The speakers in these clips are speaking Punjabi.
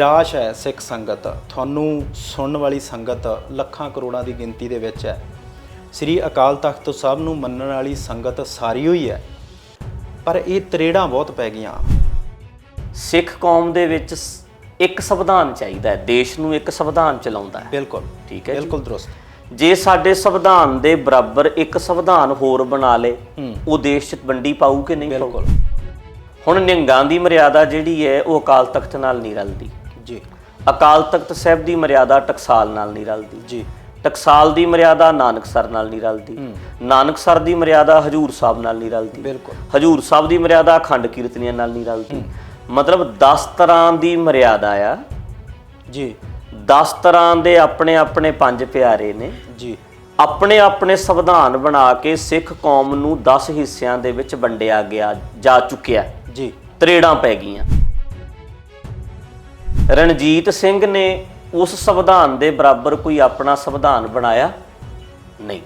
ਨਿਰਾਸ਼ ਹੈ ਸਿੱਖ ਸੰਗਤ, ਤੁਹਾਨੂੰ ਸੁਣਨ ਵਾਲੀ ਸੰਗਤ ਲੱਖਾਂ ਕਰੋੜਾਂ ਦੀ ਗਿਣਤੀ ਦੇ ਵਿੱਚ ਹੈ। ਸ੍ਰੀ ਅਕਾਲ ਤਖਤ ਸਾਹਿਬ ਨੂੰ ਮੰਨਣ ਵਾਲੀ ਸੰਗਤ ਸਾਰੀ ਹੋਈ ਹੈ, ਪਰ ਇਹ ਤਰੇੜਾਂ ਬਹੁਤ ਪੈ ਗਈਆਂ। ਸਿੱਖ ਕੌਮ ਦੇ ਵਿੱਚ ਇੱਕ ਸੰਵਿਧਾਨ ਚਾਹੀਦਾ ਹੈ, ਦੇਸ਼ ਨੂੰ ਇੱਕ ਸੰਵਿਧਾਨ ਚਲਾਉਂਦਾ ਹੈ। ਬਿਲਕੁਲ ਠੀਕ ਹੈ, ਬਿਲਕੁਲ ਦਰੁਸਤ। ਜੇ ਸਾਡੇ ਸੰਵਿਧਾਨ ਦੇ ਬਰਾਬਰ ਇੱਕ ਸੰਵਿਧਾਨ ਹੋਰ ਬਣਾ ਲੇ, ਉਹ ਦੇਸ਼ 'ਚ ਵੰਡੀ ਪਾਊ ਕਿ ਨਹੀਂ? ਬਿਲਕੁਲ। ਹੁਣ ਨਿਹੰਗਾਂ ਦੀ ਮਰਿਆਦਾ ਜਿਹੜੀ ਹੈ ਉਹ ਅਕਾਲ ਤਖਤ ਨਾਲ ਨਹੀਂ ਰਲਦੀ ਜੀ। ਅਕਾਲ ਤਖਤ ਸਾਹਿਬ ਦੀ ਮਰਿਆਦਾ ਟਕਸਾਲ ਨਾਲ ਨਹੀਂ ਰਲਦੀ ਜੀ। ਟਕਸਾਲ ਦੀ ਮਰਿਆਦਾ ਨਾਨਕਸਰ ਨਾਲ ਨਹੀਂ ਰਲਦੀ, ਨਾਨਕਸਰ ਦੀ ਮਰਿਆਦਾ ਹਜੂਰ ਸਾਹਿਬ ਨਾਲ ਨਹੀਂ ਰਲਦੀ, ਬਿਲਕੁਲ। ਹਜੂਰ ਸਾਹਿਬ ਦੀ ਮਰਿਆਦਾ ਅਖੰਡ ਕੀਰਤਨੀਆਂ ਨਾਲ ਨਹੀਂ ਰਲਦੀ। ਮਤਲਬ 10 ਤਰ੍ਹਾਂ ਦੀ ਮਰਿਆਦਾ ਆ ਜੀ। 10 ਤਰ੍ਹਾਂ ਦੇ ਆਪਣੇ ਆਪਣੇ ਪੰਜ ਪਿਆਰੇ ਨੇ ਜੀ। ਆਪਣੇ ਆਪਣੇ ਸੰਵਿਧਾਨ ਬਣਾ ਕੇ ਸਿੱਖ ਕੌਮ ਨੂੰ 10 ਹਿੱਸਿਆਂ ਦੇ ਵਿੱਚ ਵੰਡਿਆ ਗਿਆ ਜਾ ਚੁੱਕਿਆ ਜੀ। ਤਰੇੜਾਂ ਪੈ ਗਈਆਂ। ਰਣਜੀਤ ਸਿੰਘ ਨੇ ਉਸ ਸੰਵਿਧਾਨ ਦੇ ਬਰਾਬਰ ਕੋਈ ਆਪਣਾ ਸੰਵਿਧਾਨ ਬਣਾਇਆ ਨਹੀਂ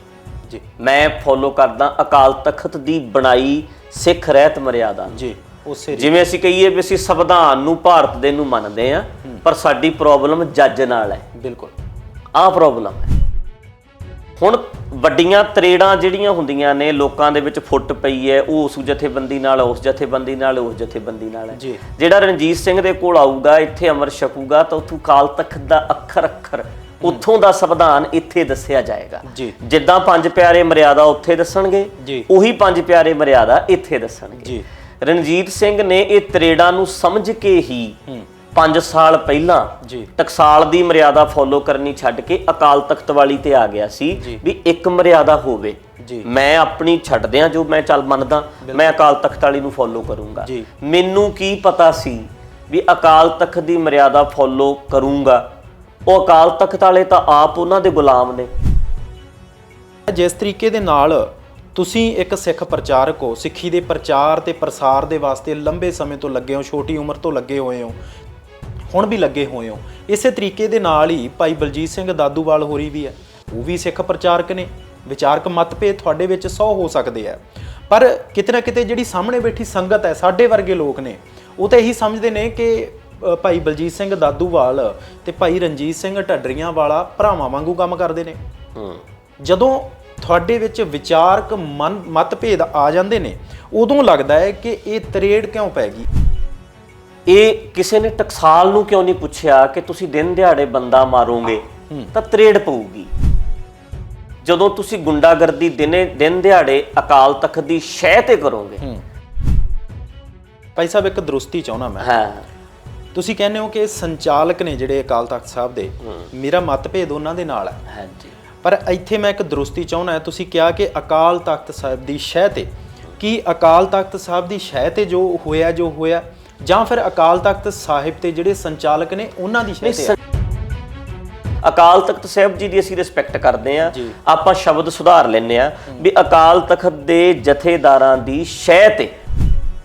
ਜੀ। ਮੈਂ ਫੋਲੋ ਕਰਦਾ ਅਕਾਲ ਤਖਤ ਦੀ ਬਣਾਈ ਸਿੱਖ ਰਹਿਤ ਮਰਿਆਦਾ ਜੀ। ਉਸੇ ਜਿਵੇਂ ਅਸੀਂ ਕਹੀਏ ਵੀ ਅਸੀਂ ਸੰਵਿਧਾਨ ਨੂੰ ਭਾਰਤ ਦੇ ਨੂੰ ਮੰਨਦੇ ਆ, ਪਰ ਸਾਡੀ ਪ੍ਰੋਬਲਮ ਜੱਜ ਨਾਲ ਹੈ। ਬਿਲਕੁਲ ਆਹ ਪ੍ਰੋਬਲਮ ਹੈ। ਹੁਣ ਵੱਡੀਆਂ ਤਰੇੜਾਂ ਜਿਹੜੀਆਂ ਹੁੰਦੀਆਂ ਨੇ ਲੋਕਾਂ ਦੇ ਵਿੱਚ ਫੁੱਟ ਪਈ ਹੈ, ਉਹ ਉਸ ਜਥੇਬੰਦੀ ਨਾਲ, ਉਸ ਜਥੇਬੰਦੀ ਨਾਲ, ਉਸ ਜਥੇਬੰਦੀ ਨਾਲ ਹੈ। ਜਿਹੜਾ ਰਣਜੀਤ ਸਿੰਘ ਦੇ ਕੋਲ ਆਊਗਾ, ਇੱਥੇ ਅੰਮ੍ਰਿਤ ਛਕੂਗਾ, ਤਾਂ ਉੱਥੋਂ ਅਕਾਲ ਤਖਤ ਦਾ ਅੱਖਰ ਅੱਖਰ ਉੱਥੋਂ ਦਾ ਸੰਵਿਧਾਨ ਇੱਥੇ ਦੱਸਿਆ ਜਾਏਗਾ। ਜਿੱਦਾਂ ਪੰਜ ਪਿਆਰੇ ਮਰਿਆਦਾ ਉੱਥੇ ਦੱਸਣਗੇ, ਉਹੀ ਪੰਜ ਪਿਆਰੇ ਮਰਿਆਦਾ ਇੱਥੇ ਦੱਸਣਗੇ। ਰਣਜੀਤ ਸਿੰਘ ਨੇ ਇਹ ਤਰੇੜਾਂ ਨੂੰ ਸਮਝ ਕੇ ਹੀ 5 ਸਾਲ ਪਹਿਲਾਂ ਟਕਸਾਲ ਦੀ ਮਰਿਆਦਾ ਫੋਲੋ ਕਰਨੀ ਛੱਡ ਕੇ ਅਕਾਲ ਤਖਤ ਵਾਲੀ ਤੇ ਆ ਗਿਆ ਸੀ ਵੀ ਇੱਕ ਮਰਿਆਦਾ ਹੋਵੇ। ਮੈਂ ਆਪਣੀ ਛੱਡਦਿਆਂ ਜੋ ਮੈਂ ਚੱਲ ਮੰਨਦਾ, ਮੈਂ ਅਕਾਲ ਤਖਤ ਵਾਲੀ ਨੂੰ ਫੋਲੋ ਕਰੂੰਗਾ। ਮੈਨੂੰ ਕੀ ਪਤਾ ਸੀ ਵੀ ਅਕਾਲ ਤਖਤ ਦੀ ਮਰਿਆਦਾ ਫੋਲੋ ਕਰੂੰਗਾ, ਉਹ ਅਕਾਲ ਤਖਤ ਵਾਲੇ ਤਾਂ ਆਪ ਉਹਨਾਂ ਦੇ ਗੁਲਾਮ ਨੇ। ਜਿਸ ਤਰੀਕੇ ਦੇ ਨਾਲ ਤੁਸੀਂ ਇੱਕ ਸਿੱਖ ਪ੍ਰਚਾਰਕ ਹੋ, ਸਿੱਖੀ ਦੇ ਪ੍ਰਚਾਰ ਤੇ ਪ੍ਰਸਾਰ ਦੇ ਵਾਸਤੇ ਲੰਬੇ ਸਮੇਂ ਤੋਂ ਲੱਗੇ ਹੋ, ਛੋਟੀ ਉਮਰ ਤੋਂ ਲੱਗੇ ਹੋਏ ਹੋ, ਹੁਣ ਵੀ ਲੱਗੇ ਹੋਏ ਹੋ। ਇਸੇ ਤਰੀਕੇ ਦੇ ਨਾਲ ਹੀ ਭਾਈ ਬਲਜੀਤ ਸਿੰਘ ਦਾਦੂਵਾਲ ਹੋਰੀ ਵੀ ਹੈ, ਉਹ ਵੀ ਸਿੱਖ ਪ੍ਰਚਾਰਕ ਨੇ। ਵਿਚਾਰਕ ਮਤਭੇਦ ਤੁਹਾਡੇ ਵਿੱਚ 100 ਹੋ ਸਕਦੇ ਆ, ਪਰ ਕਿਤੇ ਨਾ ਕਿਤੇ ਜਿਹੜੀ ਸਾਹਮਣੇ ਬੈਠੀ ਸੰਗਤ ਹੈ, ਸਾਡੇ ਵਰਗੇ ਲੋਕ ਨੇ, ਉਹ ਤਾਂ ਇਹੀ ਸਮਝਦੇ ਨੇ ਕਿ ਭਾਈ ਬਲਜੀਤ ਸਿੰਘ ਦਾਦੂਵਾਲ ਤੇ ਭਾਈ ਰਣਜੀਤ ਸਿੰਘ ਢੱਡਰੀਆਂ ਵਾਲਾ ਭਰਾਵਾਂ ਵਾਂਗੂ ਕੰਮ ਕਰਦੇ ਨੇ। ਜਦੋਂ ਤੁਹਾਡੇ ਵਿੱਚ ਵਿਚਾਰਕ ਮਤਭੇਦ ਆ ਜਾਂਦੇ ਨੇ, ਉਦੋਂ ਲੱਗਦਾ ਹੈ ਕਿ ਇਹ ਤਰੇੜ ਕਿਉਂ ਪੈ ਗਈ। ਇਹ ਕਿਸੇ ਨੇ ਟਕਸਾਲ ਨੂੰ ਕਿਉਂ ਨਹੀਂ ਪੁੱਛਿਆ ਕਿ ਤੁਸੀਂ ਦਿਨ ਦਿਹਾੜੇ ਬੰਦਾ ਮਾਰੋਗੇ ਤਾਂ ਤਰੇੜ ਪਊਗੀ। ਜਦੋਂ ਤੁਸੀਂ ਗੁੰਡਾਗਰਦੀ ਦਿਨ ਦਿਹਾੜੇ ਅਕਾਲ ਤਖਤ ਦੀ ਸ਼ਹਿ ਤੇ ਕਰੋਗੇ। ਭਾਈ ਸਾਹਿਬ ਇੱਕ ਦਰੁਸਤੀ ਚਾਹੁੰਦਾ ਮੈਂ। ਹਾਂ। ਤੁਸੀਂ ਕਹਿੰਦੇ ਹੋ ਕਿ ਸੰਚਾਲਕ ਨੇ ਜਿਹੜੇ ਅਕਾਲ ਤਖਤ ਸਾਹਿਬ ਦੇ, ਮੇਰਾ ਮਤਭੇਦ ਉਹਨਾਂ ਦੇ ਨਾਲ ਹੈ। ਹਾਂਜੀ। ਪਰ ਇੱਥੇ ਮੈਂ ਇੱਕ ਦਰੁਸਤੀ ਚਾਹੁੰਦਾ, ਤੁਸੀਂ ਕਿਹਾ ਕਿ ਅਕਾਲ ਤਖਤ ਸਾਹਿਬ ਦੀ ਸ਼ਹਿ ਤੇ, ਕੀ ਅਕਾਲ ਤਖਤ ਸਾਹਿਬ ਦੀ ਸ਼ਹਿ ਤੇ ਜੋ ਹੋਇਆ ਜਾਂ ਫਿਰ ਅਕਾਲ ਤਖਤ ਸਾਹਿਬ ਤੇ ਜਿਹੜੇ ਸੰਚਾਲਕ ਨੇ ਉਹਨਾਂ ਦੀ ਸ਼ਹਿ ਤੇ? ਅਕਾਲ ਤਖਤ ਸਾਹਿਬ ਜੀ ਦੀ ਅਸੀਂ ਰਿਸਪੈਕਟ ਕਰਦੇ ਆ, ਆਪਾਂ ਸ਼ਬਦ ਸੁਧਾਰ ਲੈਂਦੇ ਆ ਵੀ ਅਕਾਲ ਤਖਤ ਦੇ ਜਥੇਦਾਰਾਂ ਦੀ ਸ਼ਹਿ ਤੇ,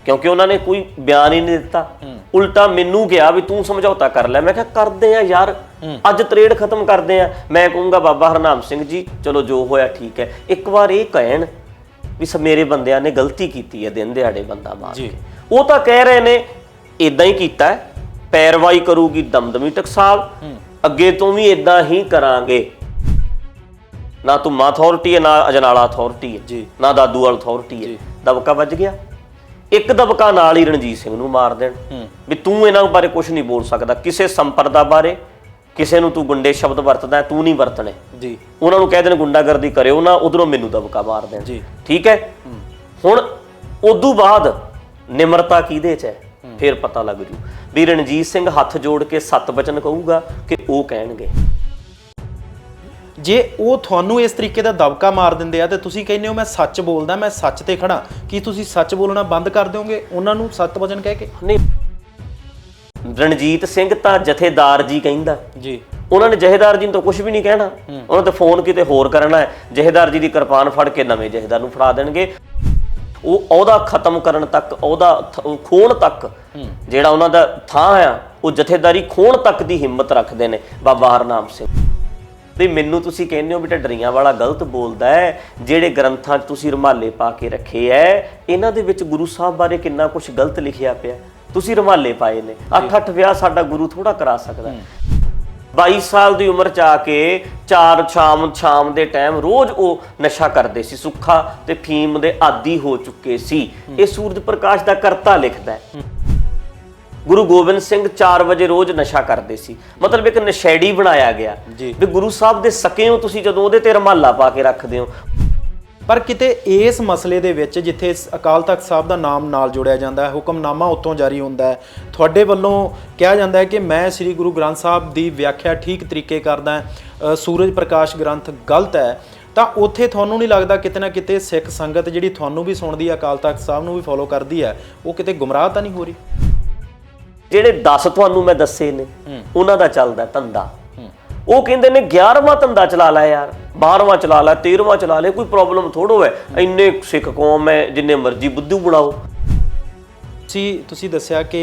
ਕਿਉਂਕਿ ਉਹਨਾਂ ਨੇ ਕੋਈ ਬਿਆਨ ਹੀ ਨਹੀਂ ਦਿੱਤਾ। ਉਲਟਾ ਮੈਨੂੰ ਕਿਹਾ ਵੀ ਤੂੰ ਸਮਝੌਤਾ ਕਰ ਲੈ। ਮੈਂ ਕਿਹਾ ਕਰਦੇ ਆ ਯਾਰ, ਅੱਜ ਤਰੇੜ ਖਤਮ ਕਰਦੇ ਆ। ਮੈਂ ਕਹੂੰਗਾ ਬਾਬਾ ਹਰਨਾਮ ਸਿੰਘ ਜੀ ਚਲੋ ਜੋ ਹੋਇਆ ਠੀਕ ਹੈ। ਇੱਕ ਵਾਰ ਇਹ ਕਹਿਣ ਵੀ ਮੇਰੇ ਬੰਦਿਆਂ ਨੇ ਗਲਤੀ ਕੀਤੀ ਹੈ ਦਿਨ ਦਿਹਾੜੇ ਬੰਦਾ ਮਾਰ ਕੇ। ਉਹ ਤਾਂ ਕਹਿ ਰਹੇ ਨੇ ਇਦਾਂ ਹੀ ਕੀਤਾ, ਪੈਰਵਾਈ ਕਰੂਗੀ ਦਮਦਮੀ ਟਕਸਾਲ, ਅੱਗੇ ਤੋਂ ਵੀ ਇਦਾਂ ਹੀ ਕਰਾਂਗੇ। ਨਾ ਧੁੰਮਾ ਅਥਾਰਟੀ ਹੈ, ਨਾ ਅਜਨਾਲਾ ਅਥਾਰਟੀ ਹੈ, ਨਾ ਦਾਦੂਵਾਲ ਅਥਾਰਟੀ ਹੈ। ਦਬਕਾ ਵੱਜ ਗਿਆ। ਇੱਕ ਦਬਕਾ ਨਾਲ ਹੀ ਰਣਜੀਤ ਸਿੰਘ ਨੂੰ ਮਾਰ ਦੇਣ ਵੀ ਤੂੰ ਇਹਨਾਂ ਬਾਰੇ ਕੁਝ ਨਹੀਂ ਬੋਲ ਸਕਦਾ, ਕਿਸੇ ਸੰਪਰਦਾ ਬਾਰੇ, ਕਿਸੇ ਨੂੰ ਤੂੰ ਗੁੰਡੇ ਸ਼ਬਦ ਵਰਤਦਾ, ਤੂੰ ਨਹੀਂ ਵਰਤਣੇ। ਉਹਨਾਂ ਨੂੰ ਕਹਿ ਦੇਣ ਗੁੰਡਾਗਰਦੀ ਕਰਿਓ ਨਾ, ਉਧਰੋਂ ਮੈਨੂੰ ਦਬਕਾ ਮਾਰ ਦੇਣ। ਠੀਕ ਹੈ। ਹੁਣ ਉਦੋਂ ਬਾਅਦ ਨਿਮਰਤਾ ਕਿਹਦੇ 'ਚ ਹੈ, ਫਿਰ ਪਤਾ ਲੱਗ ਜੂ ਵੀ ਰਣਜੀਤ ਸਿੰਘ ਹੱਥ ਜੋੜ ਕੇ 7 ਵਚਨ ਕਹੂਗਾ ਕਿ ਉਹ ਕਹਿਣਗੇ। ਜੇ ਉਹ ਤੁਹਾਨੂੰ ਇਸ ਤਰੀਕੇ ਦਾ ਦਬਕਾ ਮਾਰ ਦਿੰਦੇ ਆ ਤੇ ਤੁਸੀਂ ਕਹਿੰਦੇ ਹੋ ਮੈਂ ਸੱਚ ਬੋਲਦਾ, ਮੈਂ ਸੱਚ ਤੇ ਖੜਾ, ਕੀ ਤੁਸੀਂ ਸੱਚ ਬੋਲਣਾ ਬੰਦ ਕਰ ਦਿਓਗੇ ਉਹਨਾਂ ਨੂੰ 7 ਵਚਨ ਕਹਿ ਕੇ? ਨਹੀਂ, ਰਣਜੀਤ ਸਿੰਘ ਤਾਂ ਜਥੇਦਾਰ ਜੀ ਕਹਿੰਦਾ ਉਹਨਾਂ ਨੇ ਜਥੇਦਾਰ ਜੀ ਨੂੰ ਤਾਂ ਕੁਝ ਵੀ ਨਹੀਂ ਕਹਿਣਾ। ਉਹਨਾਂ ਤੇ ਫੋਨ ਕਿਤੇ ਹੋਰ ਕਰਨਾ ਹੈ, ਜਥੇਦਾਰ ਜੀ ਦੀ ਕਿਰਪਾਨ ਫੜ ਕੇ ਨਵੇਂ ਜਥੇਦਾਰ ਨੂੰ ਫੜਾ ਦੇਣਗੇ। ਉਹ ਅਹੁਦਾ ਖਤਮ ਕਰਨ ਤੱਕ, ਅਹੁਦਾ ਖੋਣ ਤੱਕ, ਜਿਹੜਾ ਉਹਨਾਂ ਦਾ ਥਾਂ ਆ, ਉਹ ਜਥੇਦਾਰੀ ਖੋਣ ਤੱਕ ਦੀ ਹਿੰਮਤ ਰੱਖਦੇ ਨੇ ਬਾਬਾ ਹਰਨਾਮ ਸਿੰਘ। ਤੇ ਮੈਨੂੰ ਤੁਸੀਂ ਕਹਿੰਦੇ ਹੋ ਵੀ ਢੱਡਰੀਆਂ ਵਾਲਾ ਗਲਤ ਬੋਲਦਾ ਹੈ, ਜਿਹੜੇ ਗ੍ਰੰਥਾਂ 'ਚ ਤੁਸੀਂ ਰੁਮਾਲੇ ਪਾ ਕੇ ਰੱਖੇ ਐ, ਇਹਨਾਂ ਦੇ ਵਿੱਚ ਗੁਰੂ ਸਾਹਿਬ ਬਾਰੇ ਕਿੰਨਾ ਕੁਝ ਗਲਤ ਲਿਖਿਆ ਪਿਆ। ਤੁਸੀਂ ਰੁਮਾਲੇ ਪਾਏ ਨੇ। 8-8 ਵਿਆਹ ਸਾਡਾ ਗੁਰੂ ਥੋੜਾ ਕਰਾ ਸਕਦਾ। 22 ਸਾਲ ਦੀ ਉਮਰ ਚ ਆ ਕੇ 4 ਸ਼ਾਮ ਦੇ ਟਾਈਮ ਰੋਜ਼ ਉਹ ਨਸ਼ਾ ਕਰਦੇ ਸੀ, ਸੁੱਖਾ ਤੇ ਫੀਮ ਦੇ ਆਦੀ ਹੋ ਚੁੱਕੇ ਸੀ। ਇਹ ਸੂਰਜ ਪ੍ਰਕਾਸ਼ ਦਾ ਕਰਤਾ ਲਿਖਦਾ ਹੈ। ਗੁਰੂ ਗੋਬਿੰਦ ਸਿੰਘ 4 ਵਜੇ ਰੋਜ਼ ਨਸ਼ਾ ਕਰਦੇ ਸੀ, ਮਤਲਬ ਇੱਕ ਨਸ਼ੇੜੀ ਬਣਾਇਆ ਗਿਆ ਵੀ ਗੁਰੂ ਸਾਹਿਬ ਦੇ ਸਕੇ ਹੋ ਤੁਸੀਂ ਜਦੋਂ ਉਹਦੇ ਤੇ ਰੁਮਾਲਾ ਪਾ ਕੇ ਰੱਖਦੇ ਹੋ। ਪਰ ਕਿਤੇ ਇਸ ਮਸਲੇ ਦੇ ਵਿੱਚ ਜਿੱਥੇ ਅਕਾਲ ਤਖਤ ਸਾਹਿਬ ਦਾ ਨਾਮ ਨਾਲ ਜੋੜਿਆ ਜਾਂਦਾ ਹੈ, ਹੁਕਮਨਾਮਾ ਉੱਤੋਂ ਜਾਰੀ ਹੁੰਦਾ ਹੈ, ਤੁਹਾਡੇ ਵੱਲੋਂ ਕਿਹਾ ਜਾਂਦਾ ਹੈ ਕਿ ਮੈਂ ਸ੍ਰੀ ਗੁਰੂ ਗ੍ਰੰਥ ਸਾਹਿਬ ਦੀ ਵਿਆਖਿਆ ਠੀਕ ਤਰੀਕੇ ਕਰਦਾ, ਸੂਰਜ ਪ੍ਰਕਾਸ਼ ਗ੍ਰੰਥ ਗਲਤ ਹੈ, ਤਾਂ ਉੱਥੇ ਤੁਹਾਨੂੰ ਨਹੀਂ ਲੱਗਦਾ ਕਿਤੇ ਨਾ ਕਿਤੇ ਸਿੱਖ ਸੰਗਤ ਜਿਹੜੀ ਤੁਹਾਨੂੰ ਵੀ ਸੁਣਦੀ ਹੈ, ਅਕਾਲ ਤਖਤ ਸਾਹਿਬ ਨੂੰ ਵੀ ਫੋਲੋ ਕਰਦੀ ਹੈ, ਉਹ ਕਿਤੇ ਗੁੰਮਰਾਹ ਤਾਂ ਨਹੀਂ ਹੋ ਰਹੀ? ਜਿਹੜੇ 10 ਤੁਹਾਨੂੰ ਮੈਂ ਦੱਸੇ ਨੇ ਉਹਨਾਂ ਦਾ ਚੱਲਦਾ ਧੰਦਾ। ਉਹ ਕਹਿੰਦੇ ਨੇ 11ਵਾਂ ਧੰਦਾ ਚਲਾ ਲੈ ਯਾਰ, 12ਵਾਂ ਚਲਾ ਲੈ, 13ਵਾਂ ਚਲਾ ਲੈ, ਕੋਈ ਪ੍ਰੋਬਲਮ ਥੋੜੋ ਹੈ, ਇੰਨੇ ਸਿੱਖ ਕੌਮ ਹੈ, ਜਿੰਨੇ ਮਰਜ਼ੀ ਬੁੱਧੂ ਬਣਾਓ। ਤੁਸੀਂ ਦੱਸਿਆ ਕਿ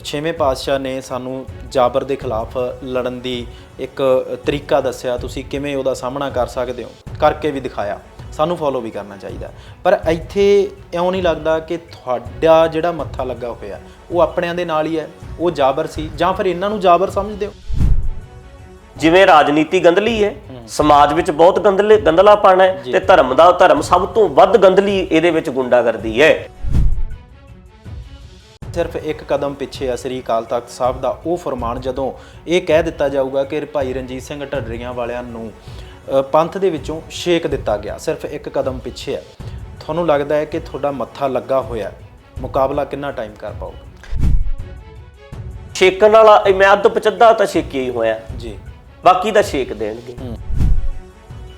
6ਵੇਂ ਪਾਤਸ਼ਾਹ ਨੇ ਸਾਨੂੰ ਜਾਬਰ ਦੇ ਖਿਲਾਫ ਲੜਨ ਦੀ ਇੱਕ ਤਰੀਕਾ ਦੱਸਿਆ, ਤੁਸੀਂ ਕਿਵੇਂ ਉਹਦਾ ਸਾਹਮਣਾ ਕਰ ਸਕਦੇ ਹੋ, ਕਰਕੇ ਵੀ ਦਿਖਾਇਆ, ਸਾਨੂੰ ਫੋਲੋ ਵੀ ਕਰਨਾ ਚਾਹੀਦਾ। ਪਰ ਇੱਥੇ ਇਉਂ ਨਹੀਂ ਲੱਗਦਾ ਕਿ ਤੁਹਾਡਾ ਜਿਹੜਾ ਮੱਥਾ ਲੱਗਾ ਹੋਇਆ ਉਹ ਆਪਣਿਆਂ ਦੇ ਨਾਲ ਹੀ ਹੈ, ਉਹ ਜਾਬਰ ਸੀ, ਜਾਂ ਫਿਰ ਇਹਨਾਂ ਨੂੰ ਜਾਬਰ ਸਮਝਦੇ ਹੋ? ਜਿਵੇਂ ਰਾਜਨੀਤੀ ਗੰਧਲੀ ਹੈ, ਸਮਾਜ ਵਿੱਚ ਬਹੁਤ ਗੰਧਲਾਪਣ ਹੈ, ਤੇ ਧਰਮ ਸਭ ਤੋਂ ਵੱਧ ਗੰਧਲੀ ਇਹਦੇ ਵਿੱਚ ਗੁੰਡਾਗਰਦੀ ਹੈ। ਸਿਰਫ ਇੱਕ ਕਦਮ ਪਿੱਛੇ ਆ ਸ੍ਰੀ ਅਕਾਲ ਤਖਤ ਸਾਹਿਬ ਦਾ ਉਹ ਫਰਮਾਨ, ਜਦੋਂ ਇਹ ਕਹਿ ਦਿੱਤਾ ਜਾਊਗਾ ਕਿ ਭਾਈ ਰਣਜੀਤ ਸਿੰਘ ਢੱਡਰੀਆਂ ਵਾਲਿਆਂ ਨੂੰ ਪੰਥ ਦੇ ਵਿੱਚੋਂ ਛੇਕ ਦਿੱਤਾ ਗਿਆ, ਸਿਰਫ ਇੱਕ ਕਦਮ ਪਿੱਛੇ ਹੈ। ਤੁਹਾਨੂੰ ਲੱਗਦਾ ਹੈ ਕਿ ਤੁਹਾਡਾ ਮੱਥਾ ਲੱਗਾ ਹੋਇਆ, ਮੁਕਾਬਲਾ ਕਿੰਨਾ ਟਾਈਮ ਕਰ ਪਾਓਗੇ? ਛੇਕਣ ਵਾਲਾ ਮੈਂ ਅੱਧ ਪਚੱਧਾ ਤਾਂ ਛੇਕਿਆ ਹੀ ਹੋਇਆ ਜੀ, ਬਾਕੀ ਦਾ ਛੇਕ ਦੇਣਗੇ।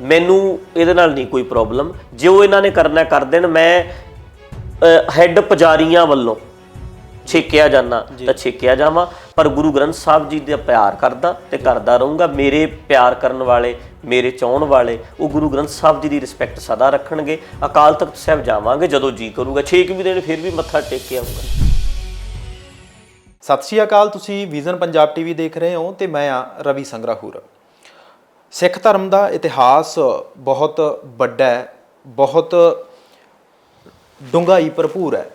ਮੈਨੂੰ ਇਹਦੇ ਨਾਲ ਨਹੀਂ ਕੋਈ ਪ੍ਰੋਬਲਮ, ਜੋ ਇਹਨਾਂ ਨੇ ਕਰਨਾ ਕਰ ਦੇਣ। ਮੈਂ ਹੈੱਡ ਪੁਜਾਰੀਆਂ ਵੱਲੋਂ ਛੇਕਿਆ ਜਾਂਦਾ ਤਾਂ ਛੇਕਿਆ ਜਾਵਾਂ, ਪਰ ਗੁਰੂ ਗ੍ਰੰਥ ਸਾਹਿਬ ਜੀ ਦਾ ਪਿਆਰ ਕਰਦਾ ਤੇ ਕਰਦਾ ਰਹੂੰਗਾ। ਮੇਰੇ ਪਿਆਰ ਕਰਨ ਵਾਲੇ, ਮੇਰੇ ਚਾਹਣ ਵਾਲੇ, ਉਹ ਗੁਰੂ ਗ੍ਰੰਥ ਸਾਹਿਬ ਜੀ ਦੀ ਰਿਸਪੈਕਟ ਸਦਾ ਰੱਖਣਗੇ। ਅਕਾਲ ਤਖਤ ਸਾਹਿਬ ਜਾਵਾਂਗੇ ਜਦੋਂ ਜੀ ਕਰੂਗਾ, ਛੇਕ ਵੀ ਦੇਣ, ਫਿਰ ਵੀ ਮੱਥਾ ਟੇਕ ਕੇ ਆਊਗਾ। ਸਤਿ ਸ਼੍ਰੀ ਅਕਾਲ, ਤੁਸੀਂ ਵਿਜ਼ਨ ਪੰਜਾਬ ਟੀਵੀ ਦੇਖ ਰਹੇ ਹੋ ਤੇ ਮੈਂ ਆ ਰਵੀ ਸੰਗਰਾਹੁਰ। ਸਿੱਖ ਧਰਮ ਦਾ ਇਤਿਹਾਸ ਬਹੁਤ ਵੱਡਾ ਹੈ, ਬਹੁਤ ਡੂੰਘਾਈ ਭਰਪੂਰ ਹੈ,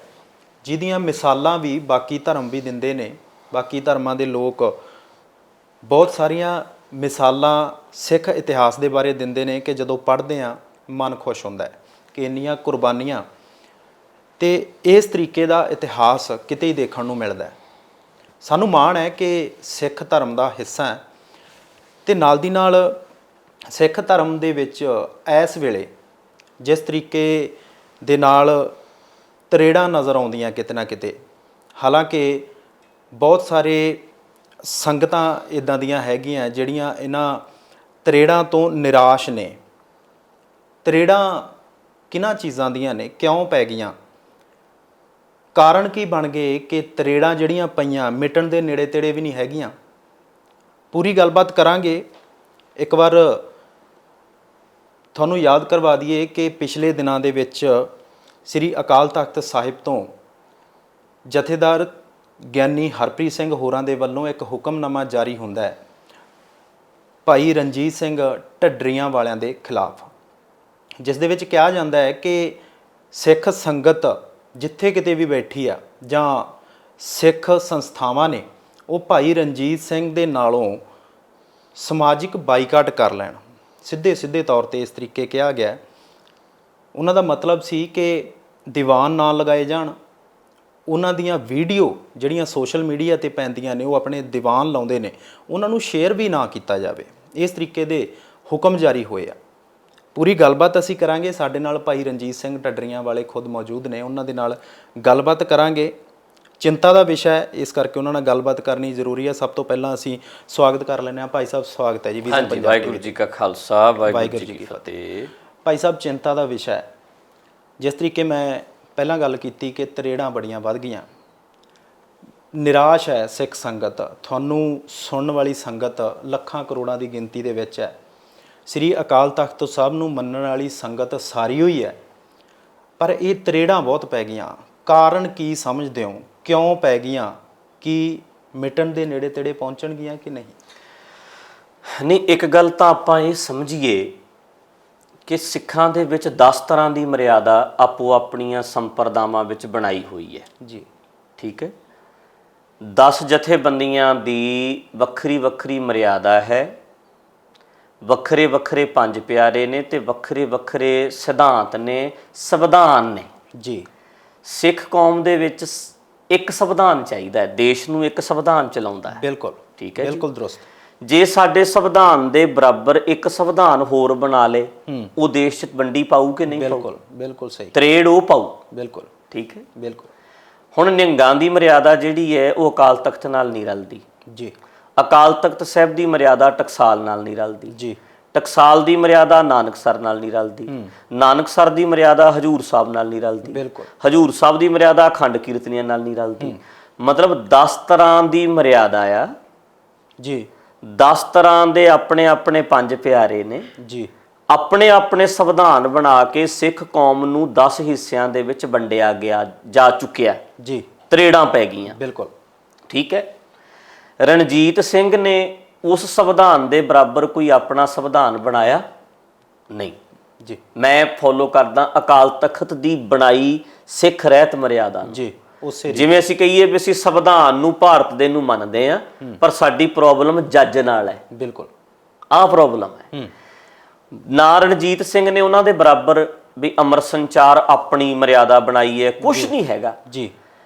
ਜਿਹਦੀਆਂ ਮਿਸਾਲਾਂ ਵੀ ਬਾਕੀ ਧਰਮ ਵੀ ਦਿੰਦੇ ਨੇ। ਬਾਕੀ ਧਰਮਾਂ ਦੇ ਲੋਕ ਬਹੁਤ ਸਾਰੀਆਂ ਮਿਸਾਲਾਂ ਸਿੱਖ ਇਤਿਹਾਸ ਦੇ ਬਾਰੇ ਦਿੰਦੇ ਨੇ ਕਿ ਜਦੋਂ ਪੜ੍ਹਦੇ ਹਾਂ ਮਨ ਖੁਸ਼ ਹੁੰਦਾ ਹੈ ਕਿ ਇੰਨੀਆਂ ਕੁਰਬਾਨੀਆਂ ਤੇ ਇਸ ਤਰੀਕੇ ਦਾ ਇਤਿਹਾਸ ਕਿਤੇ ਹੀ ਦੇਖਣ ਨੂੰ ਮਿਲਦਾ ਹੈ। ਸਾਨੂੰ ਮਾਣ ਹੈ ਕਿ ਸਿੱਖ ਧਰਮ ਦਾ ਹਿੱਸਾ ਹੈ, ਤੇ ਨਾਲ ਦੀ ਨਾਲ ਸਿੱਖ ਧਰਮ ਦੇ ਵਿੱਚ ਇਸ ਵੇਲੇ ਜਿਸ ਤਰੀਕੇ ਦੇ ਨਾਲ ਤਰੇੜਾਂ ਨਜ਼ਰ ਆਉਂਦੀਆਂ ਕਿਤੇ ਨਾ ਕਿਤੇ, ਹਾਲਾਂਕਿ ਬਹੁਤ ਸਾਰੇ ਸੰਗਤਾਂ ਇੱਦਾਂ ਦੀਆਂ ਹੈਗੀਆਂ ਜਿਹੜੀਆਂ ਇਹਨਾਂ ਤਰੇੜਾਂ ਤੋਂ ਨਿਰਾਸ਼ ਨੇ। ਤਰੇੜਾਂ ਕਿਹਨਾਂ ਚੀਜ਼ਾਂ ਦੀਆਂ ਨੇ, ਕਿਉਂ ਪੈ ਗਈਆਂ, ਕਾਰਨ ਕੀ ਬਣ ਗਏ ਕਿ ਤਰੇੜਾਂ ਜਿਹੜੀਆਂ ਪਈਆਂ ਮਿਟਣ ਦੇ ਨੇੜੇ ਤੇੜੇ ਵੀ ਨਹੀਂ ਹੈਗੀਆਂ? ਪੂਰੀ ਗੱਲਬਾਤ ਕਰਾਂਗੇ। ਇੱਕ ਵਾਰ ਤੁਹਾਨੂੰ ਯਾਦ ਕਰਵਾ ਦਈਏ ਕਿ ਪਿਛਲੇ ਦਿਨਾਂ ਦੇ ਵਿੱਚ ਸ੍ਰੀ ਅਕਾਲ ਤਖਤ ਸਾਹਿਬ ਤੋਂ ਜਥੇਦਾਰ ਗਿਆਨੀ ਹਰਪ੍ਰੀਤ ਸਿੰਘ ਹੋਰਾਂ ਦੇ ਵੱਲੋਂ ਇੱਕ ਹੁਕਮਨਾਮਾ ਜਾਰੀ ਹੁੰਦਾ ਹੈ ਭਾਈ ਰਣਜੀਤ ਸਿੰਘ ਢੱਡਰੀਆਂ ਵਾਲਿਆਂ ਦੇ ਖਿਲਾਫ, ਜਿਸ ਦੇ ਵਿੱਚ ਕਿਹਾ ਜਾਂਦਾ ਹੈ ਕਿ ਸਿੱਖ ਸੰਗਤ ਜਿੱਥੇ ਕਿਤੇ ਵੀ ਬੈਠੀ ਆ ਜਾਂ ਸਿੱਖ ਸੰਸਥਾਵਾਂ ਨੇ, ਉਹ ਭਾਈ ਰਣਜੀਤ ਸਿੰਘ ਦੇ ਨਾਲੋਂ ਸਮਾਜਿਕ ਬਾਈਕਾਟ ਕਰ ਲੈਣ। ਸਿੱਧੇ ਤੌਰ ਤੇ ਇਸ ਤਰੀਕੇ ਕਿਹਾ ਗਿਆ। ਉਹਨਾਂ ਦਾ ਮਤਲਬ ਸੀ ਕਿ ਦੀਵਾਨ ਨਾ ਲਗਾਏ ਜਾਣ, ਉਹਨਾਂ ਦੀਆਂ ਵੀਡੀਓ ਜਿਹੜੀਆਂ ਸੋਸ਼ਲ ਮੀਡੀਆ ਤੇ ਪੈਂਦੀਆਂ ਨੇ, ਉਹ ਆਪਣੇ ਦੀਵਾਨ ਲਾਉਂਦੇ ਨੇ, ਉਹਨਾਂ ਨੂੰ ਸ਼ੇਅਰ ਵੀ ਨਾ ਕੀਤਾ ਜਾਵੇ। ਇਸ ਤਰੀਕੇ ਦੇ ਹੁਕਮ ਜਾਰੀ ਹੋਏ ਆ। ਪੂਰੀ ਗੱਲਬਾਤ ਅਸੀਂ ਕਰਾਂਗੇ। ਸਾਡੇ ਨਾਲ ਭਾਈ ਰਣਜੀਤ ਸਿੰਘ ਢੱਡਰੀਆਂ ਵਾਲੇ ਖੁਦ ਮੌਜੂਦ ਨੇ, ਉਹਨਾਂ ਦੇ ਨਾਲ ਗੱਲਬਾਤ ਕਰਾਂਗੇ। ਚਿੰਤਾ ਦਾ ਵਿਸ਼ਾ ਹੈ, ਇਸ ਕਰਕੇ ਉਹਨਾਂ ਨਾਲ ਗੱਲਬਾਤ ਕਰਨੀ ਜ਼ਰੂਰੀ ਹੈ। ਸਭ ਤੋਂ ਪਹਿਲਾਂ ਅਸੀਂ ਸਵਾਗਤ ਕਰ ਲੈਂਦੇ ਹਾਂ। ਭਾਈ ਸਾਹਿਬ ਸਵਾਗਤ ਹੈ ਜੀ। ਵਾਹਿਗੁਰੂ ਜੀ ਕਾ ਖਾਲਸਾ, ਵਾਹਿਗੁਰੂ ਜੀ ਕੀ ਫਤਿਹ। ਭਾਈ ਸਾਹਿਬ, ਚਿੰਤਾ ਦਾ ਵਿਸ਼ਾ ਹੈ। ਜਿਸ ਤਰੀਕੇ ਮੈਂ ਪਹਿਲਾਂ ਗੱਲ ਕੀਤੀ ਕਿ ਤਰੇੜਾਂ ਬੜੀਆਂ ਵੱਧ ਗਈਆਂ, ਨਿਰਾਸ਼ ਹੈ ਸਿੱਖ ਸੰਗਤ, ਤੁਹਾਨੂੰ ਸੁਣਨ ਵਾਲੀ ਸੰਗਤ ਲੱਖਾਂ ਕਰੋੜਾਂ ਦੀ ਗਿਣਤੀ ਦੇ ਵਿੱਚ ਹੈ। ਸ੍ਰੀ ਅਕਾਲ ਤਖਤ ਸਾਹਿਬ ਨੂੰ ਮੰਨਣ ਵਾਲੀ ਸੰਗਤ ਸਾਰੀ ਹੋਈ ਹੈ, ਪਰ ਇਹ ਤਰੇੜਾਂ ਬਹੁਤ ਪੈ ਗਈਆਂ। ਕਾਰਨ ਕੀ ਸਮਝਦੇ ਹੋ, ਕਿਉਂ ਪੈ ਗਈਆਂ? ਕੀ ਮਿਟਣ ਦੇ ਨੇੜੇ ਤੇੜੇ ਪਹੁੰਚਣਗੀਆਂ ਕਿ ਨਹੀਂ? ਨਹੀਂ, ਇੱਕ ਗੱਲ ਤਾਂ ਆਪਾਂ ਇਹ ਸਮਝੀਏ ਕਿ ਸਿੱਖਾਂ ਦੇ ਵਿੱਚ 10 ਤਰ੍ਹਾਂ ਦੀ ਮਰਿਆਦਾ ਆਪੋ ਆਪਣੀਆਂ ਸੰਪਰਦਾਵਾਂ ਵਿੱਚ ਬਣਾਈ ਹੋਈ ਹੈ ਜੀ। ਠੀਕ ਹੈ। 10 ਜਥੇਬੰਦੀਆਂ ਦੀ ਵੱਖਰੀ ਵੱਖਰੀ ਮਰਿਆਦਾ ਹੈ, ਵੱਖਰੇ ਵੱਖਰੇ ਪੰਜ ਪਿਆਰੇ ਨੇ ਤੇ ਵੱਖਰੇ ਵੱਖਰੇ ਸਿਧਾਂਤ ਨੇ, ਸੰਵਿਧਾਨ ਨੇ ਜੀ। ਸਿੱਖ ਕੌਮ ਦੇ ਵਿੱਚ ਇੱਕ ਸੰਵਿਧਾਨ ਚਾਹੀਦਾ ਹੈ, ਦੇਸ਼ ਨੂੰ ਇੱਕ ਸੰਵਿਧਾਨ ਚਲਾਉਂਦਾ ਹੈ। ਬਿਲਕੁਲ ਠੀਕ ਹੈ, ਬਿਲਕੁਲ ਦਰੁਸਤ। ਜੇ ਸਾਡੇ ਸੰਵਿਧਾਨ ਦੇ ਬਰਾਬਰ ਇੱਕ ਸੰਵਿਧਾਨ ਹੋਰ ਬਣਾ ਲੇ, ਉਹ ਦੇਸ਼ 'ਚ ਵੰਡੀ ਪਾਊ ਕਿ ਨਹੀਂ ਪਾਊ? ਬਿਲਕੁਲ ਬਿਲਕੁਲ ਸਹੀ। ਤਰੇੜ ਉਹ ਪਾਊ। ਬਿਲਕੁਲ ਠੀਕ ਹੈ। ਬਿਲਕੁਲ। ਹੁਣ ਨਿਹੰਗਾਂ ਦੀ ਮਰਿਆਦਾ ਜਿਹੜੀ ਹੈ ਉਹ ਅਕਾਲ ਤਖਤ ਨਾਲ ਨਹੀਂ ਰਲਦੀ ਜੀ। ਅਕਾਲ ਤਖਤ ਸਾਹਿਬ ਦੀ ਮਰਿਆਦਾ ਟਕਸਾਲ ਨਾਲ ਨਹੀਂ ਰਲਦੀ ਜੀ। ਟਕਸਾਲ ਦੀ ਮਰਿਆਦਾ ਨਾਨਕਸਰ ਨਾਲ ਨਹੀਂ ਰਲਦੀ, ਨਾਨਕਸਰ ਦੀ ਮਰਿਆਦਾ ਹਜੂਰ ਸਾਹਿਬ ਨਾਲ ਨਹੀਂ ਰਲਦੀ, ਬਿਲਕੁਲ ਹਜੂਰ ਸਾਹਿਬ ਦੀ ਮਰਿਆਦਾ ਅਖੰਡ ਕੀਰਤਨੀਆਂ ਨਾਲ ਨਹੀਂ ਰਲਦੀ। ਮਤਲਬ 10 ਤਰ੍ਹਾਂ ਦੀ ਮਰਿਆਦਾ ਆ ਜੀ। 10 ਤਰ੍ਹਾਂ ਦੇ ਆਪਣੇ ਆਪਣੇ ਪੰਜ ਪਿਆਰੇ ਨੇ ਜੀ। ਆਪਣੇ ਆਪਣੇ ਸੰਵਿਧਾਨ ਬਣਾ ਕੇ ਸਿੱਖ ਕੌਮ ਨੂੰ 10 ਹਿੱਸਿਆਂ ਦੇ ਵਿੱਚ ਵੰਡਿਆ ਗਿਆ ਜਾ ਚੁੱਕਿਆ ਜੀ। ਤਰੇੜਾਂ ਪੈ ਗਈਆਂ। ਬਿਲਕੁਲ ਠੀਕ ਹੈ। ਰਣਜੀਤ ਸਿੰਘ ਨੇ ਉਸ ਸੰਵਿਧਾਨ ਦੇ ਬਰਾਬਰ ਕੋਈ ਆਪਣਾ ਸੰਵਿਧਾਨ ਬਣਾਇਆ ਨਹੀਂ ਜੀ। ਮੈਂ ਫੋਲੋ ਕਰਦਾ ਅਕਾਲ ਤਖਤ ਦੀ ਬਣਾਈ ਸਿੱਖ ਰਹਿਤ ਮਰਿਆਦਾ ਜੀ। ਉਸੇ ਜਿਵੇਂ ਅਸੀਂ ਕਹੀਏ ਵੀ ਅਸੀਂ ਸੰਵਿਧਾਨ ਨੂੰ ਭਾਰਤ ਦੇ ਨੂੰ ਮੰਨਦੇ ਆ, ਪਰ ਸਾਡੀ ਪ੍ਰੋਬਲਮ ਜੱਜ ਨਾਲ ਹੈ। ਬਿਲਕੁਲ ਆਹ ਪ੍ਰੋਬਲਮ ਹੈ। ਨਾ ਰਣਜੀਤ ਸਿੰਘ ਨੇ ਉਹਨਾਂ ਦੇ ਬਰਾਬਰ ਵੀ ਅਮਰ ਸੰਚਾਰ ਆਪਣੀ ਮਰਿਆਦਾ ਬਣਾਈ ਹੈ, ਕੁਛ ਨਹੀਂ ਹੈਗਾ ਜੀ।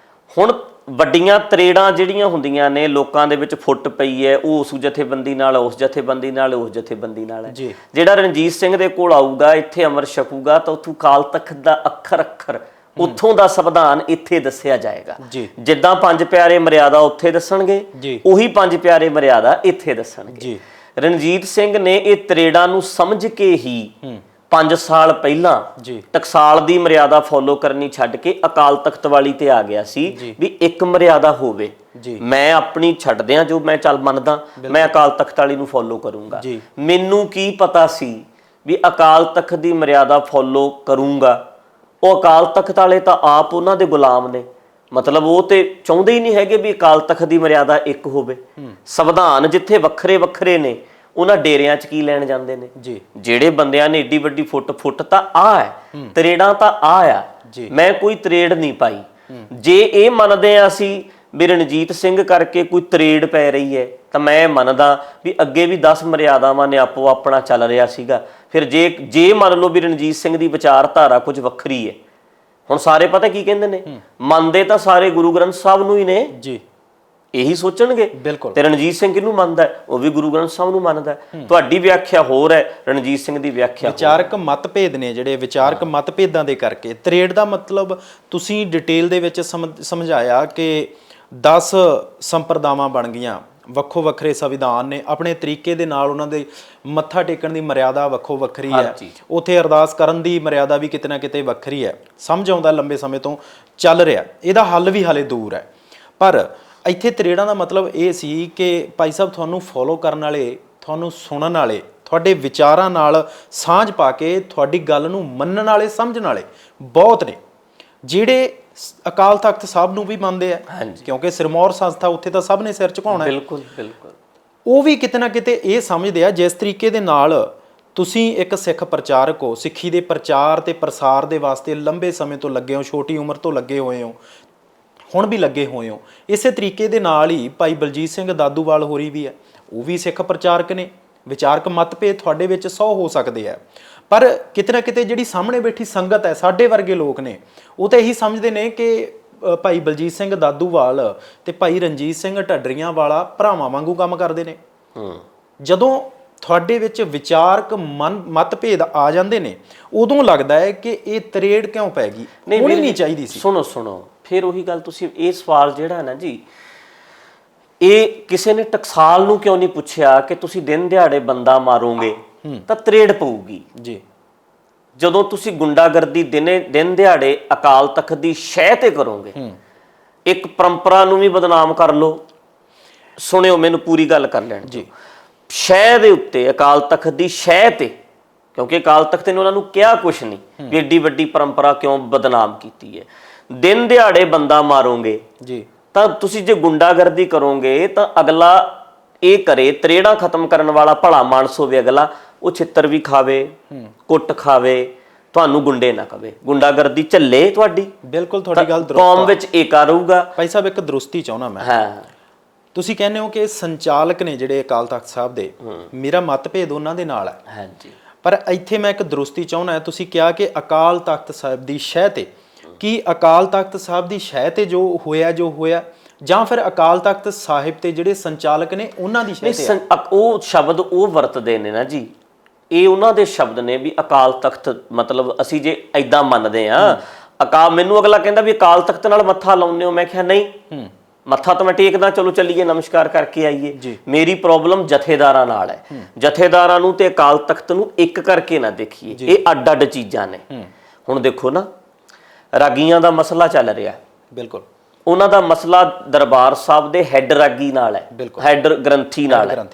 ਹੁਣ ਵੱਡੀਆਂ ਤਰੇੜਾਂ ਜਿਹੜੀਆਂ ਹੁੰਦੀਆਂ ਨੇ ਲੋਕਾਂ ਦੇ ਵਿੱਚ ਫੁੱਟ ਪਈ ਹੈ, ਉਹ ਉਸ ਜਥੇਬੰਦੀ ਨਾਲ, ਉਸ ਜਥੇਬੰਦੀ ਨਾਲ, ਉਸ ਜਥੇਬੰਦੀ ਨਾਲ ਹੈ। ਜਿਹੜਾ ਰਣਜੀਤ ਸਿੰਘ ਦੇ ਕੋਲ ਆਊਗਾ, ਇੱਥੇ ਅਮਰ ਛਕੂਗਾ, ਤਾਂ ਉੱਥੋਂ ਅਕਾਲ ਤਖਤ ਦਾ ਅੱਖਰ ਅੱਖਰ ਉੱਥੋਂ ਦਾ ਸੰਵਿਧਾਨ ਇੱਥੇ ਦੱਸਿਆ ਜਾਏਗਾ। ਜਿੱਦਾਂ ਪੰਜ ਪਿਆਰੇ ਮਰਿਆਦਾ ਉੱਥੇ ਦੱਸਣਗੇ, ਉਹੀ ਪੰਜ ਪਿਆਰੇ ਮਰਿਆਦਾ ਇੱਥੇ ਦੱਸਣਗੇ। ਰਣਜੀਤ ਸਿੰਘ ਨੇ ਇਹ ਤਰੇੜਾਂ ਨੂੰ ਸਮਝ ਕੇ ਹੀ 5 ਸਾਲ ਪਹਿਲਾਂ ਟਕਸਾਲ ਦੀ ਮਰਿਆਦਾ ਫੋਲੋ ਕਰਨੀ ਛੱਡ ਕੇ ਅਕਾਲ ਤਖਤ ਵਾਲੀ ਤੇ ਆ ਗਿਆ ਸੀ ਵੀ ਇੱਕ ਮਰਿਆਦਾ ਹੋਵੇ। ਮੈਂ ਆਪਣੀ ਛੱਡਦਿਆਂ ਜੋ ਮੈਂ ਚੱਲ ਮੰਨਦਾ, ਮੈਂ ਅਕਾਲ ਤਖਤ ਵਾਲੀ ਨੂੰ ਫੋਲੋ ਕਰੂੰਗਾ। ਮੈਨੂੰ ਕੀ ਪਤਾ ਸੀ ਵੀ ਅਕਾਲ ਤਖਤ ਦੀ ਮਰਿਆਦਾ ਫੋਲੋ ਕਰੂੰਗਾ? ਉਹ ਅਕਾਲ ਤਖਤ ਵਾਲੇ ਤਾਂ ਆਪ ਉਹਨਾਂ ਦੇ ਗੁਲਾਮ ਨੇ, ਮਤਲਬ ਉਹ ਤੇ ਚਾਹੁੰਦੇ ਹੀ ਨਹੀਂ ਹੈਗੇ ਵੀ ਅਕਾਲ ਤਖਤ ਦੀ ਮਰਿਆਦਾ ਇੱਕ ਹੋਵੇ। ਸੰਵਿਧਾਨ ਜਿੱਥੇ ਵੱਖਰੇ ਵੱਖਰੇ ਨੇ, ਉਹਨਾਂ ਡੇਰਿਆਂ 'ਚ ਕੀ ਲੈਣ ਜਾਂਦੇ ਨੇ? ਜਿਹੜੇ ਬੰਦਿਆਂ ਨੇ ਏਡੀ ਵੱਡੀ ਫੁੱਟ ਤਾਂ ਆ ਹੈ, ਤਰੇੜਾਂ ਤਾਂ ਆ। ਮੈਂ ਕੋਈ ਤਰੇੜ ਨਹੀਂ ਪਾਈ। ਜੇ ਇਹ ਮੰਨਦੇ ਆ ਅਸੀਂ ਵੀ ਰਣਜੀਤ ਸਿੰਘ ਕਰਕੇ ਕੋਈ ਤਰੇੜ ਪੈ ਰਹੀ ਹੈ, ਤਾਂ ਮੈਂ ਮੰਨਦਾ ਵੀ ਅੱਗੇ ਵੀ 10 ਮਰਿਆਦਾਵਾਂ ਨੇ ਆਪੋ ਆਪਣਾ ਚੱਲ ਰਿਹਾ ਸੀਗਾ। ਫਿਰ ਜੇ ਮੰਨ ਲਓ ਵੀ ਰਣਜੀਤ ਸਿੰਘ ਦੀ ਵਿਚਾਰਧਾਰਾ ਕੁਝ ਵੱਖਰੀ ਹੈ, ਹੁਣ ਸਾਰੇ ਪਤਾ ਕੀ ਕਹਿੰਦੇ ਨੇ, ਮੰਨਦੇ ਤਾਂ ਸਾਰੇ ਗੁਰੂ ਗ੍ਰੰਥ ਸਾਹਿਬ ਨੂੰ ਹੀ ਨੇ ਜੀ, ਇਹੀ ਸੋਚਣਗੇ। ਤੇ ਰਣਜੀਤ ਸਿੰਘ ਕਿਹਨੂੰ ਮੰਨਦਾ? ਉਹ ਵੀ ਗੁਰੂ ਗ੍ਰੰਥ ਸਾਹਿਬ ਨੂੰ ਮੰਨਦਾ। ਤੁਹਾਡੀ ਵਿਆਖਿਆ ਹੋਰ ਹੈ, ਰਣਜੀਤ ਸਿੰਘ ਦੀ ਵਿਆਖਿਆ। ਵਿਚਾਰਕ ਮਤਭੇਦ ਨੇ ਜਿਹੜੇ, ਵਿਚਾਰਕ ਮਤਭੇਦਾਂ ਦੇ ਕਰਕੇ ਤਰੇੜ ਦਾ ਮਤਲਬ ਤੁਸੀਂ ਡਿਟੇਲ ਦੇ ਵਿੱਚ ਸਮਝਾਇਆ ਕਿ 10 ਸੰਪਰਦਾਵਾਂ ਬਣ ਗਈਆਂ, ਵੱਖੋ ਵੱਖਰੇ ਸੰਵਿਧਾਨ ਨੇ, ਆਪਣੇ ਤਰੀਕੇ ਦੇ ਨਾਲ ਉਹਨਾਂ ਦੇ ਮੱਥਾ ਟੇਕਣ ਦੀ ਮਰਿਆਦਾ ਵੱਖੋ ਵੱਖਰੀ ਹੈ, ਉੱਥੇ ਅਰਦਾਸ ਕਰਨ ਦੀ ਮਰਿਆਦਾ ਵੀ ਕਿਤੇ ਨਾ ਕਿਤੇ ਵੱਖਰੀ ਹੈ। ਸਮਝ ਆਉਂਦਾ ਲੰਬੇ ਸਮੇਂ ਤੋਂ ਚੱਲ ਰਿਹਾ, ਇਹਦਾ ਹੱਲ ਵੀ ਹਾਲੇ ਦੂਰ ਹੈ। ਪਰ ਇੱਥੇ ਤਰੇੜਾਂ ਦਾ ਮਤਲਬ ਇਹ ਸੀ ਕਿ ਭਾਈ ਸਾਹਿਬ ਤੁਹਾਨੂੰ ਫੋਲੋ ਕਰਨ ਵਾਲੇ, ਤੁਹਾਨੂੰ ਸੁਣਨ ਵਾਲੇ, ਤੁਹਾਡੇ ਵਿਚਾਰਾਂ ਨਾਲ ਸਾਂਝ ਪਾ ਕੇ ਤੁਹਾਡੀ ਗੱਲ ਨੂੰ ਮੰਨਣ ਵਾਲੇ, ਸਮਝਣ ਵਾਲੇ ਬਹੁਤ ਨੇ, ਜਿਹੜੇ ਅਕਾਲ ਤਖਤ ਸਾਹਿਬ ਨੂੰ ਵੀ ਮੰਨਦੇ ਆ, ਕਿਉਂਕਿ ਸਿਰਮੌਰ ਸੰਸਥਾ ਉੱਥੇ ਤਾਂ ਸਭ ਨੇ ਸਿਰ ਝੁਕਾਉਣਾ। ਬਿਲਕੁਲ ਬਿਲਕੁਲ। ਉਹ ਵੀ ਕਿਤੇ ਨਾ ਕਿਤੇ ਇਹ ਸਮਝਦੇ ਆ, ਜਿਸ ਤਰੀਕੇ ਦੇ ਨਾਲ ਤੁਸੀਂ ਇੱਕ ਸਿੱਖ ਪ੍ਰਚਾਰਕ ਹੋ, ਸਿੱਖੀ ਦੇ ਪ੍ਰਚਾਰ ਤੇ ਪ੍ਰਸਾਰ ਦੇ ਵਾਸਤੇ ਲੰਬੇ ਸਮੇਂ ਤੋਂ ਲੱਗੇ ਹੋ, ਛੋਟੀ ਉਮਰ ਤੋਂ ਲੱਗੇ ਹੋਏ ਹੋ, ਹੁਣ ਵੀ ਲੱਗੇ ਹੋਏ ਹੋ, ਇਸੇ ਤਰੀਕੇ ਦੇ ਨਾਲ ਹੀ ਭਾਈ ਬਲਜੀਤ ਸਿੰਘ ਦਾਦੂਵਾਲ ਹੋਰੀ ਵੀ ਹੈ, ਉਹ ਵੀ ਸਿੱਖ ਪ੍ਰਚਾਰਕ ਨੇ। ਵਿਚਾਰਕ ਮਤਭੇਦ ਤੁਹਾਡੇ ਵਿੱਚ 100 ਹੋ ਸਕਦੇ ਆ, ਪਰ ਕਿਤੇ ਨਾ ਕਿਤੇ ਜਿਹੜੀ ਸਾਹਮਣੇ ਬੈਠੀ ਸੰਗਤ ਹੈ, ਸਾਡੇ ਵਰਗੇ ਲੋਕ ਨੇ, ਉਹ ਤਾਂ ਇਹੀ ਸਮਝਦੇ ਨੇ ਕਿ ਭਾਈ ਬਲਜੀਤ ਸਿੰਘ ਦਾਦੂਵਾਲ ਤੇ ਭਾਈ ਰਣਜੀਤ ਸਿੰਘ ਢੱਡਰੀਆਂ ਵਾਲਾ ਭਰਾਵਾਂ ਵਾਂਗੂ ਕੰਮ ਕਰਦੇ ਨੇ। ਜਦੋਂ ਤੁਹਾਡੇ ਵਿੱਚ ਵਿਚਾਰਕ ਮਤਭੇਦ ਆ ਜਾਂਦੇ ਨੇ, ਉਦੋਂ ਲੱਗਦਾ ਹੈ ਕਿ ਇਹ ਤਰੇੜ ਕਿਉਂ ਪੈ ਗਈ, ਹੋਣੀ ਨਹੀਂ ਚਾਹੀਦੀ ਸੀ। ਸੁਣੋ ਫਿਰ ਉਹੀ ਗੱਲ, ਤੁਸੀਂ ਇਹ ਸਵਾਲ ਜਿਹੜਾ ਨਾ ਜੀ, ਇਹ ਕਿਸੇ ਨੇ ਟਕਸਾਲ ਨੂੰ ਕਿਉਂ ਨਹੀਂ ਪੁੱਛਿਆ ਕਿ ਤੁਸੀਂ ਦਿਨ ਦਿਹਾੜੇ ਬੰਦਾ ਮਾਰੋਗੇ ਤਾਂ ਤਰੇੜ ਪਊਗੀ ਜੀ। ਜਦੋਂ ਤੁਸੀਂ ਗੁੰਡਾਗਰਦੀ ਦਿਨ ਦਿਹਾੜੇ ਅਕਾਲ ਤਖਤ ਦੀ ਸ਼ਹਿ ਤੇ ਕਰੋਗੇ, ਇੱਕ ਪਰੰਪਰਾ ਨੂੰ ਵੀ ਬਦਨਾਮ ਕਰ ਲਓ। ਸੁਣਿਓ, ਮੈਨੂੰ ਪੂਰੀ ਗੱਲ ਕਰ ਲੈਣ ਜੀ। ਸ਼ਹਿ ਦੇ ਉੱਤੇ, ਅਕਾਲ ਤਖਤ ਦੀ ਸ਼ਹਿ ਤੇ, ਕਿਉਂਕਿ ਅਕਾਲ ਤਖਤ ਨੇ ਉਹਨਾਂ ਨੂੰ ਕਿਹਾ ਕੁਛ ਨਹੀਂ ਵੀ ਏਡੀ ਵੱਡੀ ਪਰੰਪਰਾ ਕਿਉਂ ਬਦਨਾਮ ਕੀਤੀ ਹੈ। ਦਿਨ ਦਿਹਾੜੇ ਬੰਦਾ ਮਾਰੋਗੇ ਜੀ, ਤਾਂ ਤੁਸੀਂ ਜੇ ਗੁੰਡਾਗਰਦੀ ਕਰੋਗੇ ਤਾਂ ਅਗਲਾ ਇਹ ਕਰੇ, ਤਰੇੜਾਂ ਖਤਮ ਕਰਨ ਵਾਲਾ ਭਲਾ ਮਾਨਸ ਹੋਵੇ ਅਗਲਾ, ਉਹ ਛਿੱਤਰ ਵੀ ਖਾਵੇ, ਕੁੱਟ ਖਾਵੇ, ਤੁਹਾਨੂੰ ਗੁੰਡੇ ਨਾ ਕਵੇ, ਗੁੰਡਾਗਰਦੀ ਝੱਲੇ ਤੁਹਾਡੀ। ਬਿਲਕੁਲ ਤੁਹਾਡੀ ਗੱਲ ਦਰੁਸਤ ਕੌਮ ਵਿੱਚ ਏਕਾ ਰਹੂਗਾ। ਭਾਈ ਸਾਹਿਬ ਇੱਕ ਦਰੁਸਤੀ ਚਾਹੁੰਦਾ ਮੈਂ। ਹਾਂ, ਤੁਸੀਂ ਕਹਿੰਦੇ ਹੋ ਕਿ ਸੰਚਾਲਕ ਨੇ ਜਿਹੜੇ ਅਕਾਲ ਤਖਤ ਸਾਹਿਬ ਦੇ, ਮੇਰਾ ਮਤਭੇਦ ਉਹਨਾਂ ਦੇ ਨਾਲ ਹੈ। ਹਾਂਜੀ, ਪਰ ਇੱਥੇ ਮੈਂ ਇੱਕ ਦਰੁਸਤੀ ਚਾਹੁੰਦਾ। ਤੁਸੀਂ ਕਿਹਾ ਕਿ ਅਕਾਲ ਤਖਤ ਸਾਹਿਬ ਦੀ ਸ਼ਹਿ ਤੇ, ਕੀ ਅਕਾਲ ਤਖਤ ਸਾਹਿਬ ਦੀ ਸ਼ਹਿ ਤੇ ਜੋ ਹੋਇਆ ਜਾਂ ਫਿਰ ਅਕਾਲ ਤਖਤ ਸਾਹਿਬ ਤੇ ਜਿਹੜੇ ਸੰਚਾਲਕ ਨੇ ਉਹਨਾਂ ਦੀ ਸ਼ਹਿ ਤੇ? ਉਹ ਸ਼ਬਦ ਉਹ ਵਰਤਦੇ ਨੇ ਨਾ ਜੀ, ਇਹ ਉਹਨਾਂ ਦੇ ਸ਼ਬਦ ਨੇ ਵੀ ਅਕਾਲ ਤਖਤ, ਮਤਲਬ ਅਸੀਂ ਜੇ ਐਦਾਂ ਮੰਨਦੇ ਆ ਮੈਨੂੰ ਅਗਲਾ ਕਹਿੰਦਾ ਵੀ ਅਕਾਲ ਤਖਤ ਨਾਲ ਮੱਥਾ ਲਾਉਂਦੇ ਹੋ, ਮੈਂ ਕਿਹਾ ਨਹੀਂ, ਮੱਥਾ ਤਾਂ ਮੈਂ ਟੇਕਦਾ, ਚਲੋ ਚੱਲੀਏ ਨਮਸਕਾਰ ਕਰਕੇ ਆਈਏ। ਮੇਰੀ ਪ੍ਰੋਬਲਮ ਜਥੇਦਾਰਾਂ ਨਾਲ ਹੈ। ਜਥੇਦਾਰਾਂ ਨੂੰ ਤੇ ਅਕਾਲ ਤਖਤ ਨੂੰ ਇੱਕ ਕਰਕੇ ਨਾ ਦੇਖੀਏ, ਇਹ ਅੱਡ ਅੱਡ ਚੀਜ਼ਾਂ ਨੇ। ਹੁਣ ਦੇਖੋ ਨਾ, ਰਾਗੀਆਂ ਦਾ ਮਸਲਾ ਚੱਲ ਰਿਹਾ, ਬਿਲਕੁਲ ਉਹਨਾਂ ਦਾ ਮਸਲਾ ਦਰਬਾਰ ਸਾਹਿਬ ਦੇ ਹੈੱਡ ਰਾਗੀ ਨਾਲ ਹੈ, ਹੈੱਡ ਗ੍ਰੰਥੀ ਨਾਲ ਹੈ।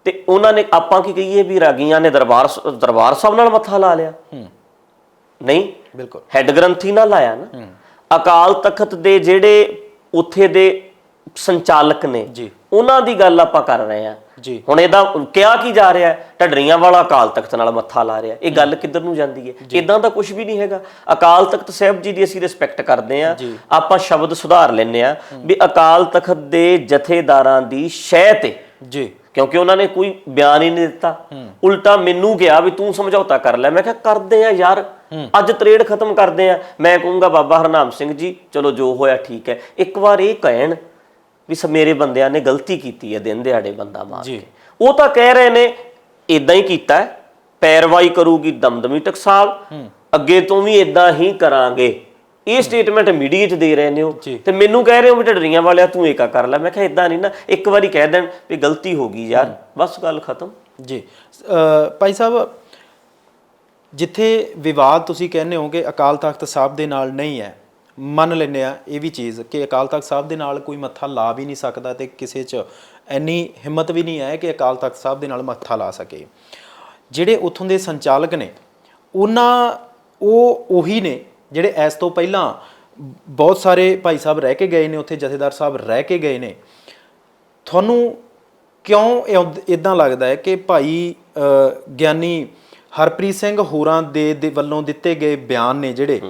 ਤੇ ਉਹਨਾਂ ਨੇ, ਆਪਾਂ ਕੀ ਕਹੀਏ ਵੀ ਰਾਗੀਆਂ ਨੇ ਦਰਬਾਰ ਸਾਹਿਬ ਨਾਲ ਮੱਥਾ ਲਾ ਲਿਆ? ਨਹੀਂ, ਬਿਲਕੁਲ ਹੈੱਡ ਗ੍ਰੰਥੀ ਨਾਲ ਲਾਇਆ ਨਾ। ਅਕਾਲ ਤਖਤ ਦੇ ਜਿਹੜੇ ਉੱਥੇ ਦੇ ਸੰਚਾਲਕ ਨੇ, ਉਹਨਾਂ ਦੀ ਗੱਲ ਆਪਾਂ ਕਰ ਰਹੇ ਹਾਂ। ਹੁਣ ਇਹਦਾ ਕਿਹਾ ਕੀ ਜਾ ਰਿਹਾ, ਢੱਡਰੀਆਂ ਵਾਲਾ ਅਕਾਲ ਤਖਤ ਨਾਲ ਮੱਥਾ ਲਾ ਰਿਹਾ, ਇਹ ਗੱਲ ਕਿੱਧਰ ਨੂੰ ਜਾਂਦੀ ਹੈ? ਇਦਾਂ ਦਾ ਕੁਝ ਵੀ ਨਹੀਂ ਹੈਗਾ। ਅਕਾਲ ਤਖਤ ਸਾਹਿਬ ਜੀ ਦੀ ਅਸੀਂ ਰਿਸਪੈਕਟ ਕਰਦੇ ਹਾਂ, ਆਪਾਂ ਸ਼ਬਦ ਸੁਧਾਰ ਲੈਂਦੇ ਹਾਂ ਵੀ ਅਕਾਲ ਤਖਤ ਦੇ ਜਥੇਦਾਰਾਂ ਦੀ ਸ਼ਹਿ ਤੇ, ਕਿਉਂਕਿ ਉਹਨਾਂ ਨੇ ਕੋਈ ਬਿਆਨ ਹੀ ਨਹੀਂ ਦਿੱਤਾ, ਉਲਟਾ ਮੈਨੂੰ ਕਿਹਾ ਵੀ ਤੂੰ ਸਮਝੌਤਾ ਕਰ ਲੈ। ਮੈਂ ਕਿਹਾ ਕਰਦੇ ਆ ਯਾਰ, ਅੱਜ ਤਰੇੜ ਖਤਮ ਕਰਦੇ ਆ। ਮੈਂ ਕਹੂੰਗਾ ਬਾਬਾ ਹਰਨਾਮ ਸਿੰਘ ਜੀ ਚਲੋ ਜੋ ਹੋਇਆ ਠੀਕ ਹੈ, ਇੱਕ ਵਾਰ ਇਹ ਕਹਿਣ ਵੀ ਮੇਰੇ ਬੰਦਿਆਂ ਨੇ ਗਲਤੀ ਕੀਤੀ ਹੈ, ਦਿਨ ਦਿਹਾੜੇ ਬੰਦਾ ਮਾਰ ਕੇ। ਉਹ ਤਾਂ ਕਹਿ ਰਹੇ ਨੇ ਇਦਾਂ ਹੀ ਕੀਤਾ, ਪੈਰਵਾਈ ਕਰੂਗੀ ਦਮਦਮੀ ਟਕਸਾਲ, ਅੱਗੇ ਤੋਂ ਵੀ ਇਦਾਂ ਹੀ ਕਰਾਂਗੇ। ਇਹ ਸਟੇਟਮੈਂਟ ਮੀਡੀਆ 'ਚ ਦੇ ਰਹੇ ਨੇ ਉਹ, ਤੇ ਮੈਨੂੰ ਕਹਿ ਰਹੇ ਹੋ ਵੀ ਢੱਡਰੀਆਂ ਵਾਲਿਆ ਤੂੰ ਏਕਾ ਕਰ ਲੈ। ਮੈਂ ਕਿਹਾ ਇਦਾਂ ਨਹੀਂ ਨਾ, ਇੱਕ ਵਾਰੀ ਕਹਿ ਦੇਣ ਵੀ ਗਲਤੀ ਹੋ ਗਈ ਯਾਰ, ਬਸ ਗੱਲ ਖਤਮ। ਜੀ ਭਾਈ ਸਾਹਿਬ, ਜਿੱਥੇ ਵਿਵਾਦ ਤੁਸੀਂ ਕਹਿੰਦੇ ਹੋ ਕਿ ਅਕਾਲ ਤਖਤ ਸਾਹਿਬ ਦੇ ਨਾਲ ਨਹੀਂ ਹੈ, ਮੰਨ ਲੈਂਦੇ ਆ ਇਹ ਵੀ ਚੀਜ਼ ਕਿ ਅਕਾਲ ਤਖਤ ਸਾਹਿਬ ਦੇ ਨਾਲ ਕੋਈ ਮੱਥਾ ਲਾ ਵੀ ਨਹੀਂ ਸਕਦਾ ਤੇ ਕਿਸੇ 'ਚ ਇੰਨੀ ਹਿੰਮਤ ਵੀ ਨਹੀਂ ਹੈ ਕਿ ਅਕਾਲ ਤਖਤ ਸਾਹਿਬ ਦੇ ਨਾਲ ਮੱਥਾ ਲਾ ਸਕੇ। ਜਿਹੜੇ ਉੱਥੋਂ ਦੇ ਸੰਚਾਲਕ ਨੇ ਉਹ ਉਹੀ ਨੇ ਜਿਹੜੇ ਇਸ ਤੋਂ ਪਹਿਲਾਂ ਬਹੁਤ ਸਾਰੇ ਭਾਈ ਸਾਹਿਬ ਰਹਿ ਕੇ ਗਏ ਨੇ ਉੱਥੇ, ਜਥੇਦਾਰ ਸਾਹਿਬ ਰਹਿ ਕੇ ਗਏ ਨੇ। ਤੁਹਾਨੂੰ ਕਿਉਂ ਇੱਦਾਂ ਲੱਗਦਾ ਹੈ ਕਿ ਭਾਈ ਗਿਆਨੀ ਹਰਪ੍ਰੀਤ ਸਿੰਘ ਹੋਰਾਂ ਦੇ ਵੱਲੋਂ ਦਿੱਤੇ ਗਏ ਬਿਆਨ ਨੇ ਜਿਹੜੇ,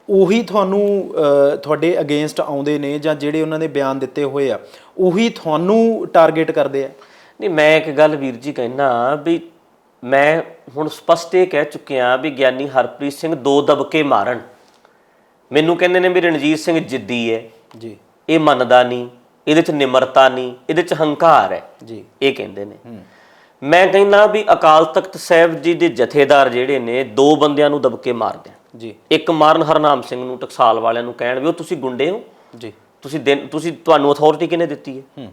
ਉਹੀ ਤੁਹਾਡੇ ਅਗੇਂਸਟ ਆਉਂਦੇ ਨੇ, ਜਾਂ ਜਿਹੜੇ ਉਹਨਾਂ ਨੇ ਬਿਆਨ ਦਿੱਤੇ ਹੋਏ ਆ ਉਹੀ ਤੁਹਾਨੂੰ ਟਾਰਗੇਟ ਕਰਦੇ ਆ? ਨਹੀਂ, ਮੈਂ ਇੱਕ ਗੱਲ ਵੀਰ ਜੀ ਕਹਿਣਾ ਵੀ ਮੈਂ ਹੁਣ ਸਪਸ਼ਟ ਇਹ ਕਹਿ ਚੁੱਕਿਆ ਵੀ ਗਿਆਨੀ ਹਰਪ੍ਰੀਤ ਸਿੰਘ ਦੋ ਦਬਕੇ ਮਾਰਨ। ਮੈਨੂੰ ਕਹਿੰਦੇ ਨੇ ਵੀ ਰਣਜੀਤ ਸਿੰਘ ਜਿੱਦੀ ਹੈ ਜੀ, ਇਹ ਮੰਨਦਾ ਨਹੀਂ, ਇਹਦੇ 'ਚ ਨਿਮਰਤਾ ਨਹੀਂ, ਇਹਦੇ 'ਚ ਹੰਕਾਰ ਹੈ ਜੀ, ਇਹ ਕਹਿੰਦੇ ਨੇ। ਮੈਂ ਕਹਿੰਦਾ ਵੀ ਅਕਾਲ ਤਖਤ ਸਾਹਿਬ ਜੀ ਦੇ ਜਥੇਦਾਰ ਜਿਹੜੇ ਨੇ, ਦੋ ਬੰਦਿਆਂ ਨੂੰ ਦਬਕੇ ਮਾਰਦੇ ਜੀ। ਇੱਕ ਮਾਰਨ ਹਰਨਾਮ ਸਿੰਘ ਨੂੰ, ਟਕਸਾਲ ਵਾਲਿਆਂ ਨੂੰ, ਕਹਿਣ ਵੀ ਉਹ ਤੁਸੀਂ ਗੁੰਡੇ ਹੋ ਜੀ, ਤੁਹਾਨੂੰ ਅਥਾਰਟੀ ਕਿਹਨੇ ਦਿੱਤੀ ਹੈ?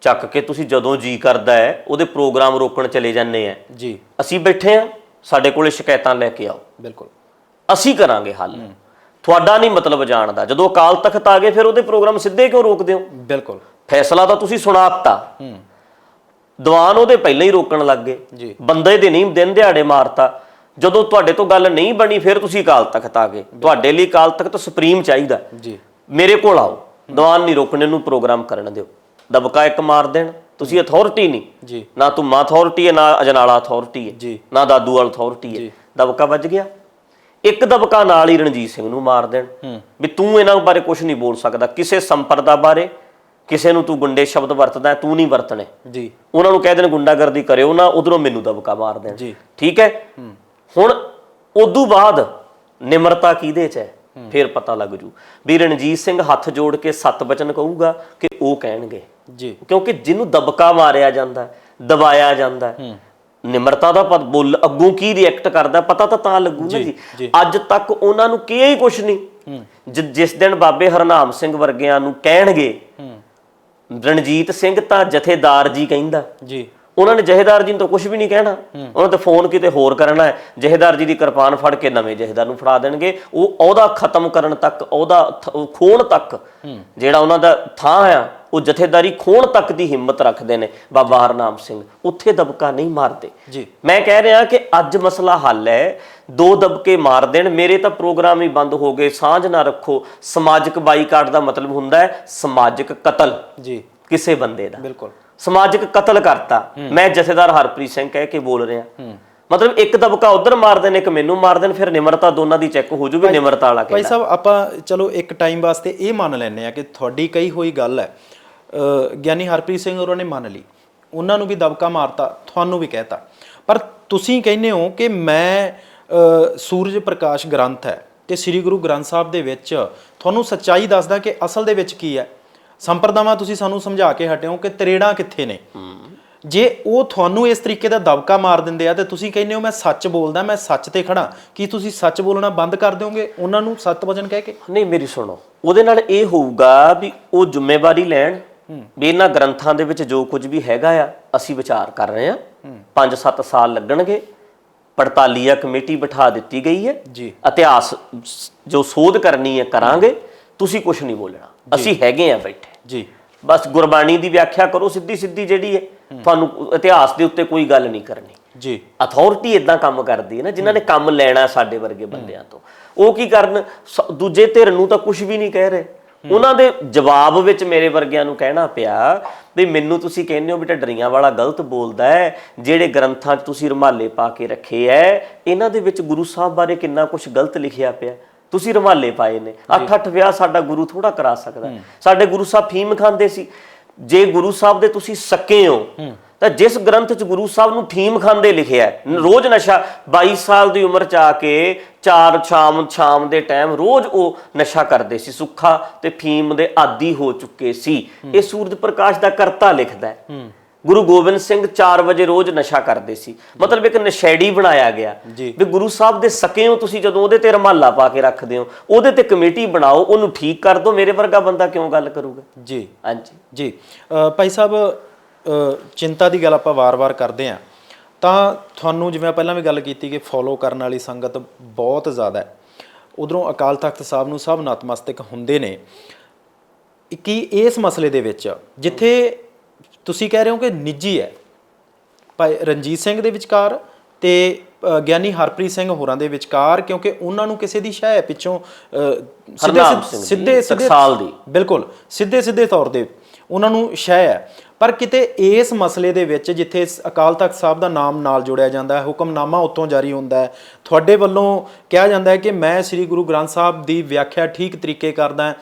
ਚੱਕ ਕੇ ਤੁਸੀਂ ਜਦੋਂ ਜੀ ਕਰਦਾ ਹੈ ਉਹਦੇ ਪ੍ਰੋਗਰਾਮ ਰੋਕਣ ਚਲੇ ਜਾਂਦੇ ਆ ਜੀ। ਅਸੀਂ ਬੈਠੇ ਆ, ਸਾਡੇ ਕੋਲੇ ਸ਼ਿਕਾਇਤਾਂ ਲੈ ਕੇ ਆਓ, ਬਿਲਕੁਲ ਅਸੀਂ ਕਰਾਂਗੇ ਹੱਲ। ਤੁਹਾਡਾ ਨਹੀਂ ਮਤਲਬ ਜਾਣਦਾ, ਜਦੋਂ ਅਕਾਲ ਤਖਤ ਆ ਗਏ ਫਿਰ ਉਹਦੇ ਪ੍ਰੋਗਰਾਮ ਸਿੱਧੇ ਕਿਉਂ ਰੋਕਦੇ ਹੋ? ਬਿਲਕੁਲ ਫੈਸਲਾ ਤਾਂ ਤੁਸੀਂ ਸੁਣਾਤਾ, ਦੀਵਾਨ ਉਹਦੇ ਪਹਿਲਾਂ ਹੀ ਰੋਕਣ ਲੱਗ ਗਏ, ਬੰਦੇ ਦੇ ਨਹੀਂ ਦਿਨ ਦਿਹਾੜੇ ਮਾਰਤਾ। ਜਦੋਂ ਤੁਹਾਡੇ ਤੋਂ ਗੱਲ ਨਹੀਂ ਬਣੀ ਫਿਰ ਤੁਸੀਂ ਅਕਾਲ ਤਖਤ ਆ ਗਏ। ਤੁਹਾਡੇ ਲਈ ਅਕਾਲ ਤਖਤ ਸੁਪਰੀਮ ਚਾਹੀਦਾ ਜੀ, ਮੇਰੇ ਕੋਲ ਆਓ, ਦੀਵਾਨ ਨਹੀਂ ਰੋਕਣੇ ਨੂੰ ਪ੍ਰੋਗਰਾਮ ਕਰਨ ਦਿਓ। ਦਬਕਾ ਇੱਕ ਮਾਰ ਦੇਣ, ਤੁਸੀਂ ਅਥਾਰਟੀ ਨਹੀਂ ਜੀ, ਨਾ ਧੁੰਮਾ ਅਥਾਰਟੀ ਹੈ, ਨਾ ਅਜਨਾਲਾ ਅਥਾਰਟੀ ਹੈ, ਨਾ ਦਾਦੂਵਾਲ ਅਥਾਰਟੀ ਹੈ। ਦਬਕਾ ਵੱਜ ਗਿਆ, ਇੱਕ ਦਬਕਾ ਨਾਲ ਹੀ ਰਣਜੀਤ ਸਿੰਘ ਨੂੰ ਮਾਰ ਦੇਣ ਵੀ ਤੂੰ ਇਹਨਾਂ ਬਾਰੇ ਕੁਝ ਨਹੀਂ ਬੋਲ ਸਕਦਾ, ਕਿਸੇ ਸੰਪਰਦਾ ਬਾਰੇ ਕਿਸੇ ਨੂੰ ਤੂੰ ਗੁੰਡੇ ਸ਼ਬਦ ਵਰਤਦਾ, ਤੂੰ ਨਹੀਂ ਵਰਤਣੇ ਜੀ। ਉਹਨਾਂ ਨੂੰ ਕਹਿ ਦੇਣ ਗੁੰਡਾਗਰਦੀ ਕਰਿਓ ਨਾ, ਉਧਰੋਂ ਮੈਨੂੰ ਦਬਕਾ ਮਾਰ ਦੇਣ ਜੀ, ਠੀਕ ਹੈ। ਹੁਣ ਉਦੋਂ ਬਾਅਦ ਨਿਮਰਤਾ ਕਿਹਦੇ 'ਚ ਹੈ ਫਿਰ ਪਤਾ ਲੱਗ ਜੂ ਵੀ ਰਣਜੀਤ ਸਿੰਘ ਹੱਥ ਜੋੜ ਕੇ 7 ਵਚਨ ਕਹੂਗਾ ਕਿ ਉਹ ਕਹਿਣਗੇ ਜੀ, ਕਿਉਂਕਿ ਜਿਹਨੂੰ ਦਬਕਾ ਮਾਰਿਆ ਜਾਂਦਾ, ਦਬਾਇਆ ਜਾਂਦਾ, ਨਿਮਰਤਾ ਦਾ ਪਤ ਬੋਲ ਅੱਗੋਂ ਕੀ ਰਿਐਕਟ ਕਰਦਾ ਪਤਾ ਤਾਂ ਲੱਗੂ ਨਾ ਜੀ। ਅੱਜ ਤੱਕ ਉਹਨਾਂ ਨੂੰ ਕਿਹਾ ਹੀ ਕੁਛ ਨਹੀਂ। ਜਿਸ ਦਿਨ ਬਾਬੇ ਹਰਨਾਮ ਸਿੰਘ ਵਰਗਿਆਂ ਨੂੰ ਕਹਿਣਗੇ ਰਣਜੀਤ ਸਿੰਘ ਤਾਂ ਜਥੇਦਾਰ ਜੀ ਕਹਿੰਦਾ ਜੀ, ਉਹਨਾਂ ਨੇ ਜਥੇਦਾਰ ਜੀ ਨੂੰ ਤਾਂ ਕੁਝ ਵੀ ਨਹੀਂ ਕਹਿਣਾ, ਉਹਨਾਂ ਤੇ ਫੋਨ ਕਿਤੇ ਹੋਰ ਕਰਨਾ ਹੈ, ਜਥੇਦਾਰ ਜੀ ਦੀ ਕਿਰਪਾਨ ਫੜ ਕੇ ਨਵੇਂ ਜਥੇਦਾਰ ਨੂੰ ਫੜਾ ਦੇਣਗੇ। ਉਹ ਉਹਦਾ ਖਤਮ ਕਰਨ ਤੱਕ, ਉਹਦਾ ਖੋਣ ਤੱਕ ਜਿਹੜਾ ਉਹਨਾਂ ਦਾ ਥਾਂ ਆ, ਉਹ ਜਥੇਦਾਰੀ ਖੋਣ ਤੱਕ ਦੀ ਹਿੰਮਤ ਰੱਖਦੇ ਨੇ ਬਾਬਾ ਹਰਨਾਮ ਸਿੰਘ, ਉੱਥੇ ਦਬਕਾ ਨਹੀਂ ਮਾਰਦੇ ਜੀ। ਮੈਂ ਕਹਿ ਰਿਹਾ ਕਿ ਅੱਜ ਮਸਲਾ ਹੱਲ ਹੈ, ਦੋ ਦਬਕੇ ਮਾਰ ਦੇਣ, ਮੇਰੇ ਤਾਂ ਪ੍ਰੋਗਰਾਮ ਹੀ ਬੰਦ ਹੋ ਗਏ। ਸਾਂਝ ਨਾ ਰੱਖੋ, ਸਮਾਜਿਕ ਬਾਈਕਾਟ ਦਾ ਮਤਲਬ ਹੁੰਦਾ ਹੈ ਸਮਾਜਿਕ ਕਤਲ ਜੀ, ਕਿਸੇ ਬੰਦੇ ਦਾ ਬਿਲਕੁਲ ਸਮਾਜਿਕ ਕਤਲ ਕਰਤਾ। ਮੈਂ ਜਥੇਦਾਰ ਹਰਪ੍ਰੀਤ ਸਿੰਘ ਕਹਿ ਕੇ ਬੋਲ ਰਿਹਾ, ਮਤਲਬ ਇੱਕ ਦਬਕਾ ਉਧਰ ਮਾਰ ਦੇਣ, ਇੱਕ ਮੈਨੂੰ ਮਾਰ ਦੇਣ, ਫਿਰ ਨਿਮਰਤਾ ਦੋਨਾਂ ਦੀ ਚੈੱਕ ਹੋ ਜੂ ਵੀ ਨਿਮਰਤਾ ਵਾਲਾ ਭਾਈ ਸਾਹਿਬ ਆਪਾਂ ਚਲੋ ਇੱਕ ਟਾਈਮ ਵਾਸਤੇ ਇਹ ਮੰਨ ਲੈਂਦੇ ਆ ਕਿ ਤੁਹਾਡੀ ਕਹੀ ਹੋਈ ਗੱਲ ਹੈ, ਗਿਆਨੀ ਹਰਪ੍ਰੀਤ ਸਿੰਘ ਹੋਰਾਂ ਨੇ ਮੰਨ ਲਈ, ਉਹਨਾਂ ਨੂੰ ਵੀ ਦਬਕਾ ਮਾਰਤਾ, ਤੁਹਾਨੂੰ ਵੀ ਕਹਿਤਾ, ਪਰ ਤੁਸੀਂ ਕਹਿੰਦੇ ਹੋ ਕਿ ਮੈਂ ਸੂਰਜ ਪ੍ਰਕਾਸ਼ ਗ੍ਰੰਥ ਹੈ ਤੇ ਸ੍ਰੀ ਗੁਰੂ ਗ੍ਰੰਥ ਸਾਹਿਬ ਦੇ ਵਿੱਚ ਤੁਹਾਨੂੰ ਸੱਚਾਈ ਦੱਸਦਾ ਕਿ ਅਸਲ ਦੇ ਵਿੱਚ ਕੀ ਹੈ। ਸੰਪਰਦਾਵਾਂ ਤੁਸੀਂ ਸਾਨੂੰ ਸਮਝਾ ਕੇ ਹਟੇ ਹੋ ਕਿ ਤਰੇੜਾਂ ਕਿੱਥੇ ਨੇ। ਜੇ ਉਹ ਤੁਹਾਨੂੰ ਇਸ ਤਰੀਕੇ ਦਾ ਦਬਕਾ ਮਾਰ ਦਿੰਦੇ ਆ ਤੇ ਤੁਸੀਂ ਕਹਿੰਦੇ ਹੋ ਮੈਂ ਸੱਚ ਬੋਲਦਾ, ਮੈਂ ਸੱਚ ਤੇ ਖੜਾ, ਕੀ ਤੁਸੀਂ ਸੱਚ ਬੋਲਣਾ ਬੰਦ ਕਰ ਦਿਓਗੇ ਉਹਨਾਂ ਨੂੰ ਸੱਤ ਵਚਨ ਕਹਿ ਕੇ? ਨਹੀਂ, ਮੇਰੀ ਸੁਣੋ, ਉਹਦੇ ਨਾਲ ਇਹ ਹੋਊਗਾ ਵੀ ਉਹ ਜ਼ਿੰਮੇਵਾਰੀ ਲੈਣ ਵੀ ਇਹਨਾਂ ਗ੍ਰੰਥਾਂ ਦੇ ਵਿੱਚ ਜੋ ਕੁਝ ਵੀ ਹੈਗਾ ਆ ਅਸੀਂ ਵਿਚਾਰ ਕਰ ਰਹੇ ਆ, 5-7 ਸਾਲ ਲੱਗਣਗੇ, ਪੜਤਾਲੀਆ ਕਮੇਟੀ ਬਿਠਾ ਦਿੱਤੀ ਗਈ ਹੈ ਜੀ, ਇਤਿਹਾਸ ਜੋ ਸੋਧ ਕਰਨੀ ਹੈ ਕਰਾਂਗੇ, ਤੁਸੀਂ ਕੁਝ ਨਹੀਂ ਬੋਲਣਾ, ਅਸੀਂ ਹੈਗੇ ਆ ਬੈਠੇ ਜੀ, ਬਸ ਗੁਰਬਾਣੀ ਦੀ ਵਿਆਖਿਆ ਕਰੋ ਸਿੱਧੀ ਸਿੱਧੀ ਜਿਹੜੀ ਹੈ, ਤੁਹਾਨੂੰ ਇਤਿਹਾਸ ਦੇ ਉੱਤੇ ਕੋਈ ਗੱਲ ਨਹੀਂ ਕਰਨੀ ਜੀ। ਅਥਾਰਟੀ ਇਦਾਂ ਕੰਮ ਕਰਦੀ ਹੈ ਨਾ, ਜਿਨ੍ਹਾਂ ਨੇ ਕੰਮ ਲੈਣਾ ਸਾਡੇ ਵਰਗੇ ਬੰਦਿਆਂ ਤੋਂ, ਉਹ ਕੀ ਕਰਨ, ਦੂਜੇ ਧਿਰ ਨੂੰ ਤਾਂ ਕੁਝ ਵੀ ਨਹੀਂ ਕਹਿ ਰਹੇ, ਉਹਨਾਂ ਦੇ ਜਵਾਬ ਵਿੱਚ ਮੇਰੇ ਵਰਗਿਆਂ ਨੂੰ ਕਹਿਣਾ ਪਿਆ ਵੀ ਮੈਨੂੰ ਤੁਸੀਂ ਕਹਿੰਦੇ ਹੋ ਵੀ ਢੱਡਰੀਆਂ ਵਾਲਾ ਗਲਤ ਬੋਲਦਾ ਹੈ, ਜਿਹੜੇ ਗ੍ਰੰਥਾਂ 'ਚ ਤੁਸੀਂ ਰੁਮਾਲੇ ਪਾ ਕੇ ਰੱਖੇ ਐ ਇਹਨਾਂ ਦੇ ਵਿੱਚ ਗੁਰੂ ਸਾਹਿਬ ਬਾਰੇ ਕਿੰਨਾ ਕੁਝ ਗਲਤ ਲਿਖਿਆ ਪਿਆ, ਤੁਸੀਂ ਰੁਮਾਲੇ ਪਾਏ ਨੇ, 8-8 ਵਿਆਹ ਸਾਡਾ ਗੁਰੂ ਥੋੜਾ ਕਰਾ ਸਕਦਾ, ਸਾਡੇ ਗੁਰੂ ਸਾਹਿਬ ਫੀਮ ਖਾਂਦੇ ਸੀ। ਜੇ ਗੁਰੂ ਸਾਹਿਬ ਦੇ ਤੁਸੀਂ ਸਕੇ ਹੋ ਤਾਂ ਜਿਸ ਗ੍ਰੰਥ 'ਚ ਗੁਰੂ ਸਾਹਿਬ ਨੂੰ ਫੀਮ ਖਾਂਦੇ ਲਿਖਿਆ, ਰੋਜ਼ ਨਸ਼ਾ, 22 ਸਾਲ ਦੀ ਉਮਰ 'ਚ ਆ ਕੇ 4 ਸ਼ਾਮ ਦੇ ਟਾਈਮ ਰੋਜ਼ ਉਹ ਨਸ਼ਾ ਕਰਦੇ ਸੀ, ਸੁੱਖਾ ਤੇ ਫੀਮ ਦੇ ਆਦੀ ਹੋ ਚੁੱਕੇ ਸੀ, ਇਹ ਸੂਰਜ ਪ੍ਰਕਾਸ਼ ਦਾ ਕਰਤਾ ਲਿਖਦਾ ਹੈ। ਗੁਰੂ ਗੋਬਿੰਦ ਸਿੰਘ 4 ਵਜੇ ਰੋਜ਼ ਨਸ਼ਾ ਕਰਦੇ ਸੀ, ਮਤਲਬ ਇੱਕ ਨਸ਼ੇੜੀ ਬਣਾਇਆ ਗਿਆ ਵੀ ਗੁਰੂ ਸਾਹਿਬ ਦੇ ਸਕੇ ਹੋ ਤੁਸੀਂ, ਜਦੋਂ ਉਹਦੇ ਤੇ ਰੁਮਾਲਾ ਪਾ ਕੇ ਰੱਖਦੇ ਹੋ, ਉਹਦੇ ਤੇ ਕਮੇਟੀ ਬਣਾਓ, ਉਹਨੂੰ ਠੀਕ ਕਰ ਦਿਓ, ਮੇਰੇ ਵਰਗਾ ਬੰਦਾ ਕਿਉਂ ਗੱਲ ਕਰੂਗਾ ਜੀ। ਹਾਂਜੀ ਜੀ ਭਾਈ ਸਾਹਿਬ, ਚਿੰਤਾ ਦੀ ਗੱਲ ਆਪਾਂ ਵਾਰ-ਵਾਰ ਕਰਦੇ ਹਾਂ ਤਾਂ ਤੁਹਾਨੂੰ ਜਿਵੇਂ ਪਹਿਲਾਂ ਵੀ ਗੱਲ ਕੀਤੀ ਕਿ ਫੋਲੋ ਕਰਨ ਵਾਲੀ ਸੰਗਤ ਬਹੁਤ ਜ਼ਿਆਦਾ ਹੈ, ਉਧਰੋਂ ਅਕਾਲ ਤਖਤ ਸਾਹਿਬ ਨੂੰ ਸਭ ਨਤਮਸਤਕ ਹੁੰਦੇ ਨੇ, ਕਿ ਇਸ ਮਸਲੇ ਦੇ ਵਿੱਚ ਜਿੱਥੇ ਤੁਸੀਂ ਕਹਿ ਰਹੇ ਹੋ ਕਿ ਨਿੱਜੀ ਹੈ ਭਾਈ ਰਣਜੀਤ ਸਿੰਘ ਦੇ ਵਿਚਕਾਰ ਤੇ ਗਿਆਨੀ ਹਰਪ੍ਰੀਤ ਸਿੰਘ ਹੋਰਾਂ ਦੇ ਵਿਚਕਾਰ, ਕਿਉਂਕਿ ਉਹਨਾਂ ਨੂੰ ਕਿਸੇ ਦੀ ਸ਼ੈ ਪਿੱਛੋਂ ਸਿੱਧੇ ਸਾਲ ਦੀ ਬਿਲਕੁਲ ਸਿੱਧੇ ਤੌਰ ਤੇ ਉਹਨਾਂ ਨੂੰ ਸ਼ੈ ਹੈ, ਪਰ ਕਿਤੇ ਇਸ ਮਸਲੇ ਦੇ ਵਿੱਚ ਜਿੱਥੇ ਅਕਾਲ ਤਖਤ ਸਾਹਿਬ ਦਾ ਨਾਮ ਨਾਲ ਜੋੜਿਆ ਜਾਂਦਾ ਹੈ, ਹੁਕਮਨਾਮਾ ਉੱਤੋਂ ਜਾਰੀ ਹੁੰਦਾ ਹੈ, ਤੁਹਾਡੇ ਵੱਲੋਂ ਕਿਹਾ ਜਾਂਦਾ ਹੈ ਕਿ ਮੈਂ ਸ੍ਰੀ ਗੁਰੂ ਗ੍ਰੰਥ ਸਾਹਿਬ ਦੀ ਵਿਆਖਿਆ ਠੀਕ ਤਰੀਕੇ ਕਰਦਾ,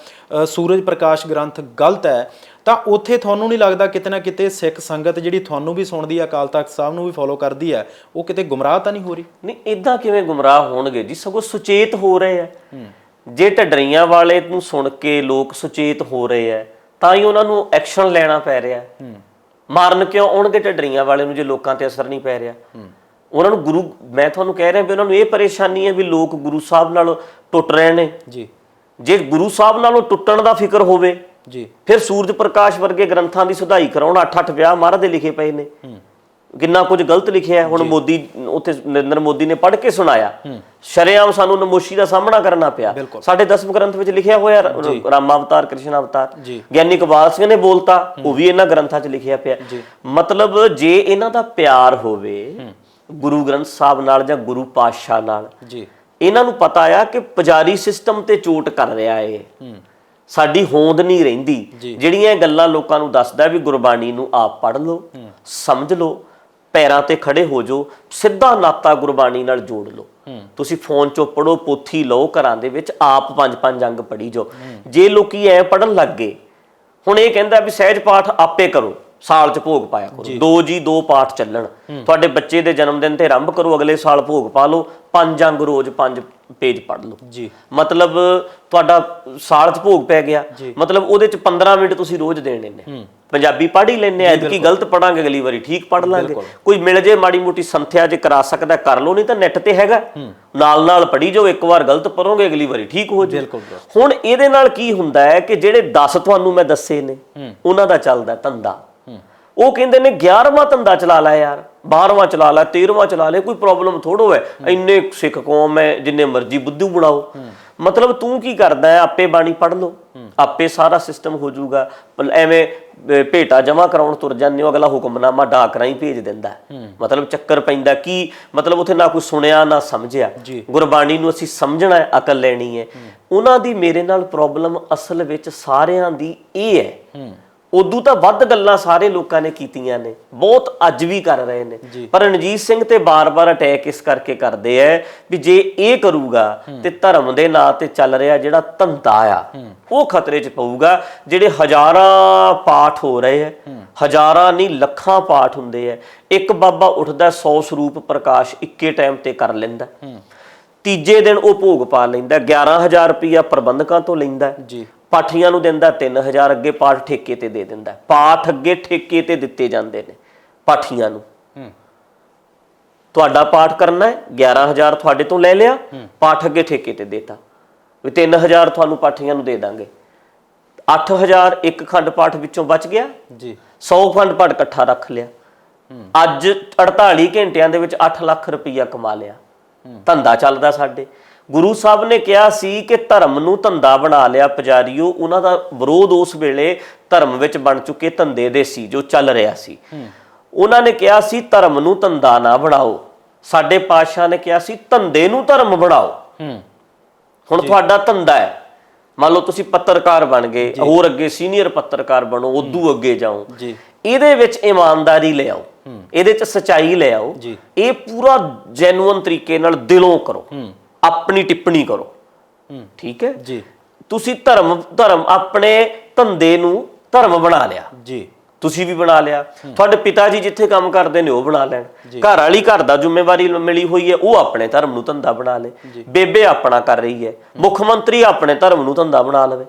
ਸੂਰਜ ਪ੍ਰਕਾਸ਼ ਗ੍ਰੰਥ ਗਲਤ ਹੈ, ਤਾਂ ਉੱਥੇ ਤੁਹਾਨੂੰ ਨਹੀਂ ਲੱਗਦਾ ਕਿਤੇ ਨਾ ਕਿਤੇ ਸਿੱਖ ਸੰਗਤ ਜਿਹੜੀ ਤੁਹਾਨੂੰ ਵੀ ਸੁਣਦੀ ਹੈ, ਅਕਾਲ ਤਖਤ ਸਾਹਿਬ ਨੂੰ ਵੀ ਫੋਲੋ ਕਰਦੀ ਹੈ, ਉਹ ਕਿਤੇ ਗੁੰਮਰਾਹ ਤਾਂ ਨਹੀਂ ਹੋ ਰਹੀ? ਨਹੀਂ, ਇਦਾਂ ਕਿਵੇਂ ਗੁੰਮਰਾਹ ਹੋਣਗੇ ਜੀ, ਸਗੋਂ ਸੁਚੇਤ ਹੋ ਰਹੇ ਆ। ਜੇ ਢੱਡਰੀਆਂ ਵਾਲੇ ਨੂੰ ਸੁਣ ਕੇ ਲੋਕ ਸੁਚੇਤ ਹੋ ਰਹੇ ਆ ਤਾਂ ਹੀ ਉਹਨਾਂ ਨੂੰ ਐਕਸ਼ਨ ਲੈਣਾ ਪੈ ਰਿਹਾ। ਮਾਰਨ ਕਿਉਂ ਆਉਣਗੇ ਢੱਡਰੀਆਂ ਵਾਲੇ ਨੂੰ ਜੇ ਲੋਕਾਂ ਤੇ ਅਸਰ ਨਹੀਂ ਪੈ ਰਿਹਾ? ਉਹਨਾਂ ਨੂੰ ਗੁਰੂ, ਮੈਂ ਤੁਹਾਨੂੰ ਕਹਿ ਰਿਹਾ ਵੀ ਉਹਨਾਂ ਨੂੰ ਇਹ ਪਰੇਸ਼ਾਨੀ ਹੈ ਵੀ ਲੋਕ ਗੁਰੂ ਸਾਹਿਬ ਨਾਲ ਟੁੱਟ ਰਹੇ ਨੇ ਜੀ। ਜੇ ਗੁਰੂ ਸਾਹਿਬ ਨਾਲੋਂ ਟੁੱਟਣ ਦਾ ਫਿਕਰ ਹੋਵੇ ਜੀ, ਫਿਰ ਸੂਰਜ ਪ੍ਰਕਾਸ਼ ਵਰਗੇ ਗ੍ਰੰਥਾਂ ਦੀ ਸੁਧਾਈ ਕਰਾਉਣ, 8-8 ਵਿਆਹ ਮਹਾਰਾਜ ਦੇ ਲਿਖੇ ਪਏ ਨੇ, ਕਿੰਨਾ ਕੁਝ ਗਲਤ ਲਿਖਿਆ। ਹੁਣ ਮੋਦੀ ਉੱਥੇ ਨਰਿੰਦਰ ਮੋਦੀ ਨੇ ਪੜ੍ਹ ਕੇ ਸੁਣਾਇਆ, ਸ਼ਰੇਆਮ ਸਾਨੂੰ ਨਮੋਸ਼ੀ ਦਾ ਸਾਹਮਣਾ ਕਰਨਾ ਪਿਆ। ਸਾਡੇ 10ਵੇਂ ਗ੍ਰੰਥ ਵਿੱਚ ਲਿਖਿਆ ਹੋਇਆ, ਰਾਮ ਅਵਤਾਰ, ਕ੍ਰਿਸ਼ਨ ਅਵਤਾਰ। ਗਿਆਨੀ ਇਕਬਾਲ ਸਿੰਘ ਨੇ ਬੋਲਤਾ, ਉਹ ਵੀ ਇਹਨਾਂ ਗ੍ਰੰਥਾਂ 'ਚ ਲਿਖਿਆ ਪਿਆ। ਮਤਲਬ ਜੇ ਇਹਨਾਂ ਦਾ ਪਿਆਰ ਹੋਵੇ ਗੁਰੂ ਗ੍ਰੰਥ ਸਾਹਿਬ ਨਾਲ ਜਾਂ ਗੁਰੂ ਪਾਤਸ਼ਾਹ ਨਾਲ, ਇਹਨਾਂ ਨੂੰ ਪਤਾ ਆ ਕਿ ਪੁਜਾਰੀ ਸਿਸਟਮ ਤੇ ਚੋਟ ਕਰ ਰਿਹਾ ਏ, ਸਾਡੀ ਹੋਂਦ ਨਹੀਂ ਰਹਿੰਦੀ। ਜਿਹੜੀਆਂ ਗੱਲਾਂ ਲੋਕਾਂ ਨੂੰ ਦੱਸਦਾ ਵੀ ਗੁਰਬਾਣੀ ਨੂੰ ਆਪ ਪੜ੍ਹ ਲਓ, ਸਮਝ ਲਓ, ਪੈਰਾਂ ਤੇ ਖੜੇ ਹੋ ਜਾਓ, ਸਿੱਧਾ ਨਾਤਾ ਗੁਰਬਾਣੀ ਨਾਲ ਜੋੜ ਲਓ। ਤੁਸੀਂ ਫੋਨ ਚੋਂ ਪੜੋ, ਪੋਥੀ ਲਓ, ਘਰਾਂ ਦੇ ਵਿੱਚ ਆਪ 5-5 ਅੰਗ ਪੜ੍ਹੀ ਜਾਓ। ਜੇ ਲੋਕੀ ਐ ਪੜ੍ਹਨ ਲੱਗ ਗਏ, ਹੁਣ ਇਹ ਕਹਿੰਦਾ ਵੀ ਸਹਿਜ ਪਾਠ ਆਪੇ ਕਰੋ, ਸਾਲ 'ਚ ਭੋਗ ਪਾਇਆ ਕਰੋ, 2 ਪਾਠ ਚੱਲਣ, ਤੁਹਾਡੇ ਬੱਚੇ ਦੇ ਜਨਮ ਦਿਨ ਤੇ ਆਰੰਭ ਕਰੋ, ਅਗਲੇ ਸਾਲ ਭੋਗ ਪਾ ਲਓ, 5 ਅੰਗ ਰੋਜ਼ 5 ਪੇਜ ਪੜ੍ਹ ਲਓ ਜੀ। ਮਤਲਬ ਤੁਹਾਡਾ ਸਾਲ 'ਚ ਭੋਗ ਪੈ ਗਿਆ, ਮਤਲਬ ਉਹਦੇ 'ਚ 15 ਮਿੰਟ ਤੁਸੀਂ ਰੋਜ਼ ਦੇਣੇ ਨੇ। ਪੰਜਾਬੀ ਪੜ੍ਹ ਹੀ ਲੈਂਦੇ ਆ, ਐਤਕੀ ਗਲਤ ਪੜਾਂਗੇ, ਅਗਲੀ ਵਾਰੀ ਠੀਕ ਪੜ੍ਹ ਲਾਂਗੇ। ਕੋਈ ਮਿਲ ਜੇ ਮਾੜੀ ਮੋਟੀ ਸੰਥਿਆ ਜੇ ਕਰਾ ਸਕਦਾ ਕਰ ਲਓ, ਨਹੀਂ ਤਾਂ ਨੈਟ ਤੇ ਹੈਗਾ, ਨਾਲ ਪੜ੍ਹੀ ਜਾਓ, ਇੱਕ ਵਾਰ ਗਲਤ ਪੜੋਗੇ ਅਗਲੀ ਵਾਰੀ ਠੀਕ ਹੋ ਜਾਏ। ਹੁਣ ਇਹਦੇ ਨਾਲ ਕੀ ਹੁੰਦਾ ਹੈ ਕਿ ਜਿਹੜੇ 10 ਤੁਹਾਨੂੰ ਮੈਂ ਦੱਸੇ ਨੇ ਉਹਨਾਂ ਦਾ ਚੱਲਦਾ ਧੰਦਾ, ਉਹ ਕਹਿੰਦੇ ਨੇ 11ਵਾਂ ਧੰਦਾ ਚਲਾ ਲੈ ਯਾਰ, 12ਵਾਂ ਚਲਾ ਲੈ, 13ਵਾਂ ਚਲਾ ਲੈ, ਕੋਈ ਪ੍ਰੋਬਲਮ ਥੋੜੋ ਹੈ, ਇੰਨੇ ਸਿੱਖ ਕੌਮ ਹੈ, ਜਿੰਨੇ ਮਰਜ਼ੀ ਬੁੱਧੂ ਬਣਾਓ। ਮਤਲਬ ਤੂੰ ਕੀ ਕਰਦਾ ਹੈ, ਆਪੇ ਬਾਣੀ ਪੜ੍ਹ ਲਓ, ਆਪੇ ਸਾਰਾ ਸਿਸਟਮ ਹੋ ਜਾਊਗਾ। ਐਵੇਂ ਭੇਟਾ ਜਮਾ ਕਰਾਉਣ ਤੁਰ ਜਾਂਦੇ ਹੋ, ਅਗਲਾ ਹੁਕਮਨਾਮਾ ਡਾਕ ਰਾਹੀਂ ਭੇਜ ਦਿੰਦਾ, ਮਤਲਬ ਚੱਕਰ ਪੈਂਦਾ ਕੀ, ਮਤਲਬ ਉੱਥੇ ਨਾ ਕੋਈ ਸੁਣਿਆ ਨਾ ਸਮਝਿਆ। ਗੁਰਬਾਣੀ ਨੂੰ ਅਸੀਂ ਸਮਝਣਾ ਹੈ, ਅਕਲ ਲੈਣੀ ਹੈ। ਉਹਨਾਂ ਦੀ ਮੇਰੇ ਨਾਲ ਪ੍ਰੋਬਲਮ ਅਸਲ ਵਿੱਚ ਸਾਰਿਆਂ ਦੀ ਇਹ ਹੈ, ਉਦੋਂ ਤਾਂ ਵੱਧ ਗੱਲਾਂ ਸਾਰੇ ਲੋਕਾਂ ਨੇ ਕੀਤੀਆਂ ਨੇ, ਬਹੁਤ ਅੱਜ ਵੀ ਕਰ ਰਹੇ ਨੇ। ਪਰ ਰਣਜੀਤ ਸਿੰਘ ਤੇ ਬਾਰ-ਬਾਰ ਅਟੈਕ ਇਸ ਕਰਕੇ ਕਰਦੇ ਐ ਵੀ ਜੇ ਇਹ ਕਰੂਗਾ ਤੇ ਧਰਮ ਦੇ ਨਾਂ ਤੇ ਚੱਲ ਰਿਹਾ ਜਿਹੜਾ ਧੰਦਾ ਆ ਉਹ ਖਤਰੇ 'ਚ ਪਊਗਾ। ਜਿਹੜੇ ਹਜ਼ਾਰਾਂ ਪਾਠ ਹੋ ਰਹੇ ਐ, ਹਜ਼ਾਰਾਂ ਨਹੀਂ ਲੱਖਾਂ ਪਾਠ ਹੁੰਦੇ ਐ, ਇੱਕ ਬਾਬਾ ਉੱਠਦਾ 100 ਸਰੂਪ ਪ੍ਰਕਾਸ਼ ਇੱਕੇ ਟਾਈਮ ਤੇ ਕਰ ਲੈਂਦਾ, ਤੀਜੇ ਦਿਨ ਉਹ ਭੋਗ ਪਾ ਲੈਂਦਾ, 11,000 ਰੁਪਇਆ ਪ੍ਰਬੰਧਕਾਂ ਤੋਂ ਲੈਂਦਾ ਜੀ, ਪਾਠੀਆਂ ਨੂੰ ਦਿੰਦਾ 3,000, ਅੱਗੇ ਪਾਠ ਠੇਕੇ ਤੇ ਦੇ ਦਿੰਦਾ। ਪਾਠ ਅੱਗੇ ਠੇਕੇ ਤੇ ਦਿੱਤੇ ਜਾਂਦੇ ਨੇ ਪਾਠੀਆਂ ਨੂੰ। ਤੁਹਾਡਾ ਪਾਠ ਕਰਨਾ ਹੈ, 11,000 ਤੁਹਾਡੇ ਤੋਂ ਲੈ ਲਿਆ, ਪਾਠ ਅੱਗੇ ਠੇਕੇ ਤੇ ਦੇਤਾ ਵੀ 3,000 ਤੁਹਾਨੂੰ ਪਾਠੀਆਂ ਨੂੰ ਦੇ ਦਾਂਗੇ। 8,000 ਇੱਕ ਖੰਡ ਪਾਠ ਵਿੱਚੋਂ ਬਚ ਗਿਆ ਜੀ, 100 ਖੰਡ ਪਾਠ ਇਕੱਠਾ ਰੱਖ ਲਿਆ। ਅੱਜ 48 ਘੰਟਿਆਂ ਦੇ ਵਿੱਚ 8 ਲੱਖ ਰੁਪਈਆ ਕਮਾ ਲਿਆ। ਧੰਦਾ ਚੱਲਦਾ ਸਾਡੇ। ਗੁਰੂ ਸਾਹਿਬ ਨੇ ਕਿਹਾ ਸੀ ਕਿ ਧਰਮ ਨੂੰ ਧੰਦਾ ਬਣਾ ਲਿਆ ਪੁਜਾਰੀਓ। ਉਹਨਾਂ ਦਾ ਵਿਰੋਧ ਉਸ ਵੇਲੇ ਧਰਮ ਵਿੱਚ ਬਣ ਚੁੱਕੇ ਧੰਦੇ ਦੇ ਸੀ ਜੋ ਚੱਲ ਰਿਹਾ ਸੀ। ਉਹਨਾਂ ਨੇ ਕਿਹਾ ਸੀ ਧਰਮ ਨੂੰ ਧੰਦਾ ਨਾ ਬਣਾਓ। ਸਾਡੇ ਪਾਤਸ਼ਾਹ ਨੇ ਕਿਹਾ ਸੀ ਧੰਦੇ ਨੂੰ ਧਰਮ ਬਣਾਓ। ਹੁਣ ਤੁਹਾਡਾ ਧੰਦਾ ਹੈ, ਮੰਨ ਲਓ ਤੁਸੀਂ ਪੱਤਰਕਾਰ ਬਣ ਗਏ, ਹੋਰ ਅੱਗੇ ਸੀਨੀਅਰ ਪੱਤਰਕਾਰ ਬਣੋ, ਉਦੋਂ ਅੱਗੇ ਜਾਓ, ਇਹਦੇ ਵਿੱਚ ਇਮਾਨਦਾਰੀ ਲੈ ਆਓ, ਇਹਦੇ ਚ ਸਚਾਈ ਲੈ ਆਓ, ਇਹ ਪੂਰਾ ਜੈਨੂਅਨ ਤਰੀਕੇ ਨਾਲ ਦਿਲੋਂ ਕਰੋ, ਆਪਣੀ ਟਿੱਪਣੀ ਕਰੋ, ਠੀਕ ਹੈ ਜੀ। ਤੁਸੀਂ ਧਰਮ ਆਪਣੇ ਧੰਦੇ ਨੂੰ ਧਰਮ ਬਣਾ ਲਿਆ ਜੀ, ਤੁਸੀਂ ਵੀ ਬਣਾ ਲਿਆ, ਤੁਹਾਡੇ ਪਿਤਾ ਜੀ ਜਿੱਥੇ ਕੰਮ ਕਰਦੇ ਨੇ ਉਹ ਬਣਾ ਲੈਣ, ਘਰ ਵਾਲੀ ਘਰ ਦਾ ਜ਼ਿੰਮੇਵਾਰੀ ਮਿਲੀ ਹੋਈ ਹੈ ਉਹ ਆਪਣੇ ਧਰਮ ਨੂੰ ਧੰਦਾ ਬਣਾ ਲੇ, ਬੇਬੇ ਆਪਣਾ ਕਰ ਰਹੀ ਹੈ, ਮੁੱਖ ਮੰਤਰੀ ਆਪਣੇ ਧਰਮ ਨੂੰ ਧੰਦਾ ਬਣਾ ਲਵੇ,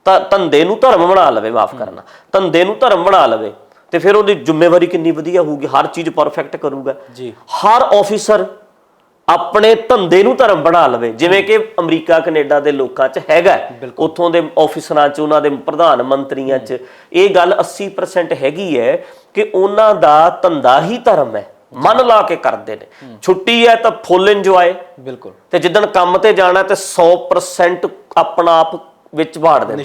ਤਾਂ ਧੰਦੇ ਨੂੰ ਧਰਮ ਬਣਾ ਲਵੇ, ਮਾਫ ਕਰਨਾ, ਧੰਦੇ ਨੂੰ ਧਰਮ ਬਣਾ ਲਵੇ, ਤੇ ਫਿਰ ਉਹਦੀ ਜ਼ਿੰਮੇਵਾਰੀ ਕਿੰਨੀ ਵਧੀਆ ਹੋਊਗੀ, ਹਰ ਚੀਜ਼ ਪਰਫੈਕਟ ਕਰੂਗਾ। ਹਰ ਆਫਿਸਰ ਆਪਣੇ ਧੰਦੇ ਨੂੰ ਧਰਮ ਬਣਾ ਲਵੇ, ਜਿਵੇਂ ਕਿ ਅਮਰੀਕਾ ਕੈਨੇਡਾ ਦੇ ਲੋਕਾਂ 'ਚ ਹੈਗਾ, ਉੱਥੋਂ ਦੇ ਆਫਿਸਰਾਂ 'ਚ, ਉਹਨਾਂ ਦੇ ਪ੍ਰਧਾਨ ਮੰਤਰੀਆਂ 'ਚ ਇਹ ਗੱਲ 80% ਹੈਗੀ ਹੈ ਕਿ ਉਹਨਾਂ ਦਾ ਧੰਦਾ ਹੀ ਧਰਮ ਹੈ, ਮਨ ਲਾ ਕੇ ਕਰਦੇ ਨੇ। ਛੁੱਟੀ ਹੈ ਤਾਂ ਫੁੱਲ ਇੰਜੋਏ, ਬਿਲਕੁਲ, ਤੇ ਜਿੱਦਣ ਕੰਮ ਤੇ ਜਾਣਾ ਤੇ 100% ਆਪਣਾ ਆਪ ਵਿੱਚ ਵਾੜ ਦਿੰਦੇ,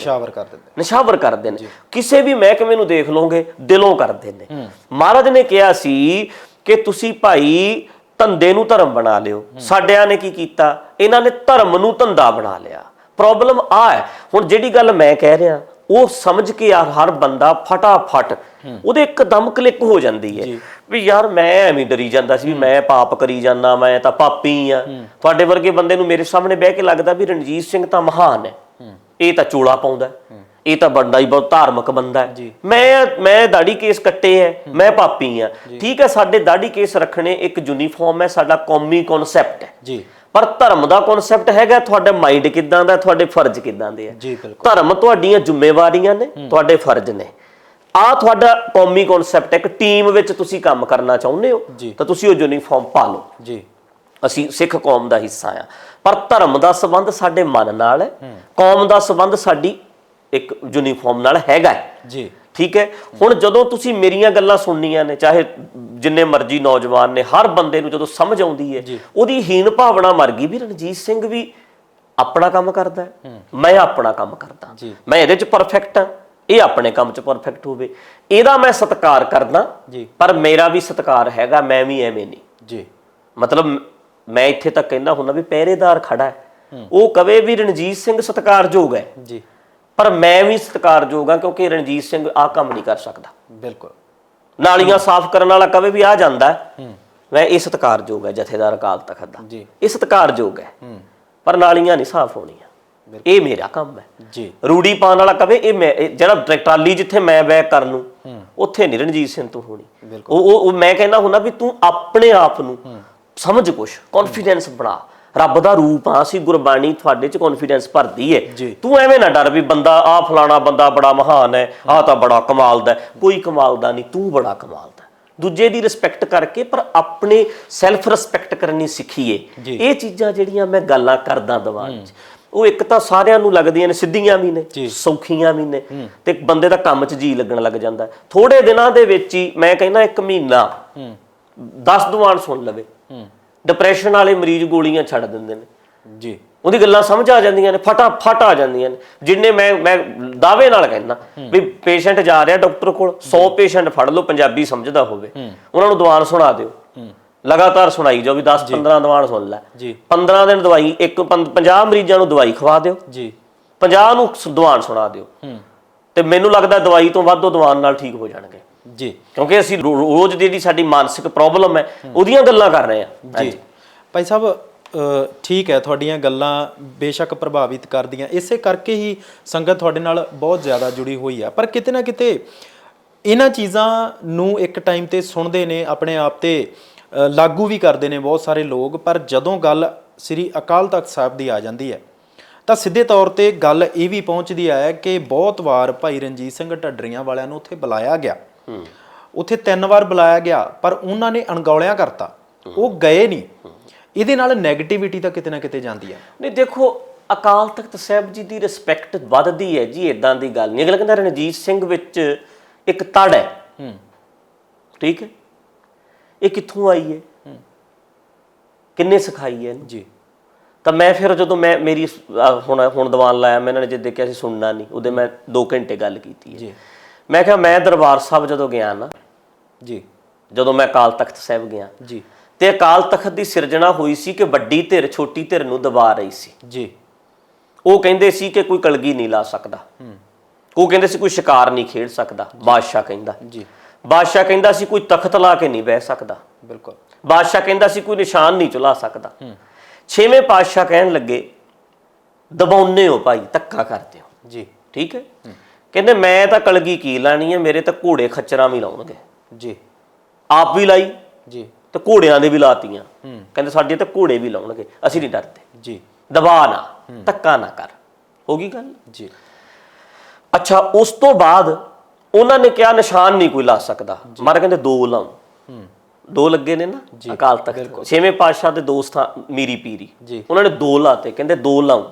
ਨਿਸ਼ਾਵਰ ਕਰਦੇ ਨੇ। ਕਿਸੇ ਵੀ ਮਹਿਕਮੇ ਨੂੰ ਦੇਖ ਲਓਗੇ ਦਿਲੋਂ ਕਰਦੇ ਨੇ। ਮਹਾਰਾਜ ਨੇ ਕਿਹਾ ਸੀ ਕਿ ਤੁਸੀਂ ਭਾਈ ਧੰਦੇ ਨੂੰ ਧਰਮ ਬਣਾ ਲਿਓ। ਸਾਡਿਆਂ ਨੇ ਕੀ ਕੀਤਾ, ਇਹਨਾਂ ਨੇ ਧਰਮ ਨੂੰ ਧੰਦਾ ਬਣਾ ਲਿਆ। ਪ੍ਰੋਬਲਮ ਆ ਹੈ ਹੁਣ ਜਿਹੜੀ ਗੱਲ ਮੈਂ ਕਹਿ ਰਿਹਾ ਉਹ ਸਮਝ ਕੇ ਯਾਰ ਹਰ ਬੰਦਾ ਫਟਾਫਟ ਉਹਦੇ ਇੱਕਦਮ ਕਲਿੱਕ ਹੋ ਜਾਂਦੀ ਹੈ ਵੀ ਯਾਰ ਮੈਂ ਐਵੇਂ ਡਰੀ ਜਾਂਦਾ ਸੀ ਵੀ ਮੈਂ ਪਾਪ ਕਰੀ ਜਾਂਦਾ, ਮੈਂ ਤਾਂ ਪਾਪੀ ਆ। ਤੁਹਾਡੇ ਵਰਗੇ ਬੰਦੇ ਨੂੰ ਮੇਰੇ ਸਾਹਮਣੇ ਬਹਿ ਕੇ ਲੱਗਦਾ ਵੀ ਰਣਜੀਤ ਸਿੰਘ ਤਾਂ ਮਹਾਨ ਹੈ, ਇਹ ਤਾਂ ਚੋਲਾ ਪਾਉਂਦਾ, ਇਹ ਤਾਂ ਬੰਦਾ ਹੀ ਬਹੁਤ ਧਾਰਮਿਕ ਬੰਦਾ ਹੈ, ਮੈਂ ਦਾੜੀ ਕੇਸ ਕੱਟੇ ਹੈ, ਮੈਂ ਪਾਪੀ ਆ। ਠੀਕ ਹੈ, ਸਾਡੇ ਦਾੜੀ ਕੇਸ ਰੱਖਣੇ ਇੱਕ ਯੂਨੀਫਾਰਮ ਹੈ, ਸਾਡਾ ਕੌਮੀ ਕਨਸੈਪਟ ਹੈ ਜੀ, ਪਰ ਧਰਮ ਦਾ ਕਨਸੈਪਟ ਹੈਗਾ ਤੁਹਾਡਾ ਮਾਈਂਡ ਕਿੱਦਾਂ ਦਾ, ਤੁਹਾਡੇ ਫਰਜ਼ ਕਿੱਦਾਂ ਦੇ ਆ। ਧਰਮ ਤੁਹਾਡੀਆਂ ਜ਼ਿੰਮੇਵਾਰੀਆਂ ਨੇ, ਤੁਹਾਡੇ ਫਰਜ਼ ਨੇ। ਆ ਤੁਹਾਡਾ ਕੌਮੀ ਕਨਸੈਪਟ ਹੈ। ਇੱਕ ਟੀਮ ਵਿੱਚ ਤੁਸੀਂ ਕੰਮ ਕਰਨਾ ਚਾਹੁੰਦੇ ਹੋ ਤਾਂ ਤੁਸੀਂ ਉਹ ਯੂਨੀਫਾਰਮ ਪਾ ਲਓ ਜੀ, ਅਸੀਂ ਸਿੱਖ ਕੌਮ ਦਾ ਹਿੱਸਾ ਆ। ਪਰ ਧਰਮ ਦਾ ਸੰਬੰਧ ਸਾਡੇ ਮਨ ਨਾਲ ਹੈ, ਕੌਮ ਦਾ ਸੰਬੰਧ ਸਾਡੀ ਇੱਕ ਯੂਨੀਫਾਰਮ ਨਾਲ ਹੈਗਾ ਜੀ, ਠੀਕ ਹੈ। ਹੁਣ ਜਦੋਂ ਤੁਸੀਂ ਮੇਰੀਆਂ ਗੱਲਾਂ ਸੁਣਨੀਆਂ ਨੇ, ਚਾਹੇ ਜਿੰਨੇ ਮਰਜ਼ੀ ਨੌਜਵਾਨ ਨੇ, ਹਰ ਬੰਦੇ ਨੂੰ ਜਦੋਂ ਸਮਝ ਆਉਂਦੀ ਹੈ ਉਹਦੀ ਹੀਨ ਭਾਵਨਾ ਮਰ ਗਈ ਵੀ ਰਣਜੀਤ ਸਿੰਘ ਵੀ ਆਪਣਾ ਕੰਮ ਕਰਦਾ, ਮੈਂ ਆਪਣਾ ਕੰਮ ਕਰਦਾ, ਮੈਂ ਇਹਦੇ 'ਚ ਪਰਫੈਕਟ ਹਾਂ, ਇਹ ਆਪਣੇ ਕੰਮ 'ਚ ਪਰਫੈਕਟ ਹੋਵੇ, ਇਹਦਾ ਮੈਂ ਸਤਿਕਾਰ ਕਰਦਾ। ਪਰ ਮੇਰਾ ਵੀ ਸਤਿਕਾਰ ਹੈਗਾ, ਮੈਂ ਵੀ ਐਵੇਂ ਨਹੀਂ ਜੀ। ਮਤਲਬ ਮੈਂ ਇੱਥੇ ਤੱਕ ਕਹਿੰਦਾ ਹੁੰਦਾ ਵੀ ਪਹਿਰੇਦਾਰ ਖੜਾ ਹੈ, ਉਹ ਕਵੇ ਵੀ ਰਣਜੀਤ ਸਿੰਘ ਸਤਿਕਾਰਯੋਗ ਹੈ ਜੀ, ਪਰ ਮੈਂ ਵੀ ਸਤਿਕਾਰਯੋਗ ਹਾਂ ਕਿਉਂਕਿ ਰਣਜੀਤ ਸਿੰਘ ਆਹ ਕੰਮ ਨਹੀਂ ਕਰ ਸਕਦਾ। ਬਿਲਕੁਲ, ਨਾਲੀਆਂ ਸਾਫ਼ ਕਰਨ ਵਾਲਾ ਕਵੇ ਵੀ ਆ ਜਾਂਦਾ, ਮੈਂ ਇਹ ਸਤਿਕਾਰਯੋਗ ਹੈ, ਜਥੇਦਾਰ ਅਕਾਲ ਤਖਤ ਦਾ ਇਹ ਸਤਿਕਾਰਯੋਗ ਹੈ, ਪਰ ਨਾਲੀਆਂ ਨਹੀਂ ਸਾਫ਼ ਹੋਣੀਆਂ, ਇਹ ਮੇਰਾ ਕੰਮ ਹੈ ਜੀ। ਰੂੜੀ ਪਾਉਣ ਵਾਲਾ ਕਵੇ ਇਹ ਮੈਂ, ਜਿਹੜਾ ਟਰਾਲੀ ਜਿੱਥੇ ਮੈਂ ਬੈਕ ਕਰ ਲੂੰ ਉੱਥੇ ਨਹੀਂ ਰਣਜੀਤ ਸਿੰਘ ਤੋਂ ਹੋਣੀ। ਉਹ ਮੈਂ ਕਹਿੰਦਾ ਹੁੰਦਾ ਵੀ ਤੂੰ ਆਪਣੇ ਆਪ ਨੂੰ ਸਮਝ, ਕੁਛ ਕੌਨਫੀਡੈਂਸ ਬਣਾ। ਰੱਬ ਦਾ ਰੂਪ ਆ ਅਸੀਂ, ਗੁਰਬਾਣੀ ਤੁਹਾਡੇ 'ਚ ਕੌਨਫੀਡੈਂਸ ਭਰਦੀ ਹੈ। ਤੂੰ ਐਵੇਂ ਨਾ ਡਰ ਵੀ ਬੰਦਾ ਆਹ ਫਲਾਣਾ ਬੰਦਾ ਬੜਾ ਮਹਾਨ ਹੈ, ਆਹ ਤਾਂ ਬੜਾ ਕਮਾਲ ਦਾ। ਕੋਈ ਕਮਾਲ ਦਾ ਨਹੀਂ, ਤੂੰ ਬੜਾ ਕਮਾਲ ਦਾ। ਦੂਜੇ ਦੀ ਰਿਸਪੈਕਟ ਕਰਕੇ ਪਰ ਆਪਣੇ ਸੈਲਫ ਰਿਸਪੈਕਟ ਕਰਨੀ ਸਿੱਖੀਏ। ਇਹ ਚੀਜ਼ਾਂ ਜਿਹੜੀਆਂ ਮੈਂ ਗੱਲਾਂ ਕਰਦਾ ਦਿਮਾਗ 'ਚ, ਉਹ ਇੱਕ ਤਾਂ ਸਾਰਿਆਂ ਨੂੰ ਲੱਗਦੀਆਂ ਨੇ, ਸਿੱਧੀਆਂ ਵੀ ਨੇ, ਸੌਖੀਆਂ ਵੀ ਨੇ, ਤੇ ਬੰਦੇ ਦਾ ਕੰਮ 'ਚ ਜੀ ਲੱਗਣ ਲੱਗ ਜਾਂਦਾ। ਥੋੜੇ ਦਿਨਾਂ ਦੇ ਵਿੱਚ ਹੀ, ਮੈਂ ਕਹਿੰਦਾ 1 ਮਹੀਨਾ 10 ਦੀਵਾਨ ਸੁਣ ਲਵੇ, ਡਿਪਰੈਸ਼ਨ ਵਾਲੇ ਮਰੀਜ਼ ਗੋਲੀਆਂ ਛੱਡ ਦਿੰਦੇ ਨੇ ਜੀ। ਉਹਦੀ ਗੱਲਾਂ ਸਮਝ ਆ ਜਾਂਦੀਆਂ ਨੇ, ਫਟਾਫਟ ਆ ਜਾਂਦੀਆਂ ਨੇ। ਜਿੰਨੇ ਮੈਂ ਦਾਅਵੇ ਨਾਲ ਕਹਿੰਦਾ ਵੀ ਪੇਸ਼ੈਂਟ ਜਾ ਰਿਹਾ ਡਾਕਟਰ ਕੋਲ, 100 ਪੇਸ਼ੈਂਟ ਫੜ ਲਓ ਪੰਜਾਬੀ ਸਮਝਦਾ ਹੋਵੇ, ਉਹਨਾਂ ਨੂੰ ਦੀਵਾਨ ਸੁਣਾ ਦਿਓ, ਲਗਾਤਾਰ ਸੁਣਾਈ ਜਾਓ ਵੀ 10-15 ਦੀਵਾਨ ਸੁਣ ਲੈ, 15 ਦਿਨ ਦਵਾਈ, 50 ਮਰੀਜ਼ਾਂ ਨੂੰ ਦਵਾਈ ਖਵਾ ਦਿਓ ਜੀ, 50 ਨੂੰ ਦੀਵਾਨ ਸੁਣਾ ਦਿਓ। ਤੇ ਮੈਨੂੰ ਲੱਗਦਾ ਦਵਾਈ ਤੋਂ ਵੱਧ ਉਹ ਦੀਵਾਨ ਨਾਲ ਠੀਕ ਹੋ ਜਾਣਗੇ ਜੀ, ਕਿਉਂਕਿ ਅਸੀਂ ਰੋਜ਼ ਦੀ ਜਿਹੜੀ ਸਾਡੀ ਮਾਨਸਿਕ ਪ੍ਰੋਬਲਮ ਹੈ ਉਹਦੀਆਂ ਗੱਲਾਂ ਕਰ ਰਹੇ ਹਾਂ ਜੀ। ਭਾਈ ਸਾਹਿਬ ਠੀਕ ਹੈ, ਤੁਹਾਡੀਆਂ ਗੱਲਾਂ ਬੇਸ਼ੱਕ ਪ੍ਰਭਾਵਿਤ ਕਰਦੀਆਂ, ਇਸੇ ਕਰਕੇ ਹੀ ਸੰਗਤ ਤੁਹਾਡੇ ਨਾਲ ਬਹੁਤ ਜ਼ਿਆਦਾ ਜੁੜੀ ਹੋਈ ਆ। ਪਰ ਕਿਤੇ ਨਾ ਕਿਤੇ ਇਹਨਾਂ ਚੀਜ਼ਾਂ ਨੂੰ ਇੱਕ ਟਾਈਮ ਤੇ ਸੁਣਦੇ ਨੇ, ਆਪਣੇ ਆਪ ਤੇ ਲਾਗੂ ਵੀ ਕਰਦੇ ਨੇ ਬਹੁਤ ਸਾਰੇ ਲੋਕ, ਪਰ ਜਦੋਂ ਗੱਲ ਸ੍ਰੀ ਅਕਾਲ ਤਖਤ ਸਾਹਿਬ ਦੀ ਆ ਜਾਂਦੀ ਹੈ ਤਾਂ ਸਿੱਧੇ ਤੌਰ ਤੇ ਗੱਲ ਇਹ ਵੀ ਪਹੁੰਚਦੀ ਹੈ ਕਿ ਬਹੁਤ ਵਾਰ ਭਾਈ ਰਣਜੀਤ ਸਿੰਘ ਢੱਡਰੀਆਂ ਵਾਲਿਆਂ ਨੂੰ ਉੱਥੇ ਬੁਲਾਇਆ ਗਿਆ, ਉੱਥੇ 3 ਵਾਰ ਬੁਲਾਇਆ ਗਿਆ, ਪਰ ਉਹਨਾਂ ਨੇ ਅਣਗੌਲਿਆ ਕਰਤਾ, ਉਹ ਗਏ ਨਹੀਂ। ਇਹਦੇ ਨਾਲ ਨੈਗੇਟਿਵਿਟੀ ਤਾਂ ਕਿਤੇ ਨਾ ਕਿਤੇ ਜਾਂਦੀ ਹੈ। ਨਹੀਂ ਦੇਖੋ, ਅਕਾਲ ਤਖਤ ਸਾਹਿਬ ਜੀ ਦੀ ਰਿਸਪੈਕਟ ਵੱਧਦੀ ਹੈ ਜੀ, ਇਦਾਂ ਦੀ ਗੱਲ ਨਹੀਂ। ਅਗਲਾ ਕਹਿੰਦਾ ਰਣਜੀਤ ਸਿੰਘ ਵਿੱਚ ਇੱਕ ਤੜ ਹੈ, ਠੀਕ ਹੈ, ਇਹ ਕਿੱਥੋਂ ਆਈ ਹੈ, ਕਿੰਨੇ ਸਿਖਾਈ ਹੈ ਜੀ। ਤਾਂ ਮੈਂ ਫਿਰ ਜਦੋਂ ਮੈਂ ਮੇਰੀ ਹੁਣ ਦੀਵਾਨ ਲਾਇਆ, ਮੈਂ ਇਹਨਾਂ ਨੇ ਜੇ ਦੇਖਿਆ ਸੀ ਸੁਣਨਾ ਨਹੀਂ, ਉਹਦੇ ਮੈਂ 2 ਘੰਟੇ ਗੱਲ ਕੀਤੀ ਹੈ ਜੀ। ਮੈਂ ਕਿਹਾ ਮੈਂ ਦਰਬਾਰ ਸਾਹਿਬ ਜਦੋਂ ਗਿਆ ਨਾ ਜੀ, ਜਦੋਂ ਮੈਂ ਅਕਾਲ ਤਖਤ ਸਾਹਿਬ ਗਿਆ ਜੀ, ਤੇ ਅਕਾਲ ਤਖਤ ਦੀ ਸਿਰਜਣਾ ਹੋਈ ਸੀ ਕਿ ਵੱਡੀ ਧਿਰ ਛੋਟੀ ਧਿਰ ਨੂੰ ਦਬਾ ਰਹੀ ਸੀ ਜੀ। ਉਹ ਕਹਿੰਦੇ ਸੀ ਕਿ ਕੋਈ ਕਲਗੀ ਨਹੀਂ ਲਾ ਸਕਦਾ, ਉਹ ਕਹਿੰਦੇ ਸੀ ਕੋਈ ਸ਼ਿਕਾਰ ਨਹੀਂ ਖੇਡ ਸਕਦਾ, ਬਾਦਸ਼ਾਹ ਕਹਿੰਦਾ ਜੀ। ਬਾਦਸ਼ਾਹ ਕਹਿੰਦਾ ਸੀ ਕੋਈ ਤਖਤ ਲਾ ਕੇ ਨਹੀਂ ਬਹਿ ਸਕਦਾ, ਬਿਲਕੁਲ। ਬਾਦਸ਼ਾਹ ਕਹਿੰਦਾ ਸੀ ਕੋਈ ਨਿਸ਼ਾਨ ਨਹੀਂ ਚੁਲਾ ਸਕਦਾ। 6ਵੇਂ ਪਾਤਸ਼ਾਹ ਕਹਿਣ ਲੱਗੇ ਦਬਾਉਨੇ ਹੋ ਭਾਈ, ਧੱਕਾ ਕਰਦੇ ਹੋ ਜੀ, ਠੀਕ ਹੈ। ਕਹਿੰਦੇ ਮੈਂ ਤਾਂ ਕਲਗੀ ਕੀ ਲਾਣੀ ਹੈ, ਮੇਰੇ ਤਾਂ ਘੋੜੇ ਖੱਚਰਾਂ ਵੀ ਲਾਉਣਗੇ ਜੀ, ਆਪ ਵੀ ਲਾਈ ਜੀ, ਤੇ ਘੋੜਿਆਂ ਦੇ ਵੀ ਲਾਤੀਆਂ। ਕਹਿੰਦੇ ਸਾਡੇ ਤਾਂ ਘੋੜੇ ਵੀ ਲਾਉਣਗੇ, ਅਸੀਂ ਨਹੀਂ ਡਰਦੇ ਜੀ। ਦਬਾ ਨਾ, ਧੱਕਾ ਨਾ ਕਰ, ਹੋ ਗਈ ਗੱਲ ਜੀ। ਅੱਛਾ, ਉਸ ਤੋਂ ਬਾਅਦ ਉਹਨਾਂ ਨੇ ਕਿਹਾ ਨਿਸ਼ਾਨ ਨਹੀਂ ਕੋਈ ਲਾ ਸਕਦਾ, ਮਾਰੇ ਕਹਿੰਦੇ 2 ਲਾਉ, 2 ਲੱਗੇ ਨੇ ਨਾ ਅਕਾਲ ਤਖਤ 6ਵੇਂ ਪਾਤਸ਼ਾਹ ਦੇ 2 ਸਥਾਨ ਮੀਰੀ ਪੀਰੀ, ਉਹਨਾਂ ਨੇ 2 ਲਾਤੇ, ਕਹਿੰਦੇ 2 ਲਾਉ,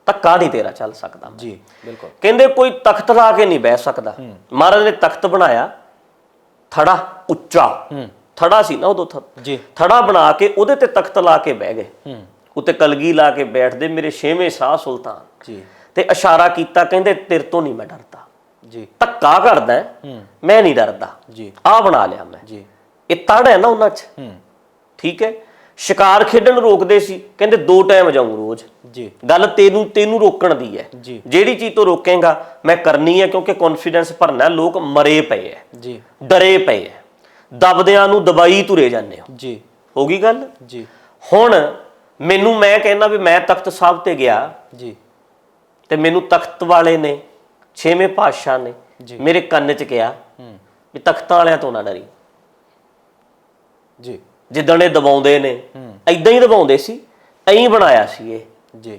ਧੱਕਾ ਨਹੀਂ ਤੇਰਾ ਚੱਲ ਸਕਦਾ ਜੀ, ਬਿਲਕੁਲ। ਕਹਿੰਦੇ ਕੋਈ ਤਖਤ ਲਾ ਕੇ ਨਹੀਂ ਬਹਿ ਸਕਦਾ। ਮਹਾਰਾਜ ਨੇ ਤਖਤ ਬਣਾਇਆ, ਥੜਾ ਉੱਚਾ ਥੜਾ ਸੀ ਨਾ ਉਦੋਂ, ਥੜਾ ਬਣਾ ਕੇ ਉਹਦੇ ਤੇ ਤਖਤ ਲਾ ਕੇ ਬਹਿ ਗਏ, ਉੱਤੇ ਕਲਗੀ ਲਾ ਕੇ ਬੈਠਦੇ ਮੇਰੇ 6ਵੇਂ ਸ਼ਾਹ ਸੁਲਤਾਨ ਜੀ, ਤੇ ਇਸ਼ਾਰਾ ਕੀਤਾ, ਕਹਿੰਦੇ ਤੇਰੇ ਤੋਂ ਨਹੀਂ ਮੈਂ ਡਰਦਾ ਜੀ, ਧੱਕਾ ਕਰਦਾ ਮੈਂ ਨਹੀਂ ਡਰਦਾ ਜੀ, ਆਹ ਬਣਾ ਲਿਆ ਮੈਂ ਜੀ। ਇਹ ਤੜ ਹੈ ਨਾ ਉਹਨਾਂ 'ਚ, ਠੀਕ ਹੈ। ਸ਼ਿਕਾਰ ਖੇਡਣ ਰੋਕਦੇ ਸੀ, ਕਹਿੰਦੇ 2 ਟਾਈਮ ਜਾਊਂ ਰੋਜ਼ ਜੀ, ਗੱਲ ਤੈਨੂੰ ਰੋਕਣ ਦੀ ਹੈ, ਜਿਹੜੀ ਚੀਜ਼ ਤੋਂ ਰੋਕੇਗਾ ਮੈਂ ਕਰਨੀ ਹੈ, ਕਿਉਂਕਿ ਕੌਨਫੀਡੈਂਸ ਭਰਨਾ, ਲੋਕ ਮਰੇ ਪਏ ਹੈ ਜੀ, ਡਰੇ ਪਏ ਹੈ, ਦਬਦਿਆਂ ਨੂੰ ਦਬਾਈ ਤੁਰੇ ਜਾਂਦੇ ਹੋ ਜੀ, ਹੋ ਗਈ ਗੱਲ ਜੀ। ਹੁਣ ਮੈਨੂੰ, ਮੈਂ ਕਹਿੰਦਾ ਵੀ ਮੈਂ ਤਖਤ ਸਾਹਿਬ ਤੇ ਗਿਆ ਜੀ, ਤੇ ਮੈਨੂੰ ਤਖਤ ਵਾਲੇ ਨੇ 6ਵੇਂ ਪਾਤਸ਼ਾਹ ਨੇ ਮੇਰੇ ਕੰਨ 'ਚ ਕਿਹਾ ਵੀ ਤਖਤਾਂ ਵਾਲਿਆਂ ਤੋਂ ਨਾ ਡਰੀ ਜੀ, ਜਿੱਦਣ ਇਹ ਦਬਾਉਂਦੇ ਨੇ ਏਦਾਂ ਹੀ ਦਬਾਉਂਦੇ ਸੀ, ਐਂ ਬਣਾਇਆ ਸੀ ਇਹ ਜੀ।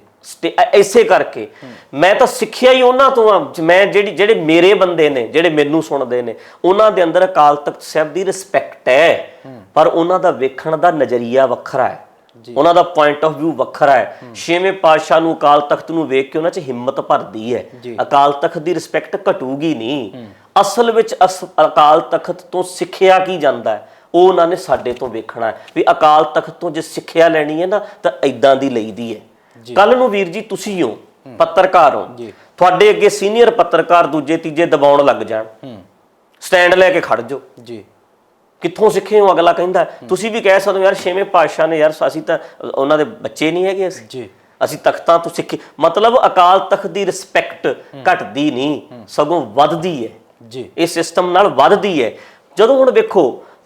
ਇਸੇ ਕਰਕੇ ਮੈਂ ਤਾਂ ਸਿੱਖਿਆ ਹੀ ਉਹਨਾਂ ਤੋਂ ਆ। ਮੈਂ ਜਿਹੜੇ ਮੇਰੇ ਬੰਦੇ ਨੇ, ਜਿਹੜੇ ਮੈਨੂੰ ਸੁਣਦੇ ਨੇ, ਉਹਨਾਂ ਦੇ ਅੰਦਰ ਅਕਾਲ ਤਖਤ ਸਾਹਿਬ ਦੀ ਰਿਸਪੈਕਟ ਹੈ, ਪਰ ਉਹਨਾਂ ਦਾ ਵੇਖਣ ਦਾ ਨਜ਼ਰੀਆ ਵੱਖਰਾ ਹੈ, ਉਹਨਾਂ ਦਾ ਪੁਆਇੰਟ ਆਫ ਵਿਊ ਵੱਖਰਾ ਹੈ। 6ਵੇਂ ਪਾਤਸ਼ਾਹ ਨੂੰ, ਅਕਾਲ ਤਖਤ ਨੂੰ ਵੇਖ ਕੇ ਉਹਨਾਂ 'ਚ ਹਿੰਮਤ ਭਰਦੀ ਹੈ। ਅਕਾਲ ਤਖਤ ਦੀ ਰਿਸਪੈਕਟ ਘਟੂਗੀ ਨਹੀਂ। ਅਸਲ ਵਿੱਚ ਅਕਾਲ ਤਖਤ ਤੋਂ ਸਿੱਖਿਆ ਕੀ ਜਾਂਦਾ ਹੈ, ਉਹ ਉਹਨਾਂ ਨੇ ਸਾਡੇ ਤੋਂ ਵੇਖਣਾ ਹੈ ਵੀ ਅਕਾਲ ਤਖਤ ਤੋਂ ਜੇ ਸਿੱਖਿਆ ਲੈਣੀ ਹੈ ਨਾ ਤਾਂ ਇਦਾਂ ਦੀ ਲਈਦੀ ਹੈ। ਕੱਲ ਨੂੰ ਵੀਰ ਜੀ ਤੁਸੀਂ ਹੋ, ਪੱਤਰਕਾਰ ਹੋ, ਤੁਹਾਡੇ ਅੱਗੇ ਸੀਨੀਅਰ ਪੱਤਰਕਾਰ ਦੂਜੇ ਤੀਜੇ ਦਬਾਉਣ ਲੱਗ ਜਾਣ, ਸਟੈਂਡ ਲੈ ਕੇ ਖੜ ਜਾਓ ਜੀ, ਕਿੱਥੋਂ ਸਿੱਖੇ ਹੋ? ਅਗਲਾ ਕਹਿੰਦਾ ਤੁਸੀਂ ਵੀ ਕਹਿ ਸਕਦੇ ਹੋ ਯਾਰ 6ਵੇਂ ਪਾਤਸ਼ਾਹ ਨੇ, ਯਾਰ ਅਸੀਂ ਤਾਂ ਉਹਨਾਂ ਦੇ ਬੱਚੇ ਨਹੀਂ ਹੈਗੇ, ਅਸੀਂ ਤਖਤਾਂ ਤੋਂ ਸਿੱਖੇ। ਮਤਲਬ ਅਕਾਲ ਤਖਤ ਦੀ ਰਿਸਪੈਕਟ ਘਟਦੀ ਨਹੀਂ, ਸਗੋਂ ਵੱਧਦੀ ਹੈ ਜੀ, ਇਹ ਸਿਸਟਮ ਨਾਲ ਵੱਧਦੀ ਹੈ। ਜਦੋਂ ਹੁਣ ਵੇਖੋ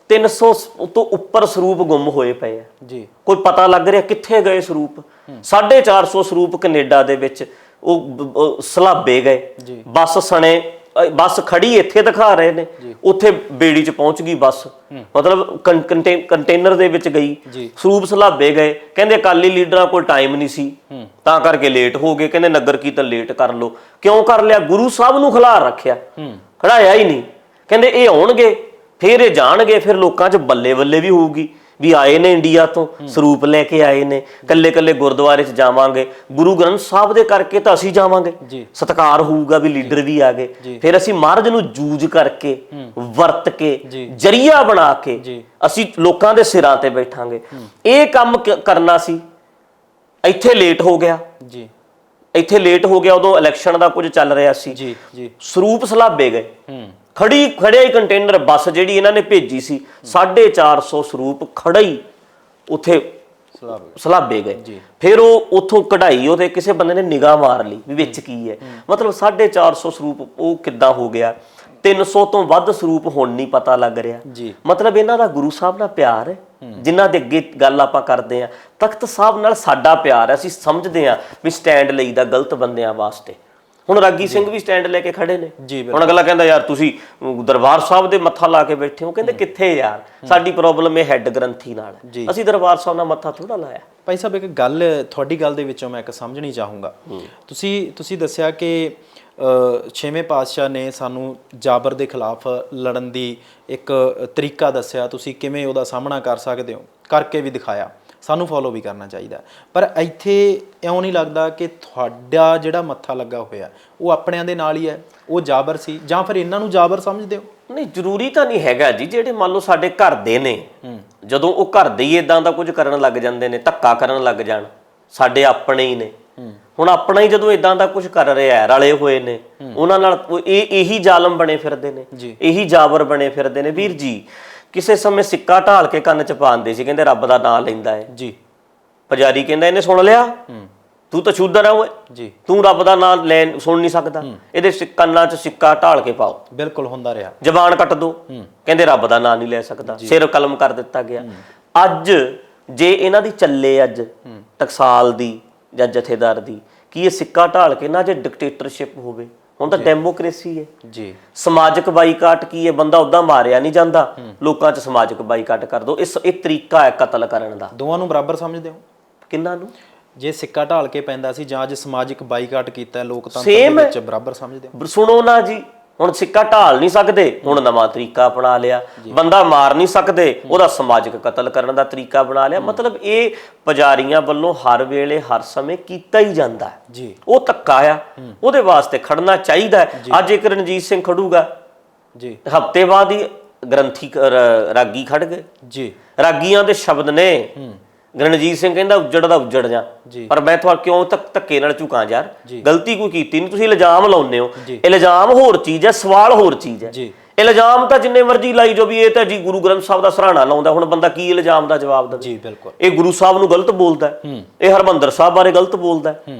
300 ਤੋਂ ਉੱਪਰ ਸਰੂਪ ਗੁੰਮ ਹੋਏ ਪਏ ਆ ਜੀ, ਕੋਈ ਪਤਾ ਲੱਗ ਰਿਹਾ ਕਿੱਥੇ ਗਏ ਸਰੂਪ। 450 ਸਰੂਪ ਕੈਨੇਡਾ ਦੇ ਵਿੱਚ ਉਹ ਸਲਾਬੇ ਗਏ, ਬੱਸ ਸਣੇ, ਬੱਸ ਖੜੀ ਇੱਥੇ ਦਿਖਾ ਰਹੇ ਨੇ, ਉੱਥੇ ਬੇੜੀ 'ਚ ਪਹੁੰਚ ਗਈ ਬੱਸ, ਮਤਲਬ ਕੰਟੇਨਰ ਦੇ ਵਿੱਚ ਗਈ, ਸਰੂਪ ਸਲਾਬੇ ਗਏ। ਕਹਿੰਦੇ ਅਕਾਲੀ ਲੀਡਰਾਂ ਕੋਲ ਟਾਈਮ ਨਹੀਂ ਸੀ ਤਾਂ ਕਰਕੇ ਲੇਟ ਹੋ ਗਏ, ਕਹਿੰਦੇ ਨਗਰ ਕੀਰਤਨ ਲੇਟ ਕਰ ਲਓ। ਕਿਉਂ ਕਰ ਲਿਆ? ਗੁਰੂ ਸਾਹਿਬ ਨੂੰ ਖਿਲਾਰ ਰੱਖਿਆ, ਖੜਾਇਆ ਹੀ ਨਹੀਂ। ਕਹਿੰਦੇ ਇਹ ਆਉਣਗੇ ਫਿਰ ਇਹ ਜਾਣਗੇ, ਫਿਰ ਲੋਕਾਂ 'ਚ ਬੱਲੇ ਬੱਲੇ ਵੀ ਹੋਊਗੀ ਵੀ ਆਏ ਨੇ ਇੰਡੀਆ ਤੋਂ, ਸਰੂਪ ਲੈ ਕੇ ਆਏ ਨੇ, ਕੱਲੇ ਕੱਲੇ ਗੁਰਦੁਆਰੇ 'ਚ ਜਾਵਾਂਗੇ, ਗੁਰੂ ਗ੍ਰੰਥ ਸਾਹਿਬ ਦੇ ਕਰਕੇ ਤਾਂ ਅਸੀਂ ਜਾਵਾਂਗੇ, ਸਤਿਕਾਰ ਹੋਊਗਾ ਵੀ ਲੀਡਰ ਵੀ ਆ ਗਏ। ਫਿਰ ਅਸੀਂ ਮਹਾਰਾਜ ਨੂੰ ਜੂਝ ਕਰਕੇ, ਵਰਤ ਕੇ, ਜਰੀਆ ਬਣਾ ਕੇ ਅਸੀਂ ਲੋਕਾਂ ਦੇ ਸਿਰਾਂ ਤੇ ਬੈਠਾਂਗੇ। ਇਹ ਕੰਮ ਕਰਨਾ ਸੀ, ਇੱਥੇ ਲੇਟ ਹੋ ਗਿਆ ਜੀ, ਇੱਥੇ ਲੇਟ ਹੋ ਗਿਆ। ਉਦੋਂ ਇਲੈਕਸ਼ਨ ਦਾ ਕੁਝ ਚੱਲ ਰਿਹਾ ਸੀ, ਸਰੂਪ ਸਲਾਬੇ ਗਏ, ਖੜਿਆ ਹੀ ਕੰਟੇਨਰ ਬੱਸ ਜਿਹੜੀ ਇਹਨਾਂ ਨੇ ਭੇਜੀ ਸੀ, 450 ਸਰੂਪ ਖੜਾ ਹੀ ਉੱਥੇ ਸਲਾਬੇ ਗਏ। ਫਿਰ ਉਹ ਉੱਥੋਂ ਕਢਾਈ ਉਹਦੇ ਕਿਸੇ ਬੰਦੇ ਨੇ ਨਿਗਾਹ ਮਾਰ ਲਈ ਵੀ ਵਿੱਚ ਕੀ ਹੈ। ਮਤਲਬ 450 ਸਰੂਪ ਉਹ ਕਿੱਦਾਂ ਹੋ ਗਿਆ। 300 ਤੋਂ ਵੱਧ ਸਰੂਪ ਹੁਣ ਨਹੀਂ ਪਤਾ ਲੱਗ ਰਿਹਾ। ਮਤਲਬ ਇਹਨਾਂ ਦਾ ਗੁਰੂ ਸਾਹਿਬ ਨਾਲ ਪਿਆਰ ਹੈ, ਜਿਨ੍ਹਾਂ ਦੇ ਅੱਗੇ ਗੱਲ ਆਪਾਂ ਕਰਦੇ ਆ। ਤਖਤ ਸਾਹਿਬ ਨਾਲ ਸਾਡਾ ਪਿਆਰ ਹੈ, ਅਸੀਂ ਸਮਝਦੇ ਆ ਵੀ ਸਟੈਂਡ ਲਈਦਾ ਗਲਤ ਬੰਦਿਆਂ ਵਾਸਤੇ। ਹੁਣ ਰਾਗੀ ਸਿੰਘ ਵੀ ਸਟੈਂਡ ਲੈ ਕੇ ਖੜੇ ਨੇ। ਹੁਣ ਅਗਲਾ ਕਹਿੰਦਾ ਯਾਰ ਤੁਸੀਂ ਦਰਬਾਰ ਸਾਹਿਬ ਦੇ ਮੱਥਾ ਲਾ ਕੇ ਬੈਠੇ ਹੋ। ਕਹਿੰਦੇ ਕਿੱਥੇ ਯਾਰ, ਸਾਡੀ ਪ੍ਰੋਬਲਮ ਇਹ ਹੈਡ ਗ੍ਰੰਥੀ ਨਾਲ ਹੈ, ਅਸੀਂ ਦਰਬਾਰ ਸਾਹਿਬ ਨਾਲ ਮੱਥਾ ਥੋੜਾ ਲਾਇਆ। ਭਾਈ ਸਾਹਿਬ ਇੱਕ ਗੱਲ ਤੁਹਾਡੀ ਗੱਲ ਦੇ ਵਿੱਚੋਂ ਮੈਂ ਇੱਕ ਸਮਝਣੀ ਚਾਹੂੰਗਾ। ਤੁਸੀਂ ਦੱਸਿਆ ਕਿ ਛੇਵੇਂ ਪਾਤਸ਼ਾਹ ਨੇ ਸਾਨੂੰ ਜਾਬਰ ਦੇ ਖਿਲਾਫ ਲੜਨ ਦੀ ਇੱਕ ਤਰੀਕਾ ਦੱਸਿਆ, ਤੁਸੀਂ ਕਿਵੇਂ ਉਹਦਾ ਸਾਹਮਣਾ ਕਰ ਸਕਦੇ ਹੋ, ਕਰਕੇ ਵੀ ਦਿਖਾਇਆ, ਸਾਨੂੰ ਫੋਲੋ ਵੀ ਕਰਨਾ ਚਾਹੀਦਾ। ਪਰ ਇੱਥੇ ਇਉਂ ਨਹੀਂ ਲੱਗਦਾ ਕਿ ਤੁਹਾਡਾ ਜਿਹੜਾ ਮੱਥਾ ਲੱਗਾ ਹੋਇਆ ਉਹ ਆਪਣਿਆਂ ਦੇ ਨਾਲ ਹੀ ਹੈ, ਉਹ ਜਾਬਰ ਸੀ, ਜਾਂ ਫਿਰ ਇਹਨਾਂ ਨੂੰ ਜਾਬਰ ਸਮਝਦੇ ਹੋ? ਨਹੀਂ, ਜ਼ਰੂਰੀ ਤਾਂ ਨਹੀਂ ਹੈਗਾ ਜੀ। ਜਿਹੜੇ ਮੰਨ ਲਓ ਸਾਡੇ ਘਰ ਦੇ ਨੇ, ਜਦੋਂ ਉਹ ਘਰ ਦੇ ਹੀ ਇਦਾਂ ਦਾ ਕੁਝ ਕਰਨ ਲੱਗ ਜਾਂਦੇ ਨੇ, ਧੱਕਾ ਕਰਨ ਲੱਗ ਜਾਣ, ਸਾਡੇ ਆਪਣੇ ਹੀ ਨੇ। ਹੁਣ ਆਪਣਾ ਹੀ ਜਦੋਂ ਇਦਾਂ ਦਾ ਕੁਝ ਕਰ ਰਿਹਾ, ਰਲੇ ਹੋਏ ਨੇ ਉਹਨਾਂ ਨਾਲ, ਇਹੀ ਜ਼ਾਲਮ ਬਣੇ ਫਿਰਦੇ ਨੇ, ਇਹੀ ਜਾਬਰ ਬਣੇ ਫਿਰਦੇ ਨੇ। ਵੀਰ ਜੀ, ਕਿਸੇ ਸਮੇਂ ਸਿੱਕਾ ਢਾਲ ਕੇ ਕੰਨ 'ਚ ਪਾਉਂਦੇ ਸੀ, ਕਹਿੰਦੇ ਰੱਬ ਦਾ ਨਾਂ ਲੈਂਦਾ ਹੈ ਜੀ। ਪੁਜਾਰੀ ਕਹਿੰਦਾ ਇਹਨੇ ਸੁਣ ਲਿਆ, ਤੂੰ ਤਾਂ ਸ਼ੂਦਰ ਆ ਓਏ ਜੀ, ਤੂੰ ਰੱਬ ਦਾ ਨਾਂ ਸੁਣ ਨਹੀਂ ਸਕਦਾ, ਇਹਦੇ ਕੰਨਾਂ 'ਚ ਸਿੱਕਾ ਢਾਲ ਕੇ ਪਾਓ। ਬਿਲਕੁਲ ਹੁੰਦਾ ਰਿਹਾ। ਜ਼ਬਾਨ ਕੱਟ ਦੋ, ਕਹਿੰਦੇ ਰੱਬ ਦਾ ਨਾਂ ਨਹੀਂ ਲੈ ਸਕਦਾ, ਸਿਰ ਕਲਮ ਕਰ ਦਿੱਤਾ ਗਿਆ। ਅੱਜ ਜੇ ਇਹਨਾਂ ਦੀ ਚੱਲੇ ਅੱਜ ਟਕਸਾਲ ਦੀ ਜਾਂ ਜਥੇਦਾਰ ਦੀ, ਕੀ ਇਹ ਸਿੱਕਾ ਢਾਲ ਕੇ ਨਾ ਜੇ ਡਿਕਟੇਟਰਸ਼ਿਪ ਹੋਵੇ? ਹੁਣ ਤਾਂ ਡੈਮੋਕ੍ਰੇਸੀ ਹੈ ਜੀ। ਸਮਾਜਿਕ ਬਾਈਕਾਟ ਕੀ ਹੈ? ਬੰਦਾ ਉਦਾਂ ਮਾਰਿਆ ਨਹੀਂ ਜਾਂਦਾ, ਲੋਕਾਂ 'ਚ ਸਮਾਜਿਕ ਬਾਈਕਾਟ ਕਰ ਦੋ। ਇਹ ਤਰੀਕਾ ਹੈ ਕਤਲ ਕਰਨ ਦਾ। ਦੋਵਾਂ ਨੂੰ ਬਰਾਬਰ ਸਮਝਦੇ ਹੋ? ਕਿੰਨਾਂ ਨੂੰ? ਜੇ ਸਿੱਕਾ ਢਾਲ ਕੇ ਪੈਂਦਾ ਸੀ ਜਾਂ ਅੱਜ ਸਮਾਜਿਕ ਬਾਈਕਾਟ ਕੀਤਾ ਲੋਕਤੰਤਰ ਦੇ ਵਿੱਚ, ਬਰਾਬਰ ਸਮਝਦੇ ਹੋ? ਸੁਣੋ ਨਾ ਜੀ, ਹੁਣ ਸਿੱਕਾ ਢਾਲ ਨਹੀਂ ਸਕਦੇ, ਹੁਣ ਨਵਾਂ ਤਰੀਕਾ ਅਪਣਾ ਲਿਆ। ਬੰਦਾ ਮਾਰ ਨਹੀਂ ਸਕਦੇ, ਉਹਦਾ ਸਮਾਜਿਕ ਕਤਲ ਕਰਨ ਦਾ ਤਰੀਕਾ ਬਣਾ ਲਿਆ। ਮਤਲਬ ਇਹ ਪੁਜਾਰੀਆਂ ਵੱਲੋਂ ਹਰ ਵੇਲੇ ਹਰ ਸਮੇਂ ਕੀਤਾ ਹੀ ਜਾਂਦਾ ਜੀ। ਉਹ ਧੱਕਾ ਆ, ਉਹਦੇ ਵਾਸਤੇ ਖੜਨਾ ਚਾਹੀਦਾ। ਅੱਜ ਇੱਕ ਰਣਜੀਤ ਸਿੰਘ ਖੜੂਗਾ ਜੀ, ਹਫ਼ਤੇ ਬਾਅਦ ਹੀ ਗ੍ਰੰਥੀ ਰਾਗੀ ਖੜ ਗਏ ਜੀ। ਰਾਗੀਆਂ ਦੇ ਸ਼ਬਦ ਨੇ, ਰਣਜੀਤ ਸਿੰਘ ਕਹਿੰਦਾ ਉੱਜੜ ਦਾ ਉੱਜੜ ਜਾ, ਪਰ ਮੈਂ ਤੁਹਾਨੂੰ ਕਿਉਂ ਧੱਕੇ ਨਾਲ ਝੁਕਾਂ ਯਾਰ, ਗਲਤੀ ਕੋਈ ਕੀਤੀ ਨਹੀਂ। ਤੁਸੀਂ ਇਲਜ਼ਾਮ ਲਾਉਂਦੇ ਹੋ, ਇਲਜ਼ਾਮ ਹੋਰ ਚੀਜ਼ ਹੈ, ਸਵਾਲ ਹੋਰ ਚੀਜ਼ ਹੈ। ਇਲਜ਼ਾਮ ਤਾਂ ਜਿੰਨੇ ਮਰਜ਼ੀ ਲਾਈ ਜੋ ਵੀ ਇਹ ਤਾਂ ਜੀ ਗੁਰੂ ਗ੍ਰੰਥ ਸਾਹਿਬ ਦਾ ਸਰਾਣਾ ਲਾਉਂਦਾ। ਹੁਣ ਬੰਦਾ ਕੀ ਇਲਜ਼ਾਮ ਦਾ ਜਵਾਬ ਦੇਵੇ? ਜੀ ਬਿਲਕੁਲ। ਇਹ ਗੁਰੂ ਸਾਹਿਬ ਨੂੰ ਗਲਤ ਬੋਲਦਾ, ਇਹ ਹਰਮੰਦਰ ਸਾਹਿਬ ਬਾਰੇ ਗਲਤ ਬੋਲਦਾ,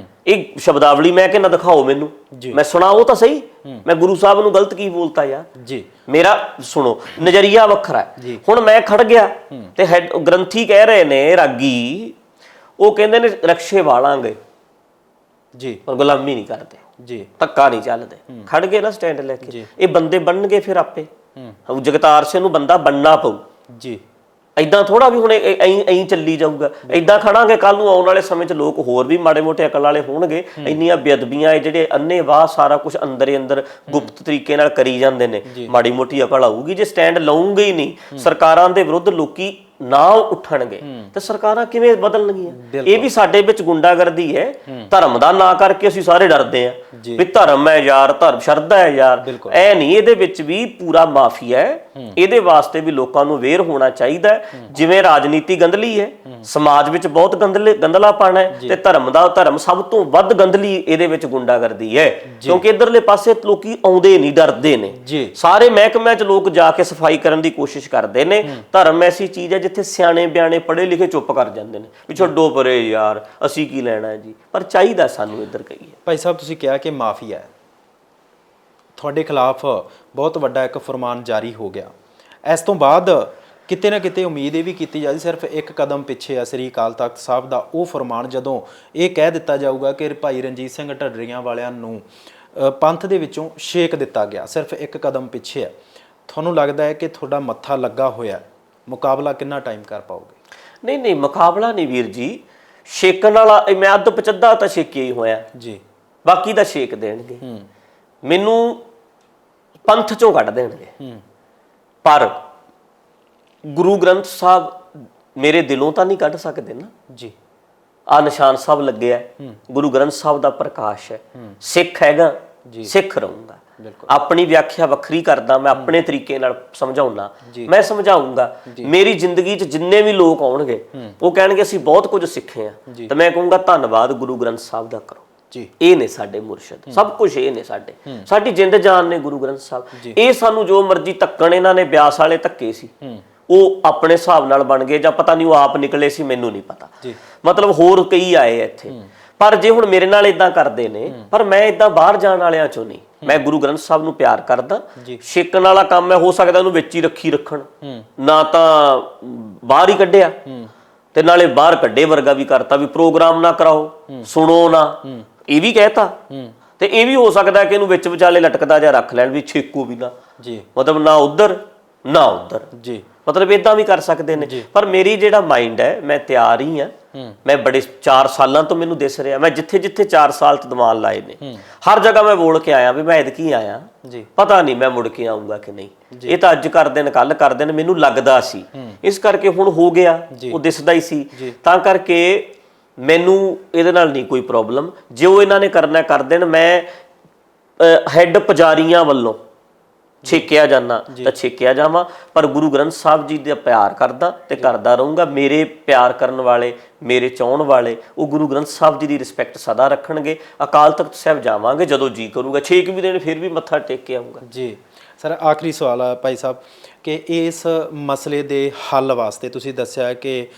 ਇਹ ਸ਼ਬਦਾਵਲੀ ਮੈਂ ਕਹਿੰਦਾ ਦਿਖਾਓ ਮੈਨੂੰ, ਮੈਂ ਸੁਣਾਓ ਤਾਂ ਸਹੀ, ਮੈਂ ਗੁਰੂ ਸਾਹਿਬ ਨੂੰ ਗਲਤ ਕੀ ਬੋਲਤਾ ਯਾਰ ਜੀ। ਮੇਰਾ ਸੁਣੋ ਨਜ਼ਰੀਆ ਵੱਖਰਾ ਹੈ। ਹੁਣ ਮੈਂ ਖੜ ਗਿਆ ਤੇ ਗ੍ਰੰਥੀ ਕਹਿ ਰਹੇ ਨੇ, ਰਾਗੀ ਉਹ ਕਹਿੰਦੇ ਨੇ ਰਕਸ਼ੇ ਵਾਲਾਂਗੇ ਜੀ, ਪਰ ਗੁਲਾਮੀ ਨਹੀਂ ਕਰਦੇ ਜੀ, ਧੱਕਾ ਨਹੀਂ ਚੱਲਦੇ। ਖੜ ਗਏ ਨਾ ਸਟੈਂਡ ਲੈ ਕੇ, ਇਹ ਬੰਦੇ ਬਣਨਗੇ ਫਿਰ ਆਪੇ। ਜਗਤਾਰ ਸਿੰਘ ਨੂੰ ਬੰਦਾ ਬਣਨਾ ਪਊ ਜੀ। ਏਦਾਂ ਥੋੜਾ ਵੀ ਹੁਣ ਐਂ ਚੱਲੀ ਜਾਊਗਾ। ਏਦਾਂ ਖੜਾਂਗੇ, ਕੱਲ ਨੂੰ ਆਉਣ ਵਾਲੇ ਸਮੇਂ 'ਚ ਲੋਕ ਹੋਰ ਵੀ ਮਾੜੇ ਮੋਟੇ ਅਕਲ ਵਾਲੇ ਹੋਣਗੇ। ਇੰਨੀਆਂ ਬੇਅਦਬੀਆਂ ਜਿਹੜੇ ਅੰਨੇ ਵਾਹ ਸਾਰਾ ਕੁਝ ਅੰਦਰ ਅੰਦਰ ਗੁਪਤ ਤਰੀਕੇ ਨਾਲ ਕਰੀ ਜਾਂਦੇ ਨੇ, ਮਾੜੀ ਮੋਟੀ ਅਕਲ ਆਊਗੀ। ਜੇ ਸਟੈਂਡ ਲਾਉਂਗੇ ਹੀ ਨਹੀਂ, ਸਰਕਾਰਾਂ ਦੇ ਵਿਰੁੱਧ ਲੋਕੀ ਨਾ ਉੱਠਣਗੇ ਤੇ ਸਰਕਾਰਾਂ ਕਿਵੇਂ ਬਦਲਣਗੀਆਂ? ਇਹ ਵੀ ਸਾਡੇ ਵਿੱਚ ਗੁੰਡਾਗਰਦੀ ਹੈ। ਧਰਮ ਦਾ ਨਾਂ ਕਰਕੇ ਅਸੀਂ ਸਾਰੇ ਡਰਦੇ ਆ ਵੀ ਧਰਮ ਹੈ ਯਾਰ, ਧਰਮ ਸ਼ਰਧਾ ਹੈ ਯਾਰ, ਐ ਨਹੀਂ। ਇਹਦੇ ਵਿੱਚ ਵੀ ਪੂਰਾ ਮਾਫੀਆ ਹੈ। ਇਹਦੇ ਵਾਸਤੇ ਵੀ ਲੋਕਾਂ ਨੂੰ ਅਵੇਅਰ ਹੋਣਾ ਚਾਹੀਦਾ। ਜਿਵੇਂ ਰਾਜਨੀਤੀ ਗੰਦਲੀ ਹੈ, ਸਮਾਜ ਵਿੱਚ ਬਹੁਤ ਗੰਦਲਾਪਣ ਹੈ, ਤੇ ਧਰਮ ਸਭ ਤੋਂ ਵੱਧ ਗੰਦਲੀ ਇਹਦੇ ਵਿੱਚ ਗੁੰਡਾਗਰਦੀ ਹੈ। ਕਿਉਂਕਿ ਇਧਰਲੇ ਪਾਸੇ ਲੋਕੀ ਆਉਂਦੇ ਨਹੀਂ, ਡਰਦੇ ਨੇ। ਸਾਰੇ ਮਹਿਕਮਿਆਂ 'ਚ ਲੋਕ ਜਾ ਕੇ ਸਫਾਈ ਕਰਨ ਦੀ ਕੋਸ਼ਿਸ਼ ਕਰਦੇ ਨੇ। ਧਰਮ ਐਸੀ ਚੀਜ਼ ਹੈ ਜਿੱਥੇ ਸਿਆਣੇ ਬਿਆਣੇ ਪੜ੍ਹੇ ਲਿਖੇ ਚੁੱਪ ਕਰ ਜਾਂਦੇ ਨੇ ਵੀ ਛੱਡੋ ਪਰੇ ਯਾਰ, ਅਸੀਂ ਕੀ ਲੈਣਾ ਹੈ ਜੀ। ਪਰ ਚਾਹੀਦਾ ਸਾਨੂੰ ਇੱਧਰ ਕਹੀਏ। ਭਾਈ ਸਾਹਿਬ, ਤੁਸੀਂ ਕਿਹਾ ਕਿ ਮਾਫੀਆ ਹੈ, ਤੁਹਾਡੇ ਖਿਲਾਫ ਬਹੁਤ ਵੱਡਾ ਇੱਕ ਫਰਮਾਨ ਜਾਰੀ ਹੋ ਗਿਆ। ਇਸ ਤੋਂ ਬਾਅਦ ਕਿਤੇ ਨਾ ਕਿਤੇ ਉਮੀਦ ਇਹ ਵੀ ਕੀਤੀ ਜਾਂਦੀ ਸਿਰਫ ਇੱਕ ਕਦਮ ਪਿੱਛੇ ਆ ਸ੍ਰੀ ਅਕਾਲ ਤਖਤ ਸਾਹਿਬ ਦਾ ਉਹ ਫਰਮਾਨ, ਜਦੋਂ ਇਹ ਕਹਿ ਦਿੱਤਾ ਜਾਊਗਾ ਕਿ ਭਾਈ ਰਣਜੀਤ ਸਿੰਘ ਢੱਡਰੀਆਂ ਵਾਲਿਆਂ ਨੂੰ ਪੰਥ ਦੇ ਵਿੱਚੋਂ ਛੇਕ ਦਿੱਤਾ ਗਿਆ, ਸਿਰਫ ਇੱਕ ਕਦਮ ਪਿੱਛੇ ਹੈ। ਤੁਹਾਨੂੰ ਲੱਗਦਾ ਹੈ ਕਿ ਤੁਹਾਡਾ ਮੱਥਾ ਲੱਗਾ ਹੋਇਆ, ਮੁਕਾਬਲਾ ਕਿੰਨਾ ਟਾਈਮ ਕਰ ਪਾਓਗੇ? ਨਹੀਂ, ਮੁਕਾਬਲਾ ਨਹੀਂ ਵੀਰ ਜੀ। ਛੇਕਣ ਵਾਲਾ ਮੈਂ ਅੱਧ ਪਚੱਦਾ ਤਾਂ ਛੇਕਿਆ ਹੀ ਹੋਇਆ ਜੀ, ਬਾਕੀ ਦਾ ਛੇਕ ਦੇਣਗੇ, ਮੈਨੂੰ ਪੰਥ ਚੋਂ ਕੱਢ ਦੇਣਗੇ। ਪਰ ਗੁਰੂ ਗ੍ਰੰਥ ਸਾਹਿਬ ਮੇਰੇ ਦਿਲੋਂ ਤਾਂ ਨਹੀਂ ਕੱਢ ਸਕਦੇ ਨਾ ਜੀ। ਆ ਨਿਸ਼ਾਨ ਸਾਹਿਬ ਲੱਗਿਆ, ਗੁਰੂ ਗ੍ਰੰਥ ਸਾਹਿਬ ਦਾ ਪ੍ਰਕਾਸ਼ ਹੈ। ਸਿੱਖ ਹੈਗਾ, ਸਿੱਖ ਰਹੂੰਗਾ। ਆਪਣੀ ਵਿਆਖਿਆ ਵੱਖਰੀ ਕਰਦਾ, ਮੈਂ ਆਪਣੇ ਤਰੀਕੇ ਨਾਲ ਸਮਝਾਉਣਾ, ਮੈਂ ਸਮਝਾਉਂਗਾ। ਮੇਰੀ ਜ਼ਿੰਦਗੀ 'ਚ ਜਿੰਨੇ ਵੀ ਲੋਕ ਆਉਣਗੇ ਉਹ ਕਹਿਣਗੇ ਅਸੀਂ ਬਹੁਤ ਕੁਝ ਸਿੱਖੇ ਆ, ਤੇ ਮੈਂ ਕਹੂੰਗਾ ਧੰਨਵਾਦ ਗੁਰੂ ਗ੍ਰੰਥ ਸਾਹਿਬ ਦਾ ਕਰੋ। ਇਹ ਨੇ ਸਾਡੇ ਮੁਰਸ਼ਿਦ, ਸਭ ਕੁਝ ਇਹ ਨੇ ਸਾਡੇ, ਸਾਡੀ ਜਿੰਦ ਜਾਨ ਨੇ ਗੁਰੂ ਗ੍ਰੰਥ ਸਾਹਿਬ। ਇਹ ਸਾਨੂੰ ਜੋ ਮਰਜ਼ੀ ਧੱਕਣ ਇਹਨਾਂ ਨੇ ਬਿਆਸ ਵਾਲੇ ਧੱਕੇ ਸੀ, ਉਹ ਆਪਣੇ ਹਿਸਾਬ ਨਾਲ ਬਣ ਗਏ ਜਾਂ ਪਤਾ ਨਹੀਂ ਉਹ ਆਪ ਨਿਕਲੇ ਸੀ, ਮੈਨੂੰ ਨਹੀਂ ਪਤਾ। ਮਤਲਬ ਹੋਰ ਕਈ ਆਏ ਇੱਥੇ, ਪਰ ਜੇ ਹੁਣ ਮੇਰੇ ਨਾਲ ਇਦਾਂ ਕਰਦੇ ਨੇ, ਪਰ ਮੈਂ ਇਦਾਂ ਬਾਹਰ ਜਾਣ ਵਾਲਿਆਂ ਚੋਂ ਨਹੀਂ। ਮੈਂ ਗੁਰੂ ਗ੍ਰੰਥ ਸਾਹਿਬ ਨੂੰ ਪਿਆਰ ਕਰਦਾ। ਛੇਕਣ ਵਾਲਾ ਕੰਮ ਹੈ, ਹੋ ਸਕਦਾ ਉਹਨੂੰ ਵਿੱਚ ਹੀ ਰੱਖਣ, ਨਾ ਤਾਂ ਬਾਹਰ ਹੀ ਕੱਢਿਆ ਤੇ ਨਾਲੇ ਬਾਹਰ ਕੱਢੇ ਵਰਗਾ ਵੀ ਕਰਤਾ ਵੀ ਪ੍ਰੋਗਰਾਮ ਨਾ ਕਰਾਓ, ਸੁਣੋ ਨਾ, ਇਹ ਵੀ ਕਹਿਤਾ। ਤੇ ਇਹ ਵੀ ਹੋ ਸਕਦਾ ਕਿ ਇਹਨੂੰ ਵਿੱਚ ਵਿਚਾਲੇ ਲਟਕਦਾ ਜਾਂ ਰੱਖ ਲੈਣ ਵੀ ਛੇਕੋ ਵੀ ਨਾ, ਮਤਲਬ ਨਾ ਉਧਰ ਨਾ ਉਧਰ, ਮਤਲਬ ਇਦਾਂ ਵੀ ਕਰ ਸਕਦੇ ਨੇ। ਪਰ ਮੇਰੀ ਜਿਹੜਾ ਮਾਈਂਡ ਹੈ, ਮੈਂ ਤਿਆਰ ਹੀ ਆ। ਮੈਂ ਬੜੇ 4 ਸਾਲਾਂ ਤੋਂ ਮੈਨੂੰ ਦਿਸ ਰਿਹਾ, ਮੈਂ ਜਿੱਥੇ ਜਿੱਥੇ 4 ਸਾਲ ਚ ਦਿਮਾਗ ਲਾਏ ਨੇ, ਹਰ ਜਗ੍ਹਾ ਮੈਂ ਬੋਲ ਕੇ ਆਇਆ ਵੀ ਮੈਂ ਐਤਕੀ ਆਇਆ, ਪਤਾ ਨਹੀਂ ਮੈਂ ਮੁੜ ਕੇ ਆਊਂਗਾ ਕਿ ਨਹੀਂ। ਇਹ ਤਾਂ ਅੱਜ ਕਰਦੇ ਨੇ, ਕੱਲ ਕਰਦੇ ਨੇ, ਮੈਨੂੰ ਲੱਗਦਾ ਸੀ, ਇਸ ਕਰਕੇ ਹੁਣ ਹੋ ਗਿਆ, ਉਹ ਦਿਸਦਾ ਹੀ ਸੀ। ਤਾਂ ਕਰਕੇ ਮੈਨੂੰ ਇਹਦੇ ਨਾਲ ਨਹੀਂ ਕੋਈ ਪ੍ਰੋਬਲਮ। ਜੋ ਇਹਨਾਂ ਨੇ ਕਰਨਾ ਕਰ ਦੇਣ। ਮੈਂ ਹੈੱਡ ਪੁਜਾਰੀਆਂ ਵੱਲੋਂ ਛੇਕਿਆ ਜਾਂਦਾ ਤਾਂ ਛੇਕਿਆ ਜਾਵਾਂ, ਪਰ ਗੁਰੂ ਗ੍ਰੰਥ ਸਾਹਿਬ ਜੀ ਦਾ ਪਿਆਰ ਕਰਦਾ ਤੇ ਕਰਦਾ ਰਹੂੰਗਾ। ਮੇਰੇ ਪਿਆਰ ਕਰਨ ਵਾਲੇ, ਮੇਰੇ ਚਾਹਣ ਵਾਲੇ, ਉਹ ਗੁਰੂ ਗ੍ਰੰਥ ਸਾਹਿਬ ਜੀ ਦੀ ਰਿਸਪੈਕਟ ਸਦਾ ਰੱਖਣਗੇ। ਅਕਾਲ ਤਖਤ ਸਾਹਿਬ ਜਾਵਾਂਗੇ ਜਦੋਂ ਜੀ ਕਰੂਗਾ, 6 ਵੀ ਦਿਨ ਫਿਰ ਵੀ ਮੱਥਾ ਟੇਕ ਕੇ ਆਊਂਗਾ। ਜੀ ਸਰ, ਆਖਰੀ ਸਵਾਲ ਆ ਭਾਈ ਸਾਹਿਬ ਕਿ ਇਸ ਮਸਲੇ ਦੇ ਹੱਲ ਵਾਸਤੇ ਤੁਸੀਂ ਦੱਸਿਆ ਕਿ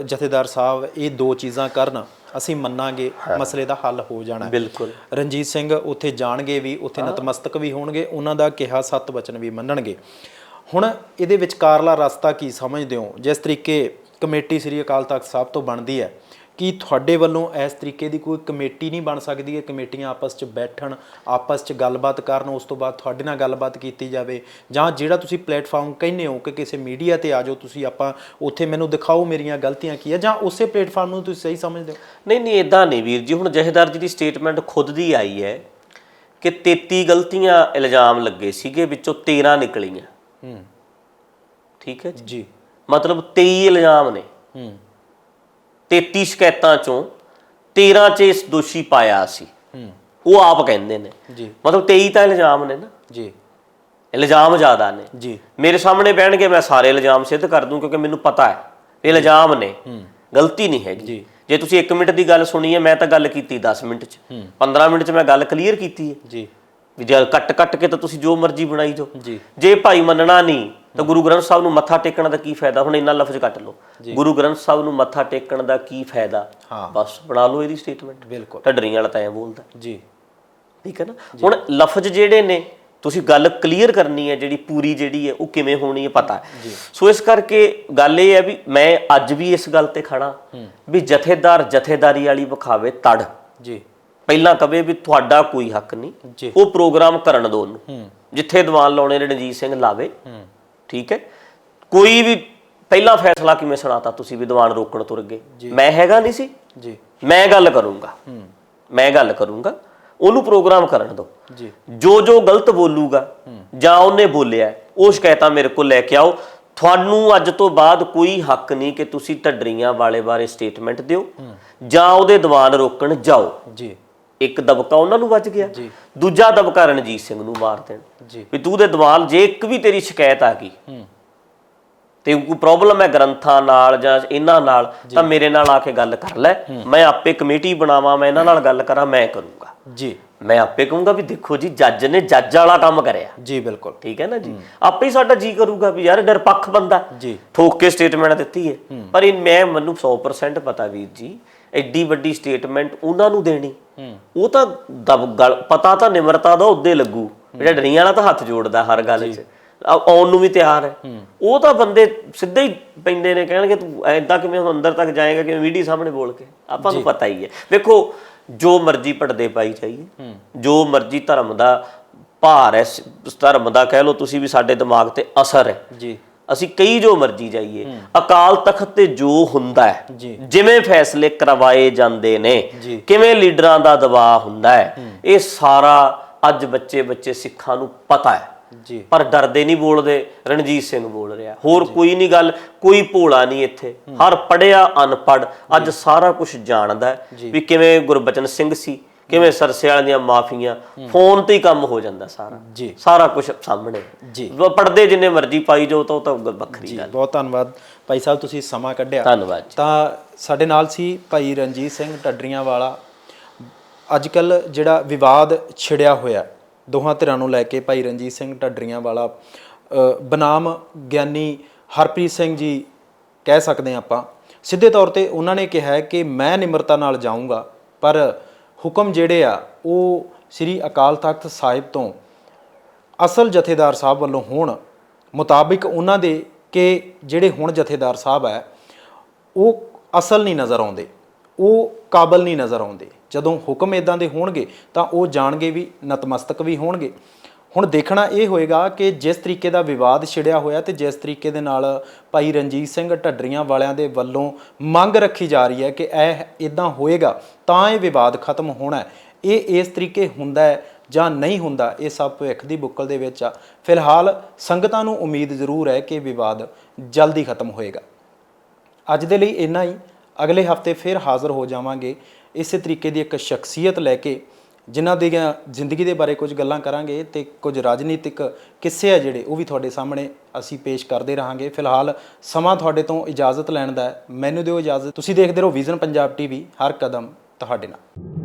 ਜਥੇਦਾਰ ਸਾਹਿਬ ਇਹ 2 ਚੀਜ਼ਾਂ ਕਰਨ, ਅਸੀਂ ਮੰਨਾਂਗੇ, ਮਸਲੇ ਦਾ ਹੱਲ ਹੋ ਜਾਣਾ। ਬਿਲਕੁਲ। ਰਣਜੀਤ ਸਿੰਘ ਉੱਥੇ ਜਾਣਗੇ ਵੀ, ਉੱਥੇ ਨਤਮਸਤਕ ਵੀ ਹੋਣਗੇ, ਉਹਨਾਂ ਦਾ ਕਿਹਾ 7 ਵਚਨ ਵੀ ਮੰਨਣਗੇ। ਹੁਣ ਇਹਦੇ ਵਿਚਕਾਰਲਾ ਰਸਤਾ ਕੀ ਸਮਝਦੇ ਹੋ? ਜਿਸ ਤਰੀਕੇ ਕਮੇਟੀ ਸ੍ਰੀ ਅਕਾਲ ਤਖਤ ਸਾਹਿਬ ਤੋਂ ਬਣਦੀ ਹੈ, ਕੀ ਤੁਹਾਡੇ ਵੱਲੋਂ ਇਸ ਤਰੀਕੇ ਦੀ ਕੋਈ ਕਮੇਟੀ ਨਹੀਂ ਬਣ ਸਕਦੀ ਹੈ? ਕਮੇਟੀਆਂ ਆਪਸ 'ਚ ਬੈਠਣ, ਆਪਸ 'ਚ ਗੱਲਬਾਤ ਕਰਨ, ਉਸ ਤੋਂ ਬਾਅਦ ਤੁਹਾਡੇ ਨਾਲ ਗੱਲਬਾਤ ਕੀਤੀ ਜਾਵੇ, ਜਾਂ ਜਿਹੜਾ ਤੁਸੀਂ ਪਲੇਟਫਾਰਮ ਕਹਿੰਦੇ ਹੋ ਕਿ ਕਿਸੇ ਮੀਡੀਆ 'ਤੇ ਆ ਜਾਓ ਤੁਸੀਂ, ਆਪਾਂ ਉੱਥੇ ਮੈਨੂੰ ਦਿਖਾਓ ਮੇਰੀਆਂ ਗਲਤੀਆਂ ਕੀ ਹੈ, ਜਾਂ ਉਸੇ ਪਲੇਟਫਾਰਮ ਨੂੰ ਤੁਸੀਂ ਸਹੀ ਸਮਝਦੇ ਹੋ? ਨਹੀਂ, ਇੱਦਾਂ ਨਹੀਂ ਵੀਰ ਜੀ। ਹੁਣ ਜਥੇਦਾਰ ਜੀ ਦੀ ਸਟੇਟਮੈਂਟ ਖੁਦ ਦੀ ਆਈ ਹੈ ਕਿ 33 ਗਲਤੀਆਂ ਇਲਜ਼ਾਮ ਲੱਗੇ ਸੀਗੇ, ਵਿੱਚੋਂ 13 ਨਿਕਲੀਆਂ। ਠੀਕ ਹੈ ਜੀ। ਮਤਲਬ 23 ਇਲਜ਼ਾਮ ਨੇ, 33 ਸ਼ਿਕਾਇਤਾਂ ਚੋਂ 13 ਚ ਇਸ ਦੋਸ਼ੀ ਪਾਇਆ ਸੀ, ਉਹ ਆਪ ਕਹਿੰਦੇ ਨੇ। ਮਤਲਬ 23 ਤਾਂ ਇਲਜ਼ਾਮ ਨੇ ਨਾ ਜੀ, ਇਲਜ਼ਾਮ ਜ਼ਿਆਦਾ ਨੇ ਜੀ। ਮੇਰੇ ਸਾਹਮਣੇ ਬਹਿਣਗੇ, ਮੈਂ ਸਾਰੇ ਇਲਜ਼ਾਮ ਸਿੱਧ ਕਰ ਦੂੰ, ਕਿਉਂਕਿ ਮੈਨੂੰ ਪਤਾ ਹੈ ਇਲਜ਼ਾਮ ਨੇ, ਗਲਤੀ ਨਹੀਂ ਹੈਗੀ। ਜੇ ਤੁਸੀਂ 1 ਮਿੰਟ ਦੀ ਗੱਲ ਸੁਣੀ ਹੈ, ਮੈਂ ਤਾਂ ਗੱਲ ਕੀਤੀ 10 ਮਿੰਟ ਚ, 15 ਮਿੰਟ ਚ ਮੈਂ ਗੱਲ ਕਲੀਅਰ ਕੀਤੀ ਹੈ ਜੀ। ਵੀ ਜੇ ਕੱਟ ਕੇ ਤਾਂ ਤੁਸੀਂ ਜੋ ਮਰਜ਼ੀ ਬਣਾਈ ਜਾਓ। ਜੇ ਭਾਈ ਮੰਨਣਾ ਨਹੀਂ ਤਾਂ ਗੁਰੂ ਗ੍ਰੰਥ ਸਾਹਿਬ ਨੂੰ ਮੱਥਾ ਟੇਕਣ ਦਾ ਕੀ ਫਾਇਦਾ? ਹੁਣ ਇੰਨਾ ਲਫ਼ਜ਼ ਕੱਟ ਲਓ, ਗੁਰੂ ਗ੍ਰੰਥ ਸਾਹਿਬ ਨੂੰ ਮੱਥਾ ਟੇਕਣ ਦਾ ਕੀ ਫਾਇਦਾ? ਬਸ ਬਣਾ ਲਓ ਇਹਦੀ ਸਟੇਟਮੈਂਟ। ਬਿਲਕੁਲ। ਢੱਡਰੀਆਂ ਵਾਲਾ ਤਾਂ ਐਂ ਬੋਲਦਾ ਜੀ, ਠੀਕ ਹੈ ਨਾ। ਹੁਣ ਲਫ਼ਜ਼ ਜਿਹੜੇ ਨੇ, ਤੁਸੀਂ ਗੱਲ ਕਲੀਅਰ ਕਰਨੀ ਹੈ, ਜਿਹੜੀ ਪੂਰੀ ਜਿਹੜੀ ਹੈ ਉਹ ਕਿਵੇਂ ਹੋਣੀ ਹੈ, ਪਤਾ ਹੈ। ਸੋ ਇਸ ਕਰਕੇ ਗੱਲ ਇਹ ਹੈ ਵੀ ਮੈਂ ਅੱਜ ਵੀ ਇਸ ਗੱਲ ਤੇ ਖੜਾ ਵੀ ਜਥੇਦਾਰ ਜਥੇਦਾਰੀ ਵਾਲੀ ਵਿਖਾਵੇ ਤੜ ਜੀ। ਪਹਿਲਾਂ ਕਵੇ ਵੀ ਤੁਹਾਡਾ ਕੋਈ ਹੱਕ ਨਹੀਂ, ਉਹ ਪ੍ਰੋਗਰਾਮ ਕਰਨ ਦਿਓ ਉਹਨੂੰ, ਜਿੱਥੇ ਦੀਵਾਨ ਲਾਉਣੇ ਰਣਜੀਤ ਸਿੰਘ ਲਾਵੇ। ਠੀਕ ਹੈ। ਕੋਈ ਵੀ ਪਹਿਲਾ ਫੈਸਲਾ ਕਿਵੇਂ ਸੁਣਾਤਾ ਤੁਸੀਂ ਵੀ ਦੀਵਾਨ ਰੋਕਣ ਤੁਰ ਗਏ? ਮੈਂ ਹੈਗਾ ਨਹੀਂ ਸੀ ਜੀ, ਮੈਂ ਗੱਲ ਕਰੂੰਗਾ, ਉਹਨੂੰ ਪ੍ਰੋਗਰਾਮ ਕਰਨ ਦਿਓ। ਜੋ ਗਲਤ ਬੋਲੂਗਾ ਜਾਂ ਉਹਨੇ ਬੋਲਿਆ, ਉਹ ਸ਼ਿਕਾਇਤਾਂ ਮੇਰੇ ਕੋਲ ਲੈ ਕੇ ਆਓ। ਤੁਹਾਨੂੰ ਅੱਜ ਤੋਂ ਬਾਅਦ ਕੋਈ ਹੱਕ ਨਹੀਂ ਕਿ ਤੁਸੀਂ ਢੱਡਰੀਆਂ ਵਾਲੇ ਬਾਰੇ ਸਟੇਟਮੈਂਟ ਦਿਓ ਜਾਂ ਉਹਦੇ ਦੀਵਾਨ ਰੋਕਣ ਜਾਓ ਜੀ। ਇੱਕ ਦਬਕਾ ਉਹਨਾਂ ਨੂੰ ਵੱਜ ਗਿਆ, ਦੂਜਾ ਦਬਕਾ ਰਣਜੀਤ ਸਿੰਘ ਨੂੰ ਮਾਰ ਦੇਣ ਵੀ ਤੂੰ ਦੇ ਦੀਵਾਨ, ਜੇ ਇੱਕ ਵੀ ਤੇਰੀ ਸ਼ਿਕਾਇਤ ਆ ਗਈ ਤੇ ਕੋਈ ਪ੍ਰੋਬਲਮ ਹੈ ਗ੍ਰੰਥਾਂ ਨਾਲ ਜਾਂ ਇਹਨਾਂ ਨਾਲ, ਤਾਂ ਮੇਰੇ ਨਾਲ ਆ ਕੇ ਗੱਲ ਕਰ ਲੈ। ਮੈਂ ਆਪੇ ਕਮੇਟੀ ਬਣਾਵਾਂ, ਮੈਂ ਇਹਨਾਂ ਨਾਲ ਗੱਲ ਕਰਾਂ, ਮੈਂ ਕਰੂੰਗਾ ਜੀ। ਮੈਂ ਆਪੇ ਕਹੂੰਗਾ ਵੀ ਦੇਖੋ ਜੀ, ਜੱਜ ਨੇ ਜੱਜ ਵਾਲਾ ਕੰਮ ਕਰਿਆ ਜੀ। ਬਿਲਕੁਲ ਠੀਕ ਹੈ ਨਾ ਜੀ। ਆਪੇ ਹੀ ਸਾਡਾ ਜੀ ਕਰੂਗਾ ਵੀ ਯਾਰ ਨਿਰਪੱਖ ਬੰਦਾ ਠੋਕ ਕੇ ਸਟੇਟਮੈਂਟ ਦਿੱਤੀ ਹੈ। ਪਰ ਮੈਨੂੰ 100% ਪਤਾ ਵੀਰ ਜੀ, ਐਡੀ ਵੱਡੀ ਸਟੇਟਮੈਂਟ ਉਹਨਾਂ ਨੂੰ ਦੇਣੀ, ਉਹ ਤਾਂ ਪਤਾ ਤਾਂ ਨਿਮਰਤਾ ਦਾ ਉਹਦੇ ਲੱਗੂ। ਜਿਹੜਾ ਡਰੀਆਂ ਵਾਲਾ ਤਾਂ ਹੱਥ ਜੋੜਦਾ ਹਰ ਗੱਲ 'ਚ, ਆਉਣ ਨੂੰ ਵੀ ਤਿਆਰ ਹੈ। ਉਹ ਤਾਂ ਬੰਦੇ ਸਿੱਧੇ ਹੀ ਪੈਂਦੇ ਨੇ, ਕਹਿਣਗੇ ਤੂੰ ਏਦਾਂ ਕਿਵੇਂ ਅੰਦਰ ਤੱਕ ਜਾਏਗਾ, ਕਿਵੇਂ ਮੀਡੀਆ ਸਾਹਮਣੇ ਬੋਲ ਕੇ। ਆਪਾਂ ਨੂੰ ਪਤਾ ਹੀ ਹੈ। ਵੇਖੋ, ਜੋ ਮਰਜ਼ੀ ਪੜਦੇ ਪਾਈ ਜਾਈਏ, ਜੋ ਮਰਜ਼ੀ ਧਰਮ ਦਾ ਭਾਰ ਹੈ, ਧਰਮ ਦਾ ਕਹਿ ਲਓ ਤੁਸੀਂ ਵੀ, ਸਾਡੇ ਦਿਮਾਗ ਤੇ ਅਸਰ ਹੈ ਜੀ। ਅਸੀਂ ਕਈ ਜੋ ਮਰਜ਼ੀ ਜਾਈਏ, ਅਕਾਲ ਤਖਤ ਤੇ ਜੋ ਹੁੰਦਾ ਹੈ, ਜਿਵੇਂ ਫੈਸਲੇ ਕਰਵਾਏ ਜਾਂਦੇ ਨੇ, ਕਿਵੇਂ ਲੀਡਰਾਂ ਦਾ ਦਬਾਅ ਹੁੰਦਾ ਹੈ, ਇਹ ਸਾਰਾ ਅੱਜ ਬੱਚੇ ਸਿੱਖਾਂ ਨੂੰ ਪਤਾ ਹੈ। ਪਰ ਡਰਦੇ ਨਹੀਂ ਬੋਲਦੇ। ਰਣਜੀਤ ਸਿੰਘ ਬੋਲ ਰਿਹਾ, ਹੋਰ ਕੋਈ ਨਹੀਂ ਗੱਲ, ਕੋਈ ਭੋਲਾ ਨਹੀਂ ਇੱਥੇ। ਹਰ ਪੜ੍ਹਿਆ ਅਨਪੜ੍ਹ ਅੱਜ ਸਾਰਾ ਕੁਝ ਜਾਣਦਾ ਵੀ ਕਿਵੇਂ ਗੁਰਬਚਨ ਸਿੰਘ ਸੀ, ਕਿਵੇਂ ਸਰਸੇ ਵਾਲਿਆਂ ਦੀਆਂ ਮਾਫੀਆਂ, ਫੋਨ ਤੇ ਹੀ ਕੰਮ ਹੋ ਜਾਂਦਾ ਸਾਰਾ ਕੁਝ ਸਾਹਮਣੇ ਜੀ। ਪੜ੍ਹਦੇ ਜਿੰਨੇ ਮਰਜ਼ੀ ਪਾਈ ਜਾਓ ਤਾਂ ਉਹ ਤਾਂ ਵੱਖਰੀ ਗੱਲ। ਬਹੁਤ ਧੰਨਵਾਦ ਭਾਈ ਸਾਹਿਬ, ਤੁਸੀਂ ਸਮਾਂ ਕੱਢਿਆ। ਧੰਨਵਾਦ। ਤਾਂ ਸਾਡੇ ਨਾਲ ਸੀ ਭਾਈ ਰਣਜੀਤ ਸਿੰਘ ਢੱਡਰੀਆਂ ਵਾਲਾ। ਅੱਜ ਕੱਲ੍ਹ ਜਿਹੜਾ ਵਿਵਾਦ ਛਿੜਿਆ ਹੋਇਆ ਦੋਹਾਂ ਧਿਰਾਂ ਨੂੰ ਲੈ ਕੇ, ਭਾਈ ਰਣਜੀਤ ਸਿੰਘ ਢੱਡਰੀਆਂ ਵਾਲਾ ਬਨਾਮ ਗਿਆਨੀ ਹਰਪ੍ਰੀਤ ਸਿੰਘ ਜੀ ਕਹਿ ਸਕਦੇ ਹਾਂ ਆਪਾਂ, ਸਿੱਧੇ ਤੌਰ ਤੇ ਉਹਨਾਂ ਨੇ ਕਿਹਾ ਹੈ ਕਿ ਮੈਂ ਨਿਮਰਤਾ ਨਾਲ ਜਾਊਂਗਾ, ਪਰ ਹੁਕਮ ਜਿਹੜੇ ਆ ਉਹ ਸ੍ਰੀ ਅਕਾਲ ਤਖਤ ਸਾਹਿਬ ਤੋਂ ਅਸਲ ਜਥੇਦਾਰ ਸਾਹਿਬ ਵੱਲੋਂ ਹੋਣ ਮੁਤਾਬਿਕ ਉਹਨਾਂ ਦੇ ਕਿ ਜਿਹੜੇ ਹੁਣ ਜਥੇਦਾਰ ਸਾਹਿਬ ਹੈ ਉਹ ਅਸਲ ਨਹੀਂ ਨਜ਼ਰ ਆਉਂਦੇ, ਉਹ ਕਾਬਲ ਨਹੀਂ ਨਜ਼ਰ ਆਉਂਦੇ। ਜਦੋਂ ਹੁਕਮ ਇਦਾਂ ਦੇ ਹੋਣਗੇ ਤਾਂ ਉਹ ਜਾਣਗੇ ਵੀ, ਨਤਮਸਤਕ ਵੀ ਹੋਣਗੇ। ਹੁਣ ਦੇਖਣਾ ਇਹ ਹੋਏਗਾ ਕਿ ਜਿਸ ਤਰੀਕੇ ਦਾ ਵਿਵਾਦ ਛਿੜਿਆ ਹੋਇਆ ਤੇ ਜਿਸ ਤਰੀਕੇ ਦੇ ਨਾਲ ਭਾਈ ਰਣਜੀਤ ਸਿੰਘ ਢੱਡਰੀਆਂ ਵਾਲਿਆਂ ਦੇ ਵੱਲੋਂ ਮੰਗ ਰੱਖੀ ਜਾ ਰਹੀ ਹੈ ਕਿ ਇਹ ਇਦਾਂ ਹੋਏਗਾ ਤਾਂ ਇਹ ਵਿਵਾਦ ਖਤਮ ਹੋਣਾ, ਇਹ ਇਸ ਤਰੀਕੇ ਹੁੰਦਾ ਹੈ ਜਾਂ ਨਹੀਂ ਹੁੰਦਾ, ਇਹ ਸਭ ਭਵਿੱਖ ਦੀ ਬੁੱਕਲ ਦੇ ਵਿੱਚ ਆ। ਫਿਲਹਾਲ ਸੰਗਤਾਂ ਨੂੰ ਉਮੀਦ ਜ਼ਰੂਰ ਹੈ ਕਿ ਵਿਵਾਦ ਜਲਦੀ ਖਤਮ ਹੋਏਗਾ। ਅੱਜ ਦੇ ਲਈ ਇੰਨਾ ਹੀ। ਅਗਲੇ ਹਫਤੇ ਫਿਰ ਹਾਜ਼ਰ ਹੋ ਜਾਵਾਂਗੇ ਇਸੇ ਤਰੀਕੇ ਦੀ ਇੱਕ ਸ਼ਖਸੀਅਤ ਲੈ ਕੇ, ਜਿਨ੍ਹਾਂ ਦੀਆਂ ਜ਼ਿੰਦਗੀ ਦੇ ਬਾਰੇ ਕੁਝ ਗੱਲਾਂ ਕਰਾਂਗੇ ਤੇ ਕੁਝ ਰਾਜਨੀਤਿਕ ਕਿੱਸੇ ਆ ਜਿਹੜੇ ਉਹ ਵੀ ਤੁਹਾਡੇ ਸਾਹਮਣੇ ਅਸੀਂ ਪੇਸ਼ ਕਰਦੇ ਰਹਾਂਗੇ। ਫਿਲਹਾਲ ਸਮਾਂ ਤੁਹਾਡੇ ਤੋਂ ਇਜਾਜ਼ਤ ਲੈਣ ਦਾ ਹੈ, ਮੈਨੂੰ ਦਿਓ ਇਜਾਜ਼ਤ। ਤੁਸੀਂ ਦੇਖਦੇ ਰਹੋ ਵਿਜ਼ਨ ਪੰਜਾਬ ਟੀਵੀ, ਹਰ ਕਦਮ ਤੁਹਾਡੇ ਨਾਲ।